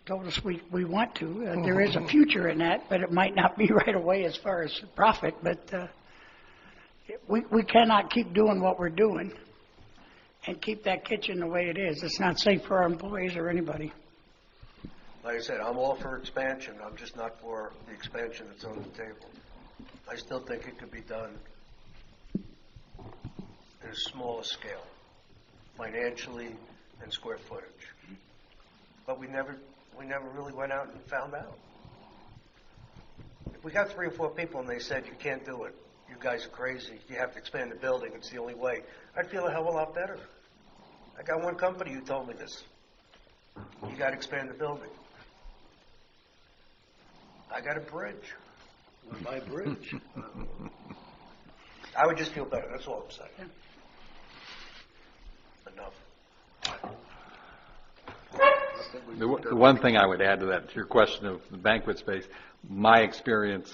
told us we want to. There is a future in that, but it might not be right away as far as profit. But we cannot keep doing what we're doing and keep that kitchen the way it is. It's not safe for our employees or anybody. Like I said, I'm all for expansion. I'm just not for the expansion that's on the table. I still think it could be done in a smaller scale, financially and square footage. But we never really went out and found out. If we got 3 or 4 people and they said, you can't do it, you guys are crazy, you have to expand the building, it's the only way, I'd feel a hell of a lot better. I got one company who told me this. You got to expand the building. I got a bridge. My bridge. I would just feel better. That's all I'm saying. Enough. The one thing I would add to that, to your question of the banquet space, my experience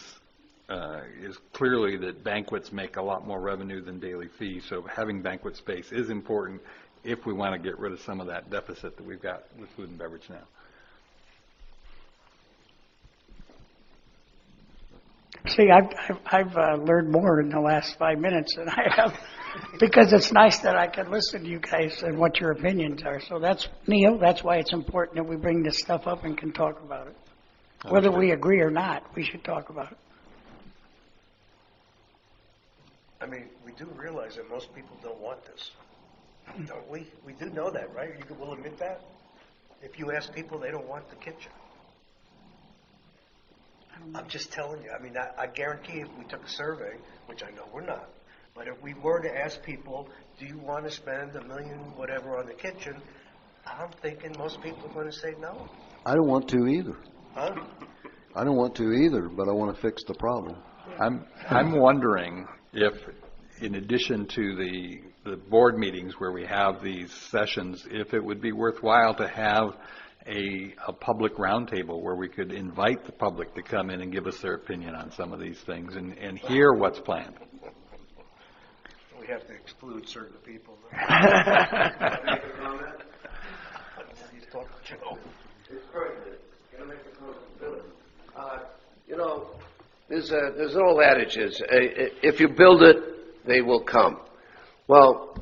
is clearly that banquets make a lot more revenue than daily fees. So having banquet space is important if we want to get rid of some of that deficit that we've got with food and beverage now. See, I've learned more in the last 5 minutes than I have, because it's nice that I can listen to you guys and what your opinions are. So that's, Neil, that's why it's important that we bring this stuff up and can talk about it. Whether we agree or not, we should talk about it. I mean, we do realize that most people don't want this. Don't we? We do know that, right? You will admit that? If you ask people, they don't want the kitchen. I'm just telling you. I mean, I guarantee if we took a survey, which I know we're not, but if we were to ask people, do you want to spend $1 million whatever on the kitchen, I'm thinking most people are going to say no. I don't want to either. Huh? I don't want to either, but I want to fix the problem. I'm wondering if, in addition to the board meetings where we have these sessions, if it would be worthwhile to have a public roundtable where we could invite the public to come in and give us their opinion on some of these things and hear what's planned. We have to exclude certain people. You know, there's an old adage is, if you build it, they will come. Well,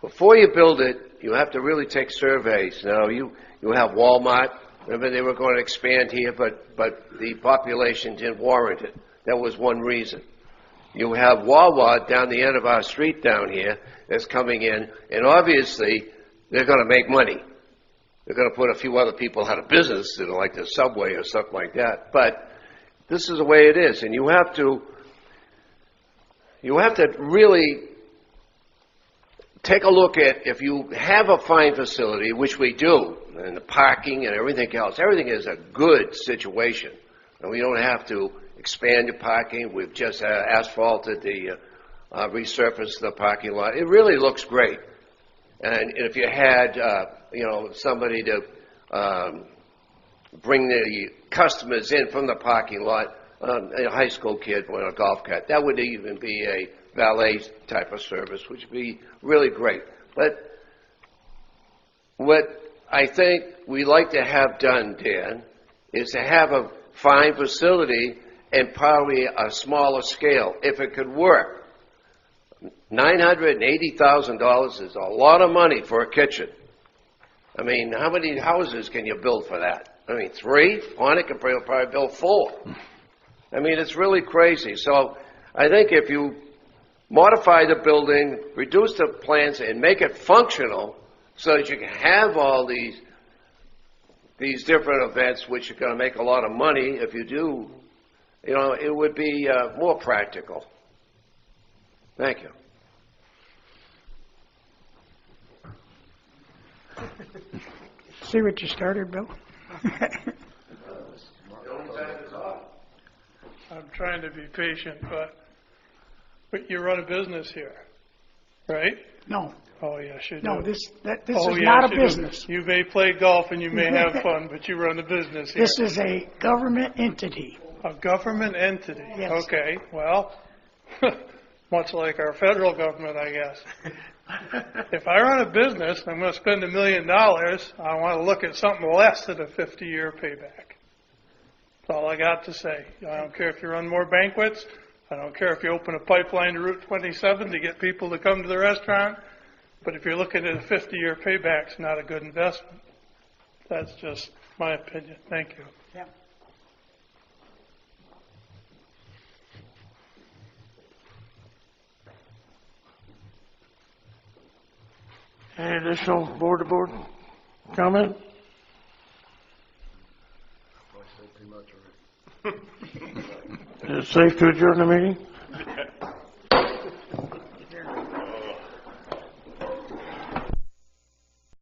before you build it, you have to really take surveys. Now, you have Walmart. Remember, they were going to expand here, but the population didn't warrant it. That was one reason. You have Wawa down the end of our street down here that's coming in, and obviously they're going to make money. They're going to put a few other people out of business, like the Subway or something like that. But this is the way it is, and you have to really take a look at, if you have a fine facility, which we do, and the parking and everything else, everything is a good situation. And we don't have to expand the parking. We've just asphalted resurfaced the parking lot. It really looks great. And if you had, somebody to bring the customers in from the parking lot, a high school kid with a golf cart, that would even be a valet type of service, which would be really great. But what I think we like to have done, Dan, is to have a fine facility and probably a smaller scale, if it could work. $980,000 is a lot of money for a kitchen. I mean, how many houses can you build for that? I mean, 3? Quantic can probably build 4. I mean, it's really crazy. So I think if you modify the building, reduce the plans, and make it functional so that you can have all these different events, which are going to make a lot of money if you do, it would be more practical. Thank you. See what you started, Bill? I'm trying to be patient, but you run a business here, right? No. Oh, yes, you do. No, this is yes, not a you do. business. You may play golf and you may have fun, but you run a business here. This is a government entity. A government entity? Yes. Okay, well, much like our federal government, I guess. If I run a business, I'm going to spend $1 million, I want to look at something less than a 50-year payback. That's all I got to say. I don't care if you run more banquets. I don't care if you open a pipeline to Route 27 to get people to come to the restaurant. But if you're looking at a 50-year payback, it's not a good investment. That's just my opinion. Thank you. Yeah. Any additional board-to-board comment? Is it safe to adjourn the meeting?